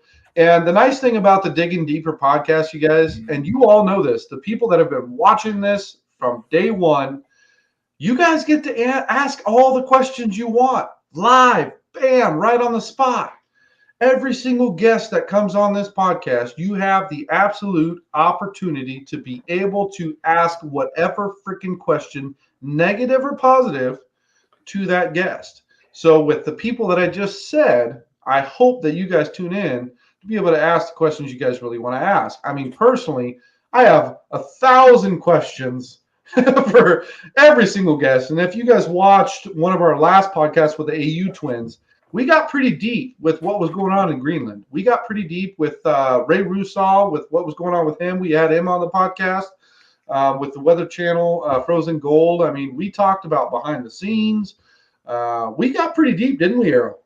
And the nice thing about the Digging Deeper podcast, you guys, and you all know this, the people that have been watching this from day one, you guys get to ask all the questions you want live, bam, right on the spot. Every single guest that comes on this podcast, you have the absolute opportunity to be able to ask whatever freaking question, negative or positive, to that guest. So with the people that I just said, I hope that you guys tune in to be able to ask the questions you guys really want to ask. I mean, personally, I have 1,000 questions for every single guest. And if you guys watched one of our last podcasts with the AU twins, we got pretty deep with what was going on in Greenland. We got pretty deep with Ray Rusal, with what was going on with him. We had him on the podcast with the Weather Channel, Frozen Gold. I mean, we talked about behind the scenes. We got pretty deep, didn't we, Arrow?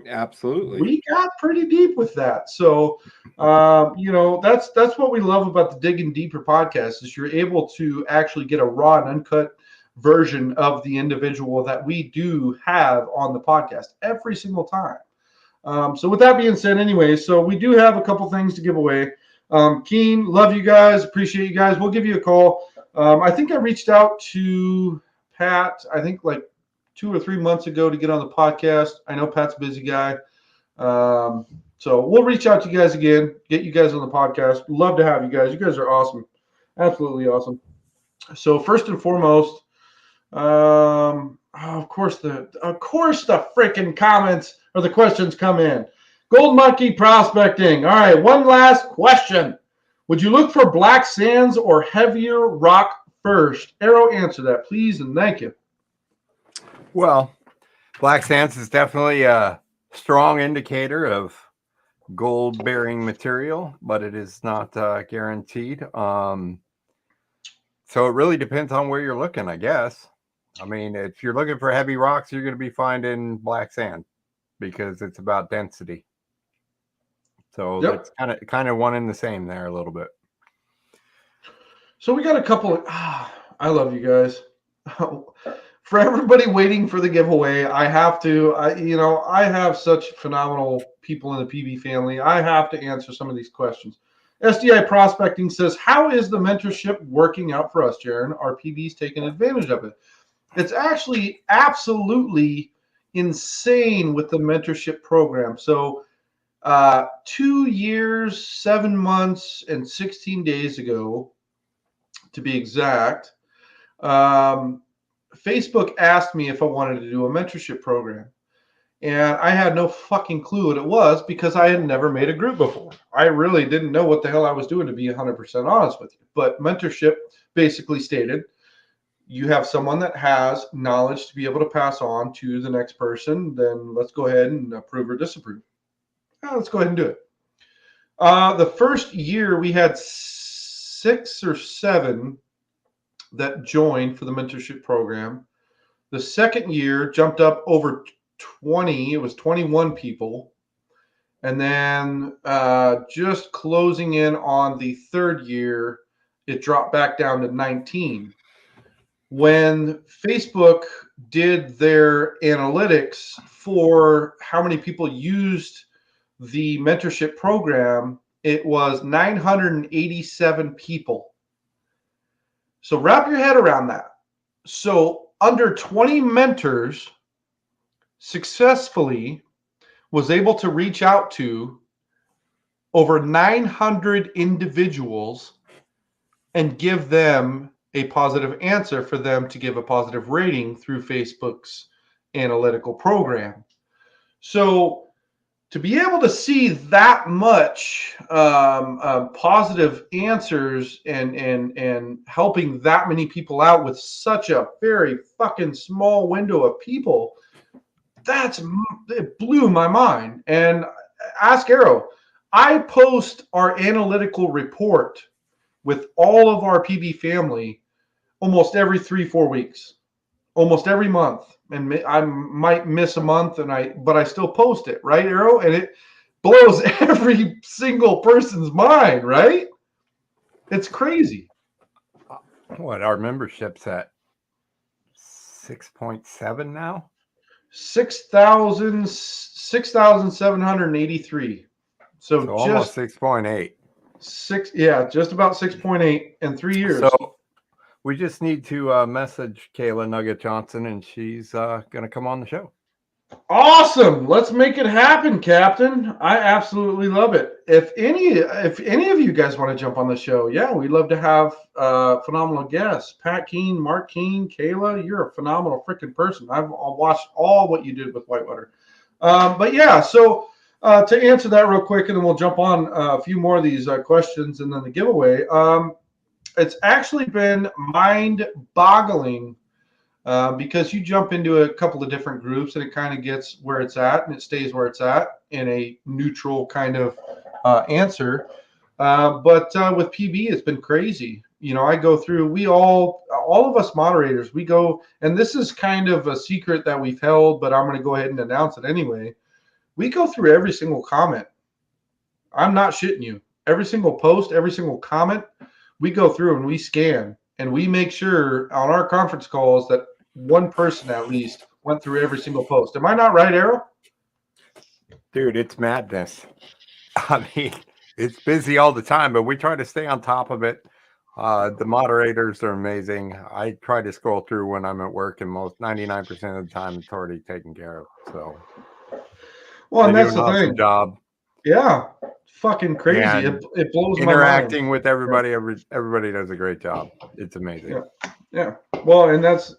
Absolutely. We got pretty deep with that. So, that's what we love about the Digging Deeper podcast is you're able to actually get a raw and uncut version of the individual that we do have on the podcast every single time. So with that being said, anyway, so we do have a couple things to give away. Keen, love you guys, appreciate you guys. We'll give you a call. I think I reached out to Pat, I think like 2 or 3 months ago to get on the podcast. I know Pat's a busy guy. So we'll reach out to you guys again, get you guys on the podcast. Love to have you guys. You guys are awesome. Absolutely awesome. So first and foremost, of course the freaking comments or the questions come in. Gold Monkey Prospecting. All right, one last question. Would you look for black sands or heavier rock first? Arrow, answer that, please, and thank you. Well, black sands is definitely a strong indicator of gold-bearing material, but it is not guaranteed. So it really depends on where you're looking, I guess. I mean, if you're looking for heavy rocks, you're going to be finding black sand because it's about density. So Yep. That's kind of one and the same there a little bit. So we got a couple of, I love you guys. For everybody waiting for the giveaway, I have such phenomenal people in the PB family. I have to answer some of these questions. SDI Prospecting says, how is the mentorship working out for us, Jaron? Are PBs taking advantage of it? It's actually absolutely insane with the mentorship program. So 2 years, 7 months, and 16 days ago, to be exact, Facebook asked me if I wanted to do a mentorship program. And I had no fucking clue what it was because I had never made a group before. I really didn't know what the hell I was doing, to be 100% honest with you. But mentorship basically stated you have someone that has knowledge to be able to pass on to the next person, then let's go ahead and approve or disapprove. Let's go ahead and do it. The first year we had 6 or 7 that joined for the mentorship program. The second year jumped up over 20. It was 21 people. And then just closing in on the third year, it dropped back down to 19. When Facebook did their analytics for how many people used the mentorship program, it was 987 people. So wrap your head around that. So under 20 mentors successfully was able to reach out to over 900 individuals and give them a positive answer for them to give a positive rating through Facebook's analytical program. So to be able to see that much positive answers and helping that many people out with such a very fucking small window of people, it blew my mind. And ask Arrow, I post our analytical report with all of our PB family almost every 3-4 weeks, almost every month. And I might miss a month, but I still post it, right, Arrow? And it blows every single person's mind, right? It's crazy. What, our membership's at 6.7 now? 6,783. So almost just 6.8. just about 6.8 in 3 years. So we just need to message Kayla Nugget Johnson, and she's going to come on the show. Awesome. Let's make it happen, Captain. I absolutely love it. If any of you guys want to jump on the show, yeah, we'd love to have phenomenal guests. Pat Keene, Mark Keene, Kayla, you're a phenomenal freaking person. I've watched all what you did with Whitewater. But yeah, so to answer that real quick, and then we'll jump on a few more of these questions and then the giveaway. It's actually been mind-boggling because you jump into a couple of different groups and it kind of gets where it's at and it stays where it's at in a neutral kind of answer. But with PB, it's been crazy. You know, I go through, all of us moderators, we go, and this is kind of a secret that we've held, but I'm going to go ahead and announce it anyway. We go through every single comment. I'm not shitting you. Every single post, every single comment, we go through and we scan and we make sure on our conference calls that one person at least went through every single post. Am I not right, Arrow? Dude, it's madness. I mean, it's busy all the time, but we try to stay on top of it. The moderators are amazing. I try to scroll through when I'm at work, and 99% of the time it's already taken care of. So, well, and they that's do an the awesome thing. job. Yeah, fucking crazy. It blows my mind. Interacting with everybody, everybody does a great job. It's amazing. Yeah. Well, and that's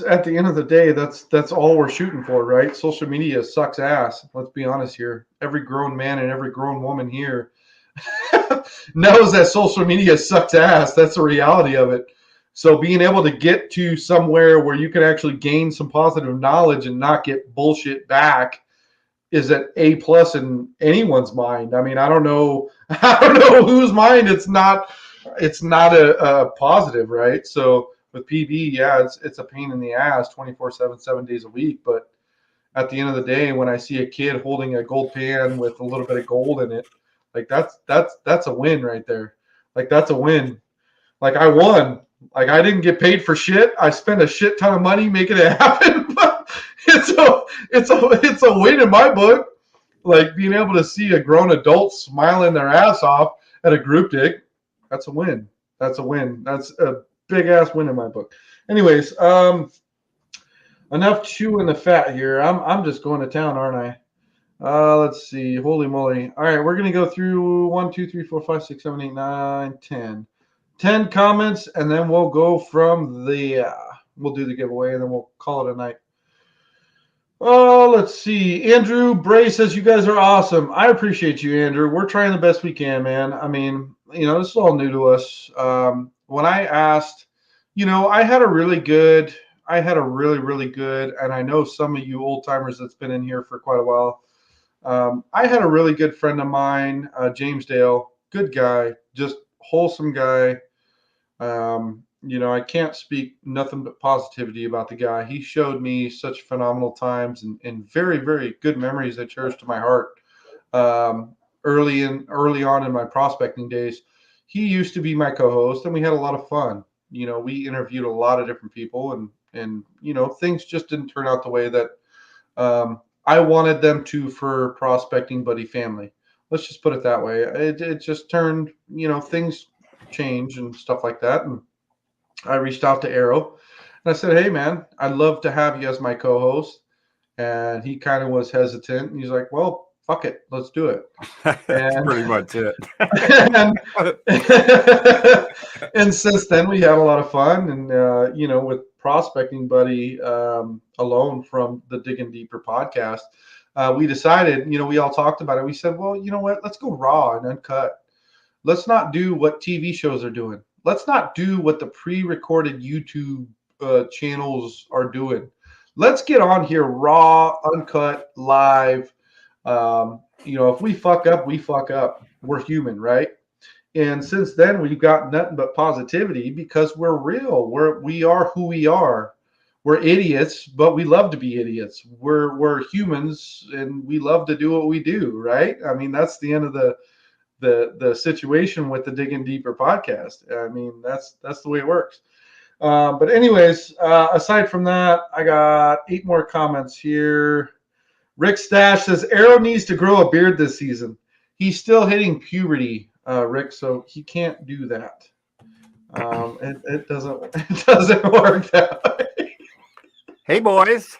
at the end of the day, that's all we're shooting for, right? Social media sucks ass. Let's be honest here. Every grown man and every grown woman here knows that social media sucks ass. That's the reality of it. So being able to get to somewhere where you can actually gain some positive knowledge and not get bullshit back is an A+ in anyone's mind. I mean, I don't know whose mind it's not a positive, right? So with PB, yeah, it's a pain in the ass 24/7, 7 days a week. But at the end of the day, when I see a kid holding a gold pan with a little bit of gold in it, like that's a win right there. Like that's a win. Like I won. Like I didn't get paid for shit. I spent a shit ton of money making it happen. But it's a win in my book. Like being able to see a grown adult smiling their ass off at a group dig, that's a win. That's a win. That's a big ass win in my book. Anyways, enough chewing the fat here. I'm just going to town, aren't I? Let's see. Holy moly. All right, we're gonna go through 1, 2, 3, 4, 5, 6, 7, 8, 9, 10. 10 comments, and then we'll go from the we'll do the giveaway and then we'll call it a night. Oh, let's see. Andrew Bray says you guys are awesome. I appreciate you, Andrew. We're trying the best we can, man. I mean, you know, this is all new to us. When I asked, you know, I had a really, really good, and I know some of you old timers that's been in here for quite a while. I had a really good friend of mine, James Dale, good guy, just wholesome guy. You know, I can't speak nothing but positivity about the guy. He showed me such phenomenal times and very, very good memories that cherish to my heart. Early on in my prospecting days, he used to be my co-host, and we had a lot of fun. You know, we interviewed a lot of different people, and you know, things just didn't turn out the way that I wanted them to for Prospecting Buddy family. Let's just put it that way. It just turned, you know, things change and stuff like that. And I reached out to Arrow and I said, hey, man, I'd love to have you as my co-host. And he kind of was hesitant. And he's like, well, fuck it. Let's do it. That's pretty much it. and since then, we had a lot of fun. And, you know, with Prospecting Buddy alone from the Digging Deeper podcast, we decided, you know, we all talked about it. We said, well, you know what? Let's go raw and uncut. Let's not do what TV shows are doing. Let's not do what the pre-recorded YouTube channels are doing. Let's get on here raw, uncut, live. You know, if we fuck up, we fuck up. We're human, right? And since then, we've got nothing but positivity because we're real. We are who we are. We're idiots, but we love to be idiots. We're humans, and we love to do what we do, right? I mean, that's the end of the situation with the Digging Deeper podcast. I mean, that's the way it works. But anyways, aside from that, I got 8 more comments here. Rick Stash says Arrow needs to grow a beard this season. He's still hitting puberty, Rick, so he can't do that. It doesn't work that way. Hey, boys.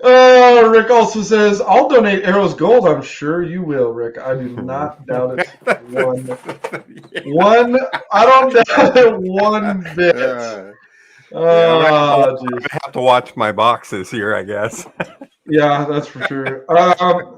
Rick also says, I'll donate Arrow's gold. I'm sure you will, Rick. I do not doubt it one. I don't doubt it one bit. I have to watch my boxes here, I guess. Yeah, that's for sure.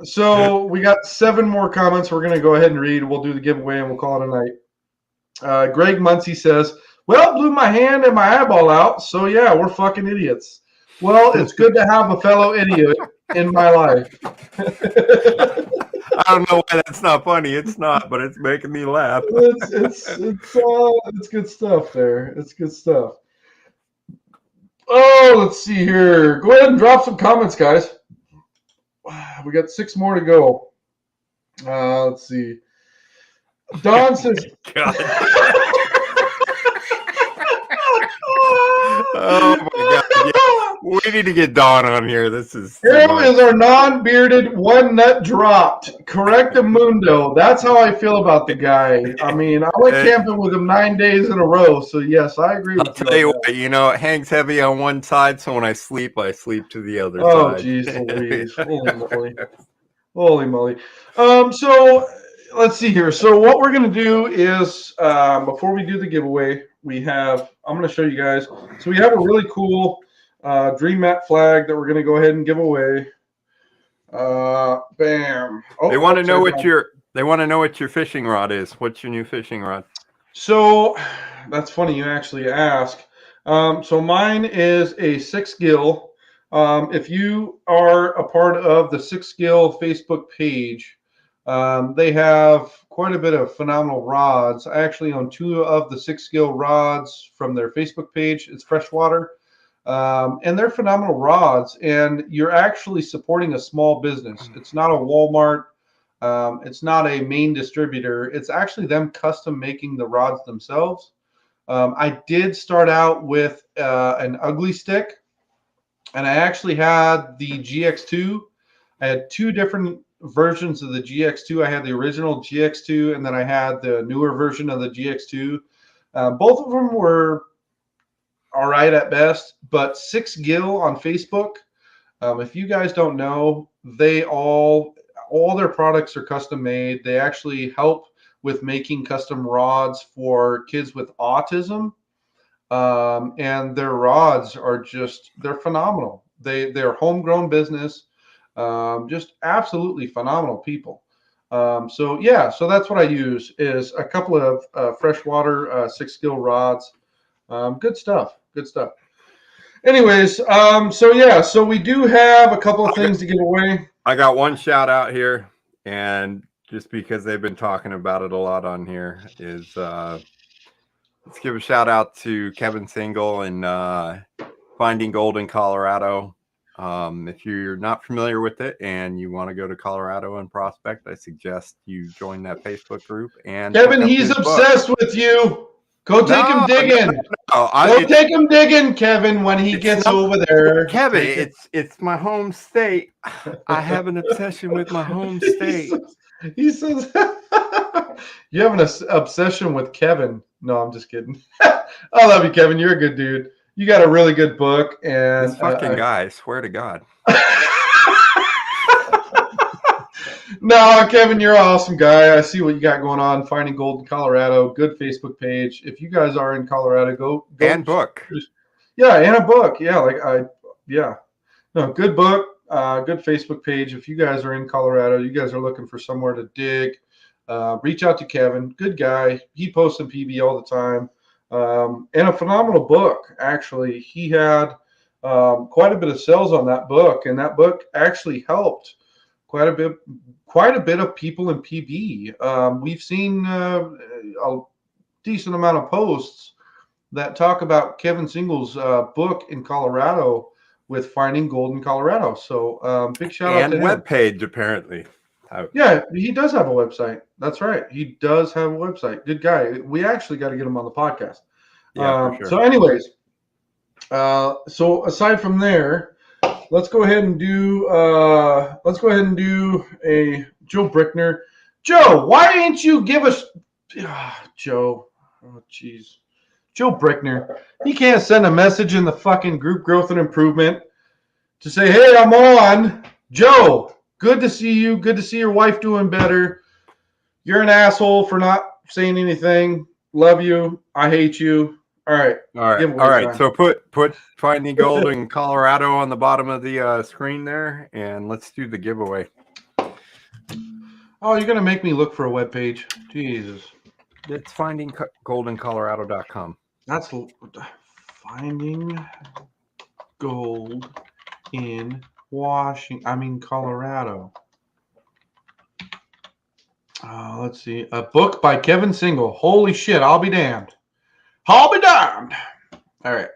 So we got 7 more comments we're going to go ahead and read. We'll do the giveaway and we'll call it a night. Greg Muncie says, well, blew my hand and my eyeball out, so yeah, we're fucking idiots. Well, it's good to have a fellow idiot in my life. I don't know why that's not funny. It's not, but it's making me laugh. It's good stuff there. It's good stuff. Oh, let's see here. Go ahead and drop some comments, guys. We got 6 more to go. Let's see. Don says, oh my God. Yeah. We need to get Don on here. This is Arrow is our non-bearded one nut dropped. Correctamundo. That's how I feel about the guy. I mean, I went camping with him 9 days in a row. So yes, I agree with you. I'll tell you what, it hangs heavy on one side, so when I sleep to the other side. Oh, geez, Louise. Holy moly. Holy moly. So let's see here. So what we're going to do is, before we do the giveaway, I'm going to show you guys. So we have a really cool Dream Mat flag that we're going to go ahead and give away. Bam. Oh, they want to know what your fishing rod is. What's your new fishing rod? So that's funny you actually ask. So mine is a 6-gill. If you are a part of the 6-gill Facebook page, they have quite a bit of phenomenal rods. I actually own 2 of the 6-gill rods from their Facebook page. It's freshwater. And they're phenomenal rods, and you're actually supporting a small business. It's not a Walmart. It's not a main distributor. It's actually them custom making the rods themselves. I did start out with an ugly stick, and I actually had the GX2. I had 2 different versions of the GX2. I had the original GX2, and then I had the newer version of the GX2. Both of them were all right at best, but 6-gill on Facebook, if you guys don't know, they all their products are custom made. They actually help with making custom rods for kids with autism, and their rods are they're phenomenal. They're homegrown business, just absolutely phenomenal people. So that's what I use is a couple of freshwater 6-gill rods. Good stuff. Anyways, so we do have a couple of things to give away. I got one shout out here, and just because they've been talking about it a lot on here is let's give a shout out to Kevin Single and Finding Gold in Colorado. If you're not familiar with it and you want to go to Colorado and prospect, I suggest you join that Facebook group. And Kevin, he's obsessed with you. Go take him digging. Go take him digging, Kevin, when he gets over there. Kevin, it's my home state. I have an obsession with my home state. He says you have an obsession with Kevin. No, I'm just kidding. I love you, Kevin. You're a good dude. You got a really good book. And this fucking guy, I swear to God. No, Kevin, you're an awesome guy. I see what you got going on. Finding Gold in Colorado. Good Facebook page. If you guys are in Colorado, go and book. Yeah, and a book. Yeah, No, good book. Good Facebook page. If you guys are in Colorado, you guys are looking for somewhere to dig, reach out to Kevin. Good guy. He posts in PB all the time. And a phenomenal book. Actually, he had quite a bit of sales on that book, and that book actually helped quite a bit of people in PB. We've seen a decent amount of posts that talk about Kevin Single's book in Colorado with Finding Gold in Colorado. So big shout out to him. And webpage, apparently. Yeah, he does have a website. That's right. He does have a website. Good guy. We actually got to get him on the podcast. Yeah, for sure. So anyways, so aside from there, let's go ahead and do a Joe Brickner. Joe, why didn't you give us Joe? Oh, jeez. Joe Brickner. He can't send a message in the fucking group growth and improvement to say, hey, I'm on. Joe, good to see you. Good to see your wife doing better. You're an asshole for not saying anything. Love you. I hate you. All right. All right. So put Finding Gold in Colorado on the bottom of the screen there, and let's do the giveaway. Oh, you're gonna make me look for a web page. Jesus. It's findinggoldincolorado.com. That's Finding Gold in Colorado. Let's see. A book by Kevin Single. Holy shit, I'll be damned. I'll be damned. All right.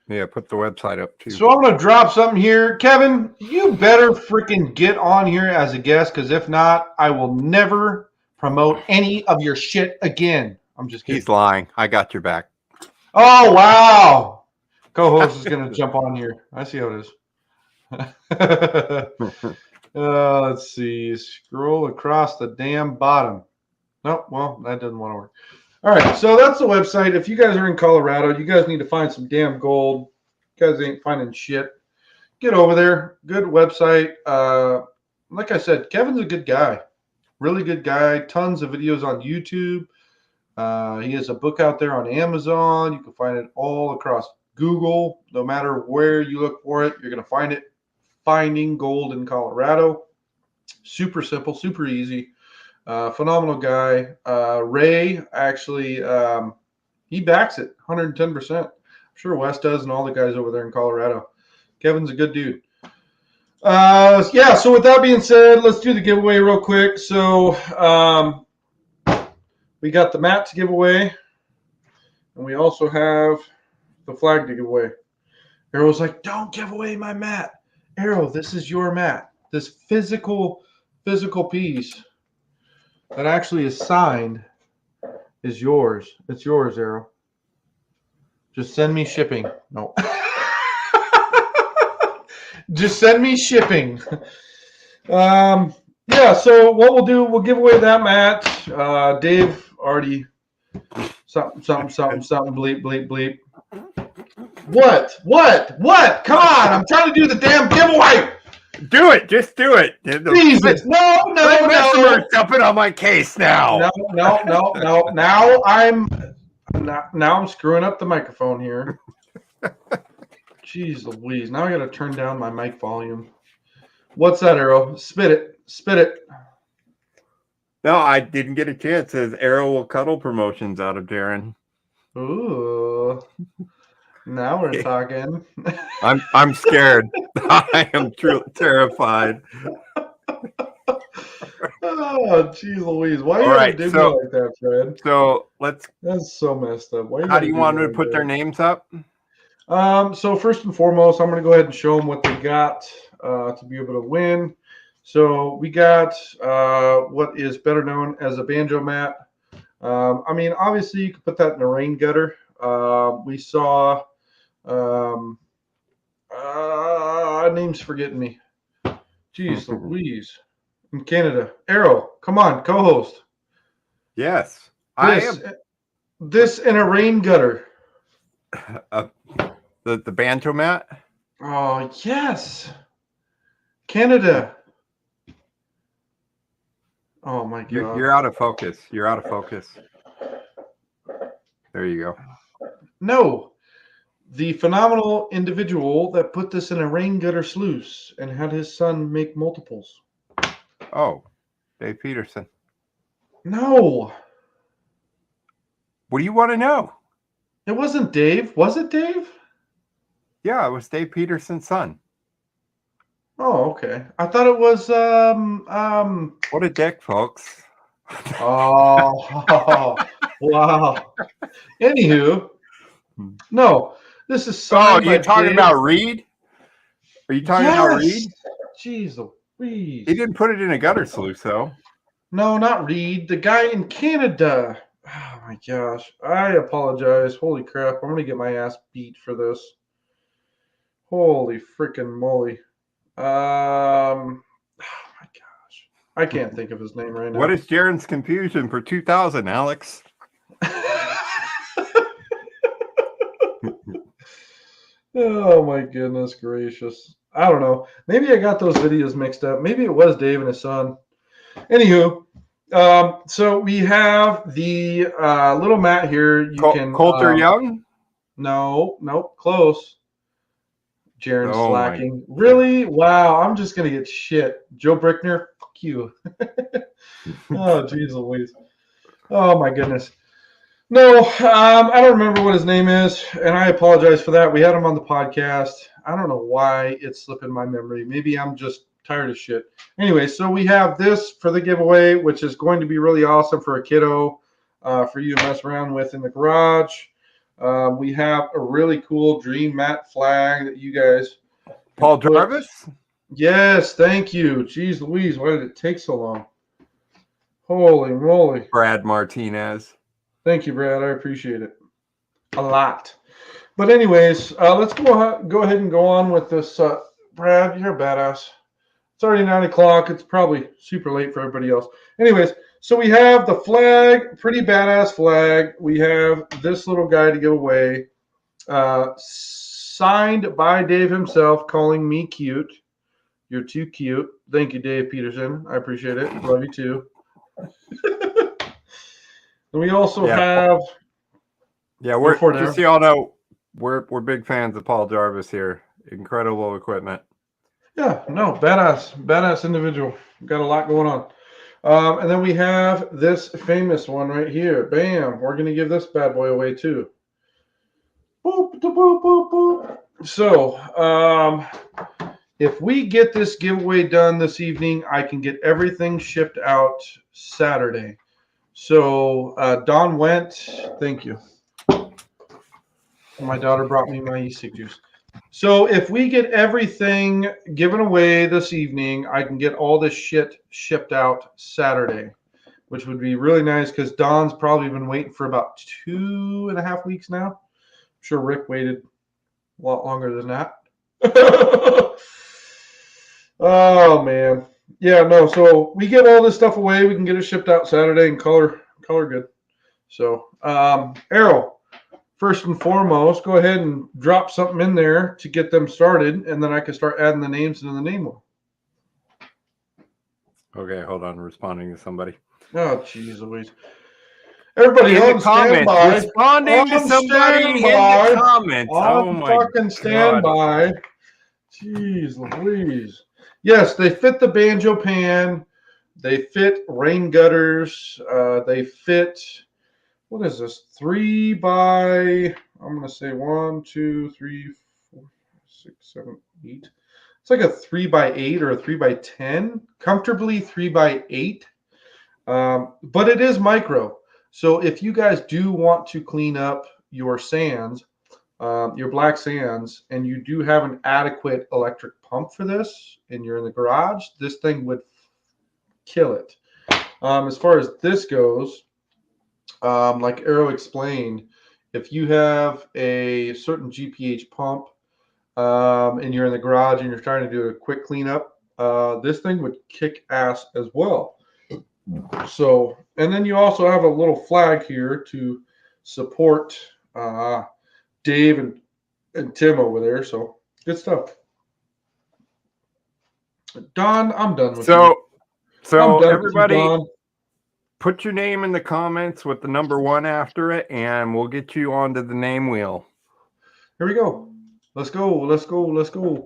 Yeah, put the website up too. So I'm going to drop something here. Kevin, you better freaking get on here as a guest, because if not, I will never promote any of your shit again. I'm just kidding. He's lying. I got your back. Oh, wow. Co-host is going to jump on here. I see how it is. Let's see. Scroll across the damn bottom. Nope. Well, that doesn't want to work. All right. So that's the website. If you guys are in Colorado, you guys need to find some damn gold. You guys ain't finding shit. Get over there. Good website. Like I said, Kevin's a good guy. Really good guy. Tons of videos on YouTube. He has a book out there on Amazon. You can find it all across Google. No matter where you look for it, you're going to find it. Finding Gold in Colorado. Super simple, super easy. Phenomenal guy. Ray, actually, he backs it 110%. I'm sure Wes does and all the guys over there in Colorado. Kevin's a good dude. Yeah, so with that being said, let's do the giveaway real quick. So we got the mat to give away, and we also have the flag to give away. Arrow's like, don't give away my mat. Arrow, this is your mat. This physical piece that actually is signed is yours. It's yours, Arrow. Just send me shipping. No. Just send me shipping. Yeah, so what we'll do, we'll give away that mat. Dave already something, bleep, bleep, bleep. What? Come on, I'm trying to do the damn giveaway. Do it. Just do it. Jesus. No. Jumping on my case now. No. Now I'm screwing up the microphone here. Jeez Louise. Now I got to turn down my mic volume. What's that, Arrow? Spit it. No, I didn't get a chance. It says Arrow will cuddle promotions out of Darren. Ooh. Now we're talking. I'm scared. I am truly terrified. Oh, geez Louise. Why All you do me like that, Fred? So That's so messed up. How do you want to put their names up? So first and foremost, I'm going to go ahead and show them what they got to be able to win. So we got what is better known as a banjo mat. I mean, obviously you could put that in a rain gutter. We saw name's forgetting me. Jeez Louise. In Canada. Arrow, come on, co-host. Yes. This in a rain gutter. The banjo mat? Oh, yes. Canada. Oh, my God. You're out of focus. There you go. No. The phenomenal individual that put this in a rain gutter sluice and had his son make multiples. Oh, Dave Peterson. No. What do you want to know? It wasn't Dave. Was it Dave? Yeah, it was Dave Peterson's son. Oh, okay. I thought it was What a dick, folks. Oh, wow. Anywho, no. This is signed you're talking Dave. about Reed? Are you talking about Reed? Jeez Louise. He didn't put it in a gutter sluice, though. No, not Reed. The guy in Canada. Oh, my gosh. I apologize. Holy crap. I'm going to get my ass beat for this. Holy freaking moly. Oh my gosh. I can't think of his name right now. What is Jaron's confusion for 2000, Alex? Oh my goodness gracious. I don't know. Maybe I got those videos mixed up. Maybe it was Dave and his son. Anywho, so we have the little mat here. You can Coulter Young? No, nope, close. Jaron Oh my slacking. Really? Wow, I'm just gonna get shit. Joe Brickner, fuck you. Oh, jeez Louise. Oh my goodness. No, I don't remember what his name is, and I apologize for that. We had him on the podcast. I don't know why it's slipping my memory. Maybe I'm just tired of shit. Anyway, so we have this for the giveaway, which is going to be really awesome for a kiddo, for you to mess around with in the garage. We have a really cool Dream Mat flag that you guys. Paul Jarvis? Yes, thank you. Jeez Louise, why did it take so long? Holy moly. Brad Martinez. Thank you, Brad. I appreciate it a lot. But anyways, let's go ahead and go on with this. Brad, you're a badass. It's already 9 o'clock. It's probably super late for everybody else. Anyways, so we have the flag, pretty badass flag. We have this little guy to give away, signed by Dave himself, calling me cute. You're too cute. Thank you, Dave Peterson. I appreciate it. Love you too. And we also have. Yeah, we're just so y'all know, we're big fans of Paul Jarvis here. Incredible equipment. Yeah, no, badass individual. Got a lot going on. And then we have this famous one right here. Bam! We're gonna give this bad boy away too. Boop, boop, boop, boop. So, if we get this giveaway done this evening, I can get everything shipped out Saturday. So, Don went. Thank you. My daughter brought me my e-cig juice. So if we get everything given away this evening, I can get all this shit shipped out Saturday, which would be really nice because Don's probably been waiting for about 2.5 weeks now. I'm sure Rick waited a lot longer than that. Oh, man. Yeah, no, so we get all this stuff away. We can get it shipped out Saturday and color good. So, Errol, first and foremost, go ahead and drop something in there to get them started, and then I can start adding the names into the name wheel. Okay, hold on. Responding to somebody. Oh, jeez Louise. Everybody in on the comments. standby. Responding to somebody in the comments. On fucking standby. Jeez Louise. Yes, they fit the banjo pan. They fit rain gutters. They fit, what is this? 3 by, I'm going to say 1, 2, 3, 4, 6, 7, 8. It's like a 3 by 8 or a 3 by 10. Comfortably 3 by 8. But it is micro. So if you guys do want to clean up your sands, your black sands, and you do have an adequate electric pump for this, and you're in the garage, this thing would kill it. As far as this goes, like Arrow explained, if you have a certain GPH pump and you're in the garage and you're trying to do a quick cleanup, this thing would kick ass as well. So, and then you also have a little flag here to support Dave and Tim over there. So, good stuff. Don, I'm done with you. So everybody, put your name in the comments with the number 1 after it, and we'll get you onto the name wheel. Here we go. Let's go. Let's go. Let's go.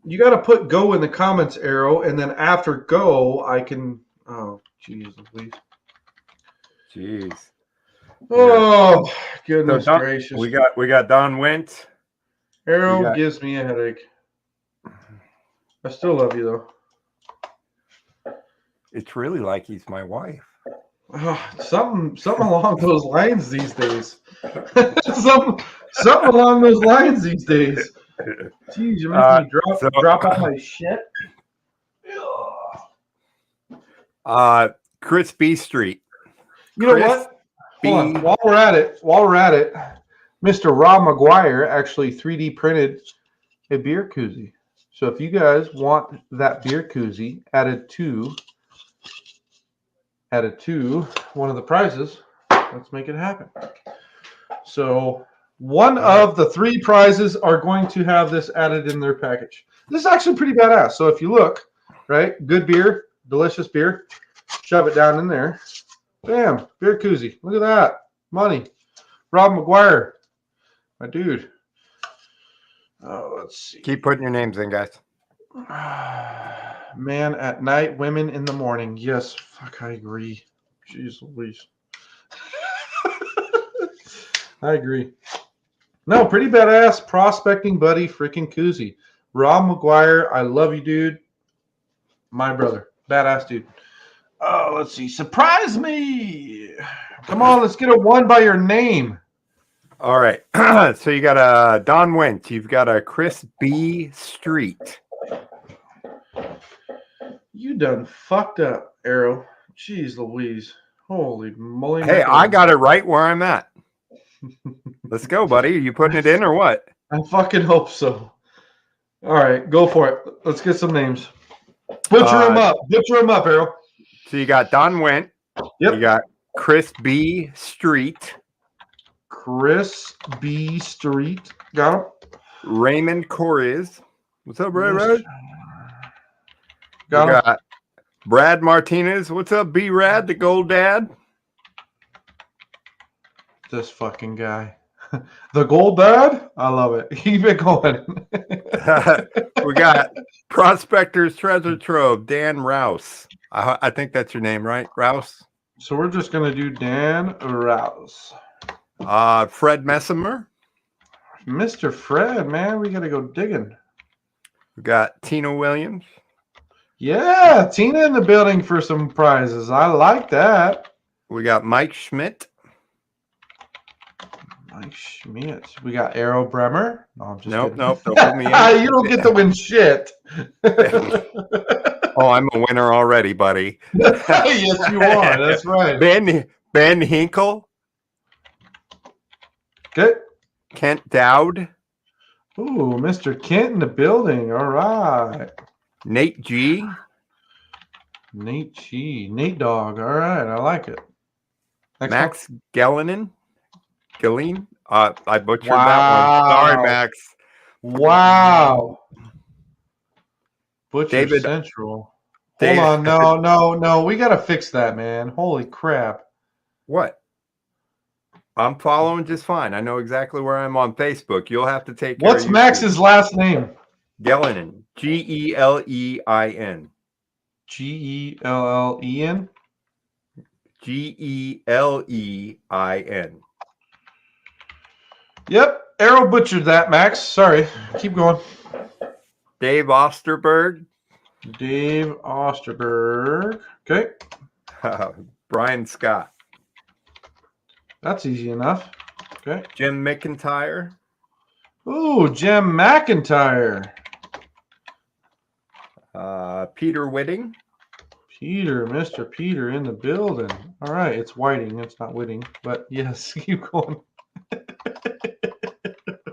You got to put go in the comments, Arrow, and then after go, I can. Oh, jeez, please. Jeez. Oh, goodness gracious. We got Don Went. Arrow gives me a headache. I still love you though. It's really like he's my wife. Something along those lines these days. something along those lines these days. Jeez, you're making me drop out my shit. Chris B Street. You know what? Hold on. While we're at it, Mr. Rob McGuire actually 3D printed a beer koozie. So if you guys want that beer koozie added to one of the prizes, let's make it happen. So one of the 3 prizes are going to have this added in their package. This is actually pretty badass. So if you look, right, good beer, delicious beer, shove it down in there. Bam, beer koozie. Look at that. Money. Rob McGuire, my dude. Oh, let's see. Keep putting your names in, guys. Man at night, women in the morning. Yes, fuck, I agree. Jeez Louise. I agree. No, pretty badass prospecting buddy freaking koozie. Rob McGuire, I love you, dude. My brother. Badass dude. Oh, let's see. Surprise me. Come on, let's get a one by your name. All right. So you got a Don Wentz. You've got a Chris B. Street. You done fucked up, Arrow. Jeez Louise. Holy moly. Hey, I got it right where I'm at. Let's go, buddy. Are you putting it in or what? I fucking hope so. All right, go for it. Let's get some names. Butcher them up. Butcher them up, Arrow. So you got Don Wentz. Yep. You got Chris B. Street. Chris B. Street. Got him. Raymond Corriz. What's up, Ray? Got him. Got Brad Martinez. What's up, B-Rad, the gold dad? This fucking guy. The gold dad? I love it. Keep it going. We got Prospectors Treasure Trove, Dan Rouse. I think that's your name, right? Rouse? So we're just going to do Dan Rouse. Fred Messimer. Mr. Fred, man, we got to go digging. We got Tina Williams. Yeah, Tina in the building for some prizes. I like that. We got Mike Schmidt. Mike Schmidt. We got Arrow Bremer. No, I'm just Nope. kidding. Don't put me in. You don't get to win shit. Oh, I'm a winner already, buddy. Yes, you are. That's right. Ben Hinkle. Okay. Kent Dowd. Ooh, Mr. Kent in the building. All right. Nate G. Nate G. Nate Dog. All right. I like it. Next Max Gellinen. Gilleen. I butchered Wow. that one. Sorry, Max. one. Wow. Butcher David- Central. David- Hold on. No. We got to fix that, man. Holy crap. What? I'm following just fine. I know exactly where I'm on Facebook. You'll have to take care What's of Max's last name? Gellinen. Gelein. Gellen. Gelein. Yep. Arrow butchered that, Max. Sorry. Keep going. Dave Osterberg. Dave Osterberg. Okay. Brian Scott. That's easy enough. Okay. Jim McIntyre. Ooh, Jim McIntyre. Peter Whitting. Peter, Mr. Peter in the building. All right. It's Whiting. It's not Whitting. But yes, keep going.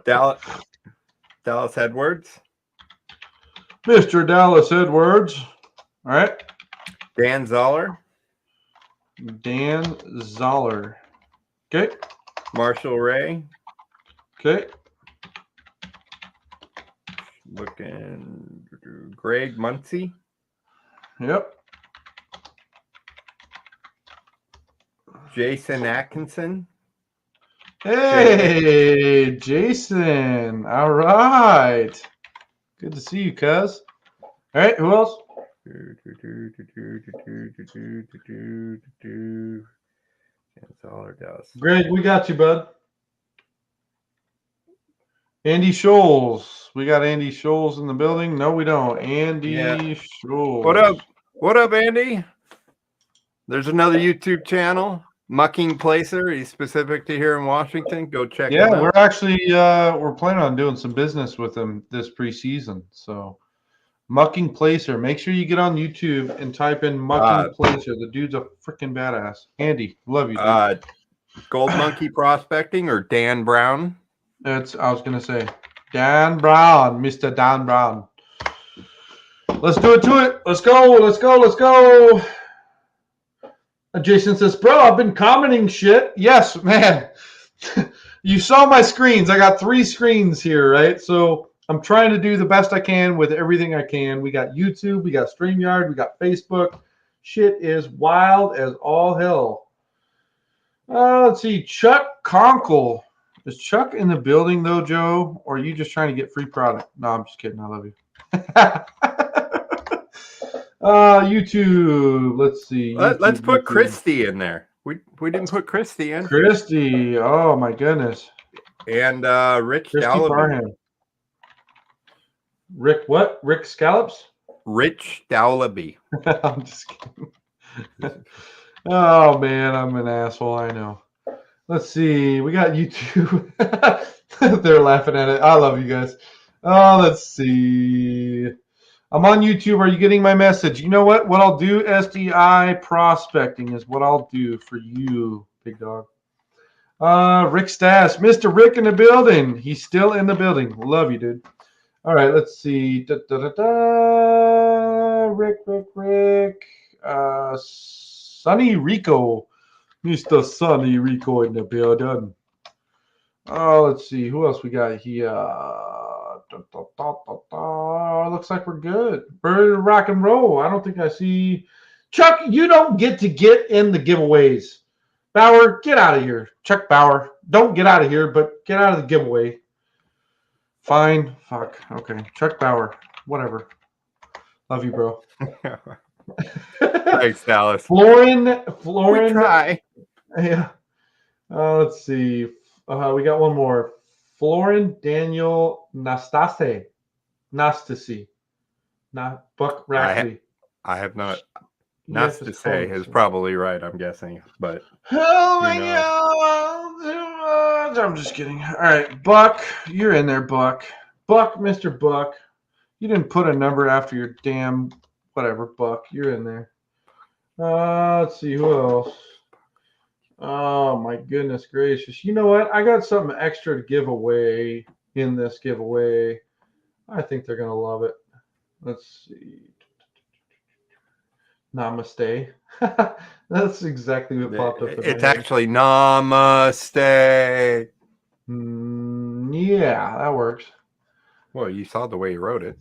Dallas Edwards. Mr. Dallas Edwards. All right. Dan Zoller. Dan Zoller. Okay. Marshall Ray. Okay. Looking. Greg Muncie. Yep. Jason Atkinson. Hey, Jason. All right. Good to see you, cuz. All right. Who else? Greg, we got you, bud. Andy Scholes. We got Andy Scholes in the building. No, we don't. Andy Scholes. What up? What up, Andy? There's another YouTube channel, Mucking Placer. He's specific to here in Washington. Go check him out. We're actually we're planning on doing some business with him this preseason. So Mucking Placer. Make sure you get on YouTube and type in Mucking Placer. The dude's a freaking badass. Andy, love you, dude. Gold Monkey Prospecting or Dan Brown. I was gonna say Dan Brown, Mr. Dan Brown. Let's do it to it. Let's go. Let's go. Let's go. Jason says, "Bro, I've been commenting shit." Yes, man. You saw my screens. I got 3 screens here, right? So I'm trying to do the best I can with everything I can. We got YouTube, we got StreamYard, we got Facebook. Shit is wild as all hell. Let's see. Chuck Conkle. Is Chuck in the building though, Joe? Or are you just trying to get free product? No, I'm just kidding. I love you. YouTube. Let's see. Let's put YouTube. Christy in there. We didn't put Christy in. Christy. Oh my goodness. And Rich Christy Dallaby. Parham. Rick what? Rick Scallops? Rich Dallaby. I'm just kidding. Oh man, I'm an asshole. I know. Let's see. We got YouTube. They're laughing at it. I love you guys. Oh, let's see. I'm on YouTube. Are you getting my message? You know what? What I'll do, SDI prospecting is what I'll do for you, big dog. Rick Stash. Mr. Rick in the building. He's still in the building. Love you, dude. All right, let's see. Rick. Sonny Rico. Mr. Sonny Rico in the building. Oh, let's see. Who else we got here? Looks like we're good. Bird rock and roll. I don't think I see. Chuck, you don't get to get in the giveaways. Bauer, get out of here. Chuck Bauer, don't get out of here, but get out of the giveaway. Fine. Fuck. Okay. Chuck Bauer. Whatever. Love you, bro. Thanks, Dallas. Florin. We try. Yeah. Let's see. We got one more. Florin Daniel Nastase. Not Buck Rackley. I have not. Nastase is probably right, I'm guessing. But oh my God. I'm just kidding. All right, Buck, you're in there, Buck. Buck, Mr. Buck. You didn't put a number after your damn whatever, Buck. You're in there. Let's see who else. Oh my goodness gracious! You know what? I got something extra to give away in this giveaway. I think they're gonna love it. Let's see. Namaste. That's exactly what popped up. It's actually Namaste. Yeah, that works. Well, you saw the way he wrote it.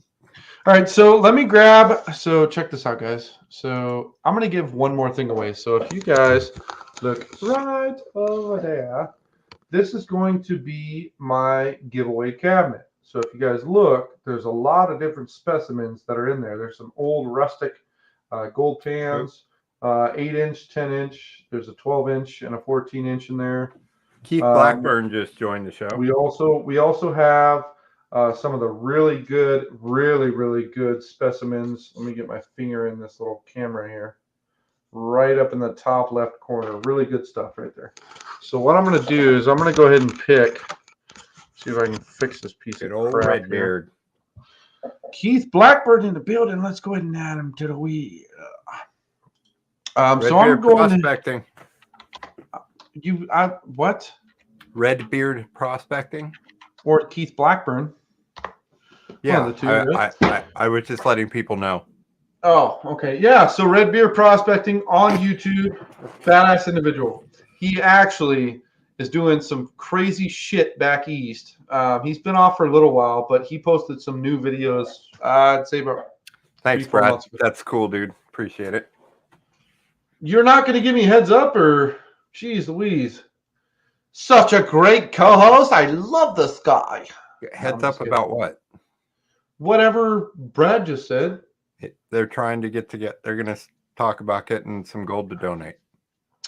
All right, so let me grab. So check this out, guys. So I'm gonna give one more thing away. So if you guys look right over there, this is going to be my giveaway cabinet. So if you guys look, there's a lot of different specimens that are in there. There's some old rustic gold pans, 8-inch, 10-inch. There's a 12-inch and a 14-inch in there. Keith Blackburn just joined the show. We also have some of the really good specimens. Let me get my finger in this little camera here. Right up in the top left corner. Really good stuff right there. So what I'm going to do is I'm going to go ahead and pick. See if I can fix this piece of old crap Redbeard. Keith Blackburn in the building. Let's go ahead and add him to the wheel. So I'm going prospecting. What? Redbeard prospecting. Or Keith Blackburn. Yeah, the two, right? I was just letting people know. Oh, okay. Yeah, so Red Beard Prospecting on YouTube. Badass individual. He actually is doing some crazy shit back east. He's been off for a little while, but he posted some new videos, I'd say about Thanks, 3-4 Brad. months ago. That's cool, dude. Appreciate it. You're not going to give me a heads up, or geez Louise. Such a great co-host. I love this guy. Heads up about what? Whatever Brad just said. They're trying to get. They're going to talk about getting some gold to donate.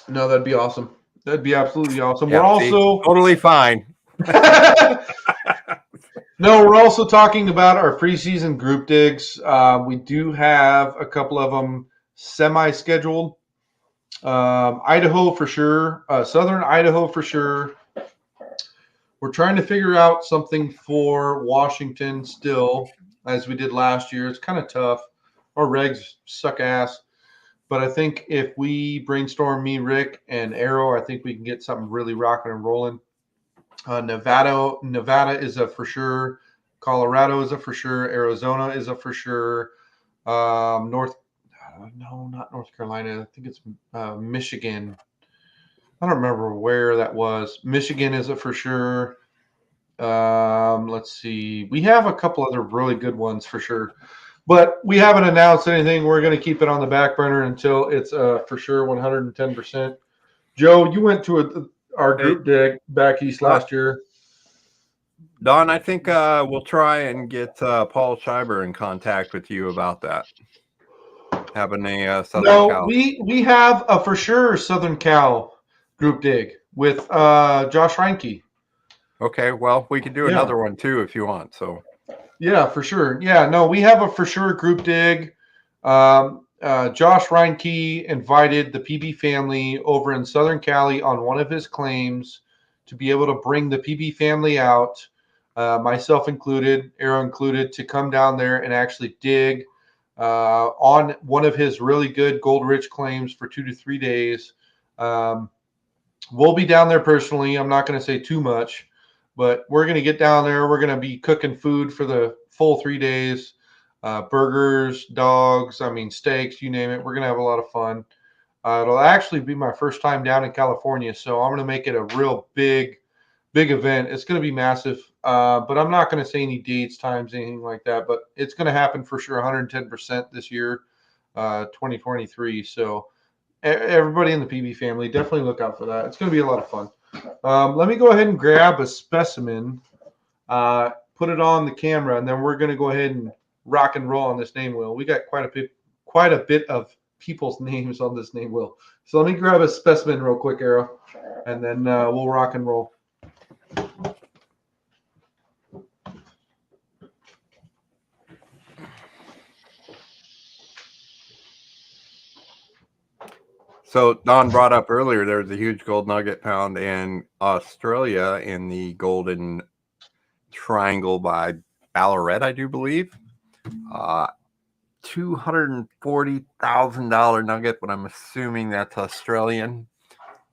No, that'd be awesome. That'd be absolutely awesome. Yeah, we're also totally fine. No, we're also talking about our preseason group digs. We do have a couple of them semi-scheduled. Idaho for sure. Southern Idaho for sure. We're trying to figure out something for Washington still, as we did last year. It's kind of tough. Our regs suck ass. But I think if we brainstorm, me, Rick, and Arrow, I think we can get something really rocking and rolling. Nevada is a for sure. Colorado is a for sure. Arizona is a for sure. No, not North Carolina. I think it's Michigan. I don't remember where that was. Michigan is a for sure. Let's see. We have a couple other really good ones for sure, but we haven't announced anything. We're going to keep it on the back burner until it's for sure 110%. Joe, you went to our group dig back east last year. Don, I think we'll try and get Paul Schreiber in contact with you about that. Having a Southern Cal. We have a for sure Southern Cal group dig with Josh Reinke. Okay, well, we could do another one too if you want. So, yeah, for sure. Yeah, no, we have a for sure group dig. Josh Reinke invited the PB family over in Southern Cali on one of his claims to be able to bring the PB family out, myself included, Arrow included, to come down there and actually dig on one of his really good gold-rich claims for 2 to 3 days. We'll be down there personally. I'm not going to say too much, but we're going to get down there. We're going to be cooking food for the full 3 days. Burgers, dogs, steaks, you name it. We're going to have a lot of fun. It'll actually be my first time down in California, so I'm going to make it a real big event. It's going to be massive, but I'm not going to say any dates, times, anything like that, but it's going to happen for sure 110% this year, 2023. So everybody in the PB family, definitely look out for that. It's going to be a lot of fun. Let me go ahead and grab a specimen, put it on the camera, and then we're going to go ahead and rock and roll on this name wheel. We got quite a bit of people's names on this name wheel. So let me grab a specimen real quick, Arrow, and then we'll rock and roll. So Don brought up earlier, there's a huge gold nugget found in Australia in the Golden Triangle by Ballarat, I do believe. $240,000 nugget, but I'm assuming that's Australian.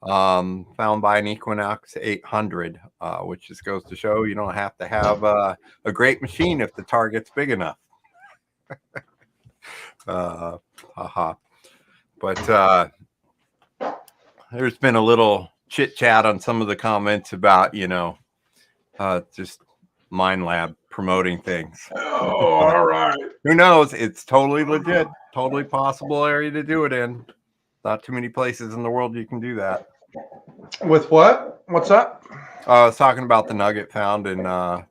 Found by an Equinox 800, which just goes to show you don't have to have a great machine if the target's big enough. But there's been a little chit chat on some of the comments about, just Mind Lab promoting things. Oh, all right. Who knows? It's totally legit, totally possible area to do it in. Not too many places in the world you can do that. With what? What's that? I was talking about the nugget found in the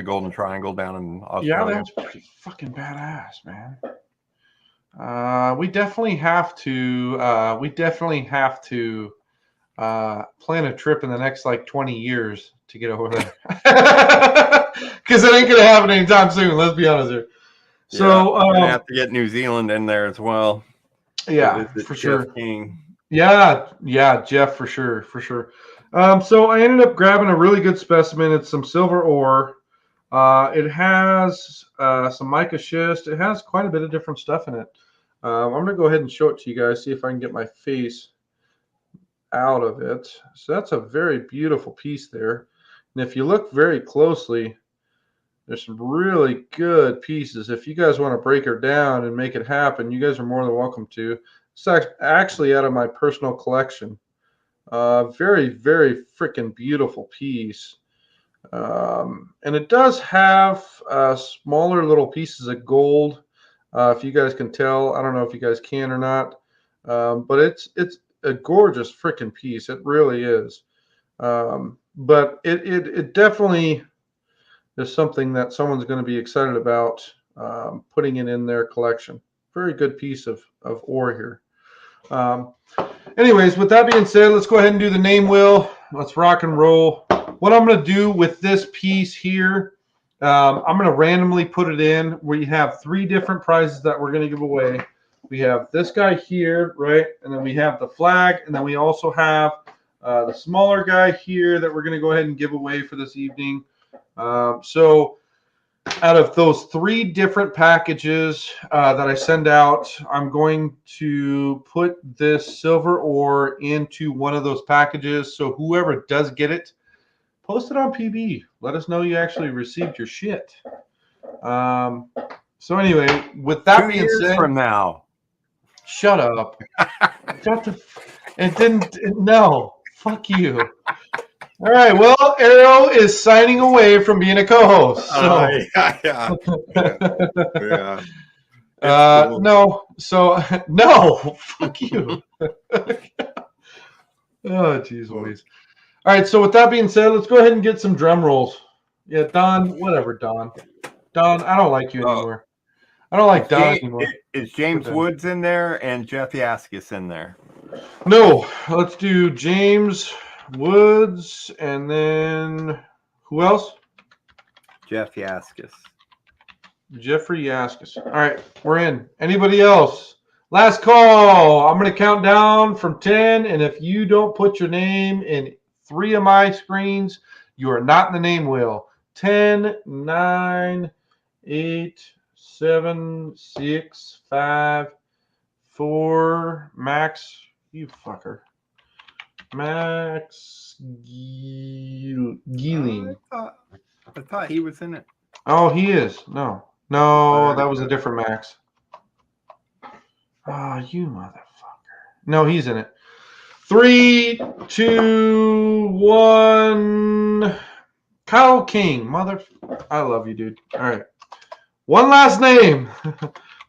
Golden Triangle down in Australia. Yeah, that's pretty fucking badass, man. We definitely have to plan a trip in the next 20 years to get over there. Because it ain't gonna happen anytime soon. Let's be honest here. Yeah, so we're gonna have to get New Zealand in there as well. Yeah, for sure. King. Yeah, Jeff, for sure. So I ended up grabbing a really good specimen. It's some silver ore. It has some mica schist. It has quite a bit of different stuff in it. I'm going to go ahead and show it to you guys, see if I can get my face out of it. So that's a very beautiful piece there. And if you look very closely, there's some really good pieces. If you guys want to break her down and make it happen, you guys are more than welcome to. It's actually out of my personal collection. Very, very freaking beautiful piece. And it does have smaller little pieces of gold. If you guys can tell, I don't know if you guys can or not, but it's a gorgeous freaking piece. It really is. But it definitely is something that someone's going to be excited about putting it in their collection. Very good piece of ore here. Anyways, with that being said, let's go ahead and do the name wheel. Let's rock and roll. What I'm going to do with this piece here, I'm going to randomly put it in. We have 3 different prizes that we're going to give away. We have this guy here, right? And then we have the flag. And then we also have the smaller guy here that we're going to go ahead and give away for this evening. So out of those 3 different packages that I send out, I'm going to put this silver ore into one of those packages. So whoever does get it, post it on PB. Let us know you actually received your shit. So anyway, with that 2 being years said, from now. shut up. Shut the. It didn't. No. Fuck you. All right. Well, Arrow is signing away from being a co-host. So. Yeah. Cool. No. So no. Fuck you. Oh, jeez Louise. All right. So with that being said, let's go ahead and get some drum rolls. Yeah, Don. Whatever, Don. Don, I don't like you anymore. I don't like Don anymore. Is James Woods in there and Jeff Yaskis in there? No. Let's do James Woods and then who else? Jeff Yaskis. Jeffrey Yaskis. All right, we're in. Anybody else? Last call. I'm going to count down from 10, and if you don't put your name in 3 of my screens, you are not in the name wheel. 10, 9, 8, 7, 6, 5, 4, Max, you fucker. Max Geeling. I thought he was in it. Oh, he is. No, that was a different Max. Oh, you motherfucker. No, he's in it. 3, 2, 1. Kyle King. I love you, dude. All right. One last name.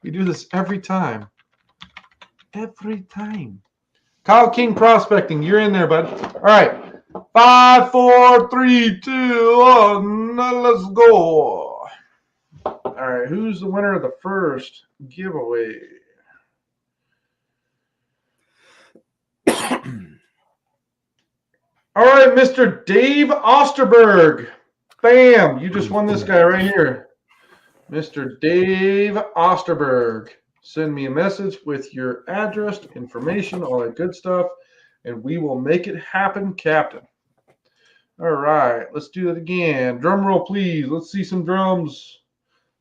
We do this every time. Every time. Kyle King Prospecting. You're in there, bud. All right. 5, 4, 3, 2, 1. Let's go. All right. Who's the winner of the first giveaway? All right, Mr. Dave Osterberg. Bam. You just won this guy right here. Mr. Dave Osterberg. Send me a message with your address, information, all that good stuff, and we will make it happen, Captain. All right, let's do it again. Drum roll, please. Let's see some drums.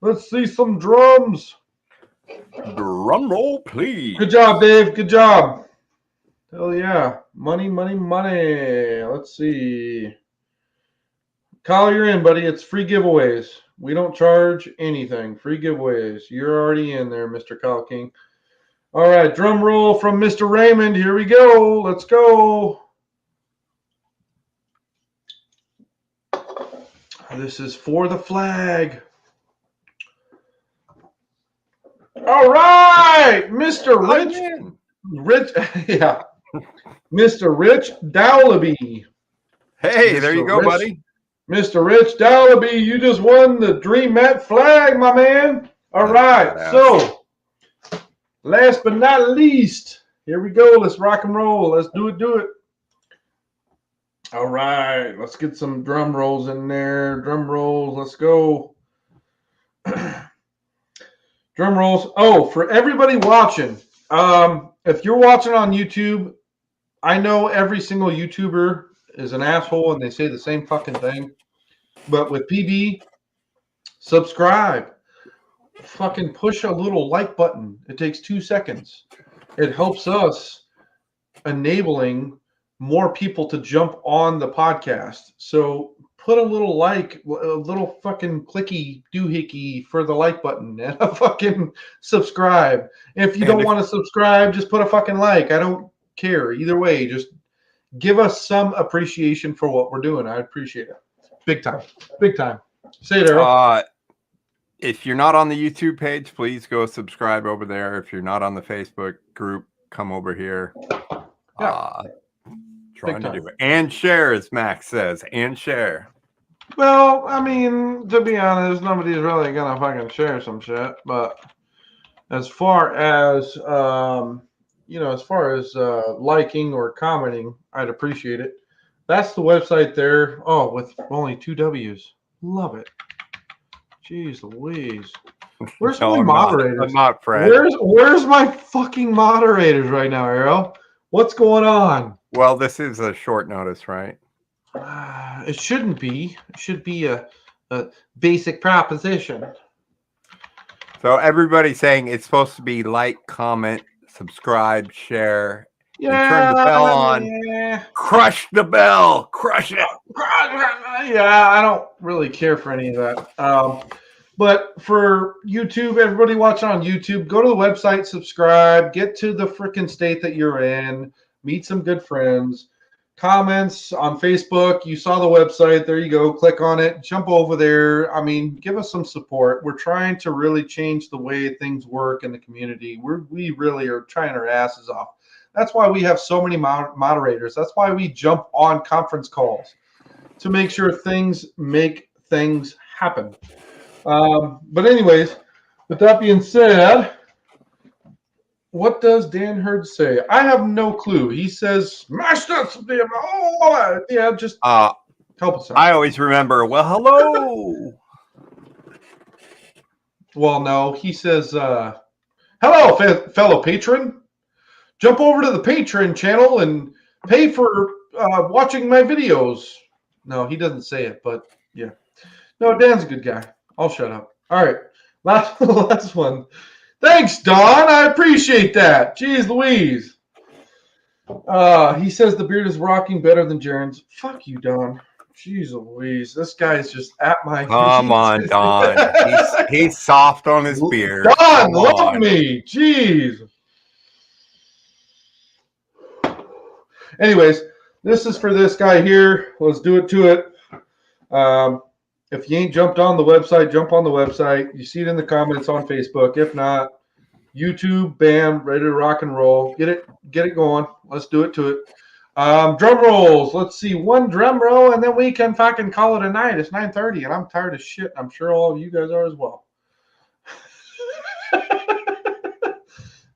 Let's see some drums. Drum roll, please. Good job, Dave. Good job. Hell yeah. Money, money, money. Let's see. Kyle, you're in, buddy. It's free giveaways. We don't charge anything. Free giveaways. You're already in there, Mr. Kyle King. All right, drum roll from Mr. Raymond. Here we go. Let's go. This is for the flag. All right, Mr. Rich, yeah, Mr. Rich Dowlaby. Hey, there you go, buddy. Mr. Rich Dowlaby, you just won the Dream Mat flag, my man. All right, so last but not least, here we go. Let's rock and roll. Let's do it. All right, let's get some drum rolls in there. Drum rolls, let's go. Drum rolls. Oh, for everybody watching, if you're watching on YouTube, I know every single YouTuber is an asshole and they say the same fucking thing. But with PB, subscribe. Fucking push a little like button. It takes 2 seconds. It helps us enabling more people to jump on the podcast. So put a little like, a little fucking clicky doohickey for the like button and a fucking subscribe. If you don't want to subscribe, just put a fucking like. I don't care. Either way, just give us some appreciation for what we're doing. I appreciate it. Big time. Big time. Say it, Earl. If you're not on the YouTube page, please go subscribe over there. If you're not on the Facebook group, come over here. Yeah. Trying to do it. And share, as Max says. And share. Well, I mean, to be honest, nobody's really going to fucking share some shit. But as far as, liking or commenting, I'd appreciate it. That's the website there. Oh, with only 2 W's. Love it. Jeez Louise. Where's my moderators? I'm not Fred. Where's my fucking moderators right now, Arrow? What's going on? Well, this is a short notice, right? It shouldn't be. It should be a basic proposition. So everybody's saying it's supposed to be like, comment, subscribe, share, turn the bell on. Yeah. Crush the bell. Crush it. Yeah, I don't really care for any of that. But for YouTube, everybody watching on YouTube, go to the website, subscribe, get to the freaking state that you're in, meet some good friends. Comments on Facebook, you saw the website, there you go, click on it, jump over there. I mean, give us some support. We're trying to really change the way things work in the community. We really are trying our asses off. That's why we have so many moderators. That's why we jump on conference calls to make sure things make things happen. But anyways, with that being said, what does Dan Hurd say? I have no clue. He says, "Smash that damn!" Oh, yeah, just help us out. I always remember. Well, hello. Well, no, he says, "Hello, fellow patron. Jump over to the Patreon channel and pay for watching my videos." No, he doesn't say it, but yeah. No, Dan's a good guy. I'll shut up. All right, last one. Thanks, Don. I appreciate that. Jeez Louise. He says the beard is rocking better than Jaren's. Fuck you, Don. Jeez Louise. This guy's just at my... Come on, Don. He's soft on his beard. Don, love me. Jeez. Anyways, this is for this guy here. Let's do it to it. If you ain't jumped on the website, jump on the website. You see it in the comments on Facebook. If not, YouTube, bam, ready to rock and roll. Get it going. Let's do it to it. Drum rolls. Let's see, one drum roll, and then we can fucking call it a night. It's 9:30, and I'm tired of shit. I'm sure all of you guys are as well.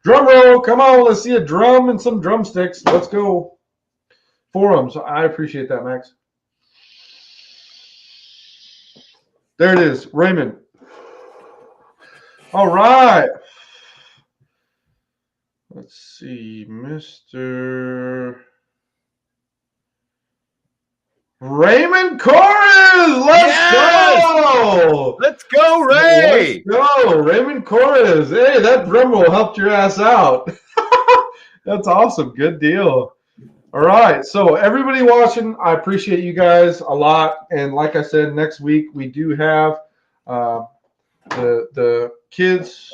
Drum roll. Come on, let's see a drum and some drumsticks. Let's go. Forums. I appreciate that, Max. There it is, Raymond. All right. Let's see, Mr. Raymond Corres. Let's go. Let's go, Ray. Let's go, Raymond Corres. Hey, that drum roll helped your ass out. That's awesome. Good deal. All right, so everybody watching, I appreciate you guys a lot. And like I said, next week we do have the kids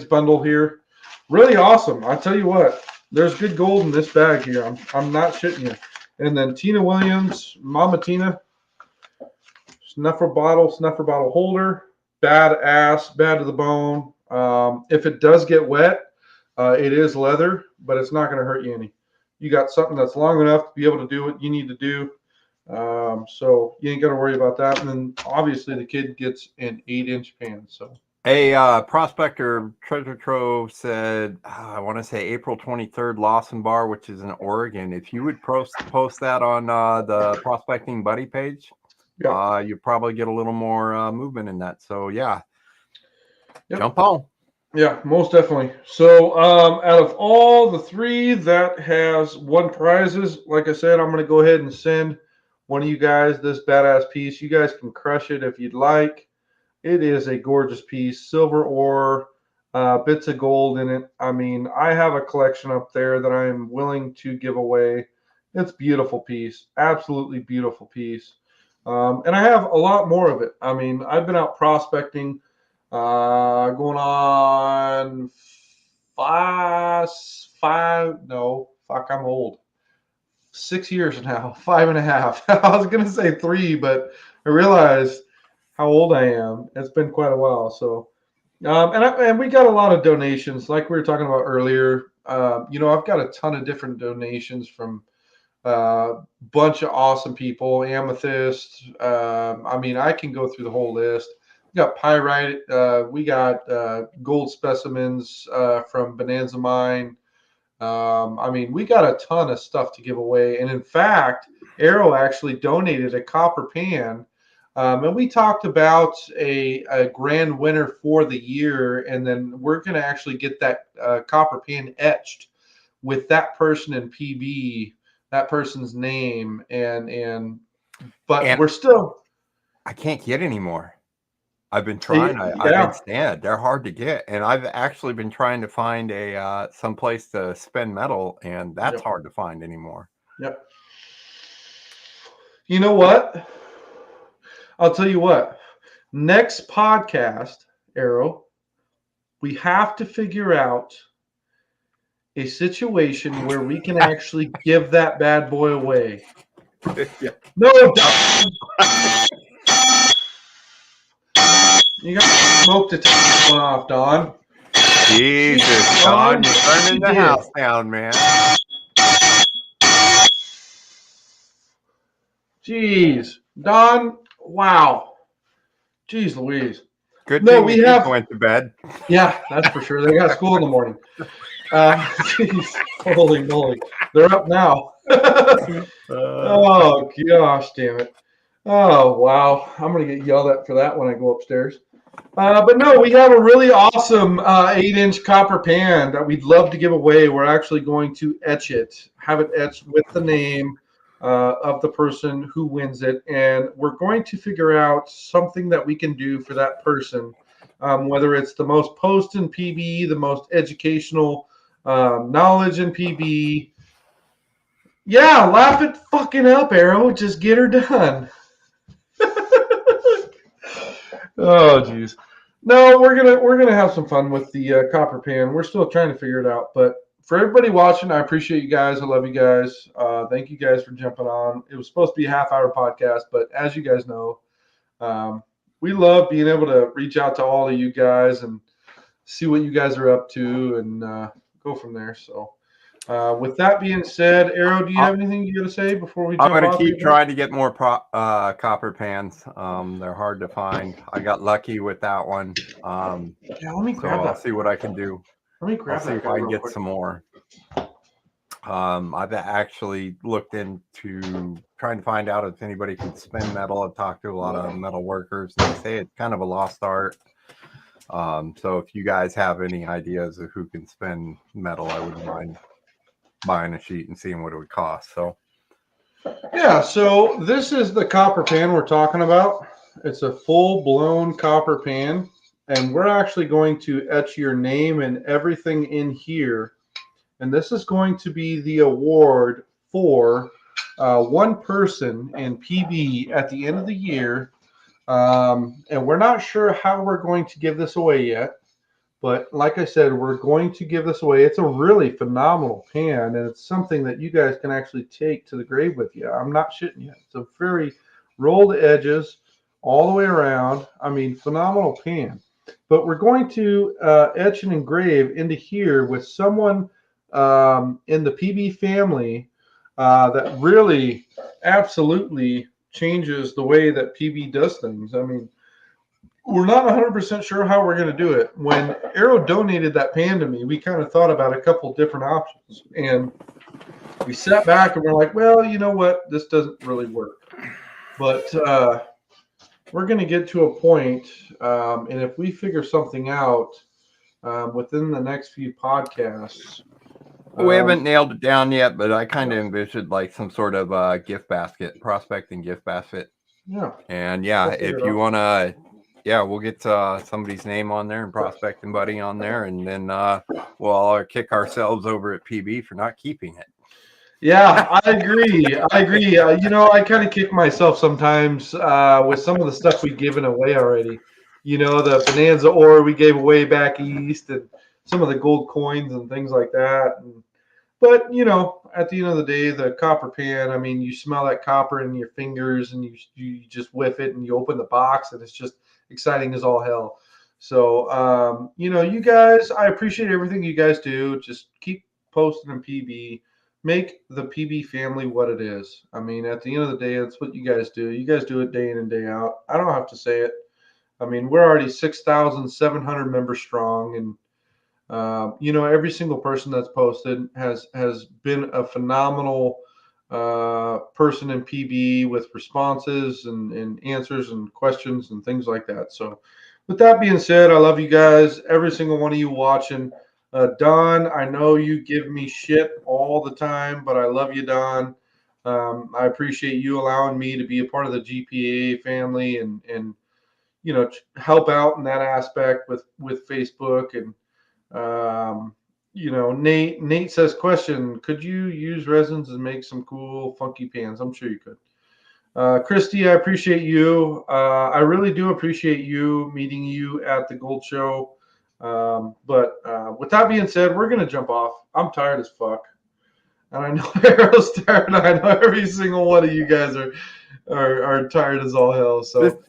bundle here. Really awesome. I tell you what, there's good gold in this bag here. I'm not shitting you. And then Tina Williams, Mama Tina, snuffer bottle holder, badass, bad to the bone. If it does get wet, it is leather, but it's not going to hurt you any. You got something that's long enough to be able to do what you need to do. So you ain't got to worry about that. And then obviously the kid gets an 8-inch pan. So a prospector treasure trove said, I want to say April 23rd, Lawson Bar, which is in Oregon. If you would post that on the Prospecting Buddy page, you probably get a little more movement in that. So yeah, jump on. Yeah, most definitely. So out of all the 3 that has won prizes, like I said, I'm going to go ahead and send one of you guys this badass piece. You guys can crush it if you'd like. It is a gorgeous piece, silver ore, bits of gold in it. I mean, I have a collection up there that I'm willing to give away. It's a beautiful piece, absolutely beautiful piece. And I have a lot more of it. I mean, I've been out prospecting going on I'm old. 6 years now, 5.5. I was gonna say 3, but I realized how old I am. It's been quite a while. So and we got a lot of donations like we were talking about earlier. I've got a ton of different donations from bunch of awesome people. Amethyst, I mean, I can go through the whole list. We got pyrite, we got gold specimens from Bonanza Mine. I mean, we got a ton of stuff to give away. And in fact, Arrow actually donated a copper pan. And we talked about a grand winner for the year. And then we're going to actually get that copper pan etched with that person in PB, that person's name. But we're still... I can't get any more. I've been trying. I've Yeah. been staying. They're hard to get, and I've actually been trying to find a some place to spend metal, and that's Yep. hard to find anymore. Yep. You know what? I'll tell you what. Next podcast, Arrow, we have to figure out a situation where we can actually give that bad boy away. Yeah. No, Don. You got to smoke detector going off, Don. Jesus, Don, Don, you're burning you the did. house down, man. Jeez, Don. Wow. Jeez Louise. Good No, thing we the kids have. went to bed. Yeah, that's for sure. They got school in the morning. Jeez, holy moly. They're up now. Oh, gosh, damn it. Oh, wow. I'm going to get yelled at for that when I go upstairs. But no, we have a really awesome 8-inch copper pan that we'd love to give away. We're actually going to etch it, have it etched with the name of the person who wins it. And we're going to figure out something that we can do for that person, whether it's the most post in PB, the most educational knowledge in PB. Yeah, laugh it fucking up, Arrow. Just get her done. Oh, geez. No, we're gonna have some fun with the copper pan. We're still trying to figure it out, but for everybody watching, I appreciate you guys. I love you guys. Thank you guys for jumping on. It was supposed to be a half-hour podcast, but as you guys know, we love being able to reach out to all of you guys and see what you guys are up to and go from there. So, with that being said, Arrow, do you have anything you got to say before we jump I'm going off? to keep trying to get more copper pans. They're hard to find. I got lucky with that one. Yeah, let me So grab I'll that. see what I can do. Let me I'll grab see that if guy I can real get quick. some more. I've actually looked into trying to find out if anybody can spin metal. I've talked to a lot of metal workers, and they say it's kind of a lost art. So if you guys have any ideas of who can spin metal, I wouldn't mind buying a sheet and seeing what it would cost. So Yeah, so this is the copper pan we're talking about. It's a full-blown copper pan, and we're actually going to etch your name and everything in here. And this is going to be the award for one person in PB at the end of the year. And we're not sure how we're going to give this away yet. But like I said, we're going to give this away. It's a really phenomenal pan, and it's something that you guys can actually take to the grave with you. I'm not shitting you. It's a very rolled edges all the way around. I mean, phenomenal pan. But we're going to etch and engrave into here with someone in the PB family that really absolutely changes the way that PB does things. I mean, we're not 100% sure how we're going to do it. When Arrow donated that pan to me, we kind of thought about a couple different options. And we sat back and we're like, well, you know what? This doesn't really work. But we're going to get to a point, and if we figure something out within the next few podcasts. we haven't nailed it down yet, but I kind of envisioned like some sort of gift basket, prospecting gift basket. Yeah. And yeah, if you want to, yeah, we'll get somebody's name on there and prospecting buddy on there, and then we'll all kick ourselves over at PB for not keeping it. Yeah, I agree. I agree. You know, I kind of kick myself sometimes with some of the stuff we've given away already. You know, the Bonanza ore we gave away back east, and some of the gold coins and things like that. But you know, at the end of the day, the copper pan. I mean, you smell that copper in your fingers, and you just whiff it, and you open the box, and it's just exciting as all hell. So, you know, you guys, I appreciate everything you guys do. Just keep posting in PB. Make the PB family what it is. I mean, at the end of the day, that's what you guys do. You guys do it day in and day out. I don't have to say it. I mean, we're already 6,700 members strong, and you know, every single person that's posted has been a phenomenal person in PB with responses and answers and questions and things like that. So, with that being said, I love you guys, every single one of you watching. Don, I know you give me shit all the time, but I love you, Don. I appreciate you allowing me to be a part of the GPA family and help out in that aspect with Facebook. And Nate says, question, could you use resins and make some cool funky pans? I'm sure you could. Christy, I appreciate you. I really do appreciate you meeting you at the Gold Show. But with that being said, we're going to jump off. I'm tired as fuck. And I know Errol's tired. I know every single one of you guys are tired as all hell. So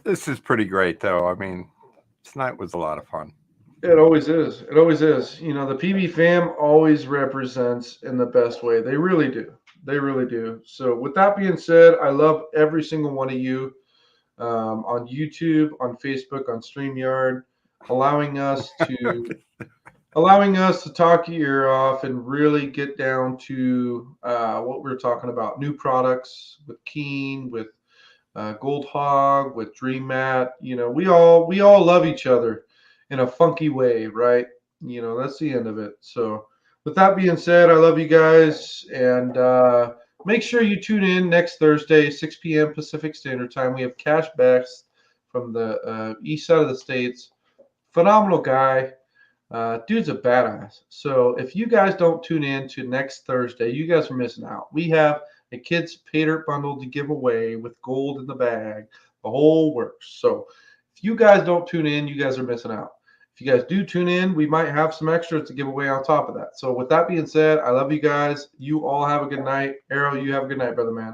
this is pretty great, though. I mean, tonight was a lot of fun. It always is. It always is. The PB fam always represents in the best way. They really do. They really do. So with that being said, I love every single one of you on YouTube, on Facebook, on StreamYard, allowing us to talk your ear off and really get down to what we're talking about. New products with Keen, with Gold Hog, with Dream Mat. We all love each other in a funky way, right? That's the end of it. So with that being said, I love you guys, and make sure you tune in next Thursday, 6 p.m. Pacific Standard Time. We have Cash Best from the east side of the states. Phenomenal guy. Dude's a badass. So if you guys don't tune in to next Thursday, you guys are missing out. We have a kids pay dirt bundle to give away with gold in the bag, the whole works. So if you guys don't tune in, you guys are missing out. If you guys do tune in, we might have some extras to give away on top of that. So with that being said, I love you guys. You all have a good night. Arrow, you have a good night, brother man.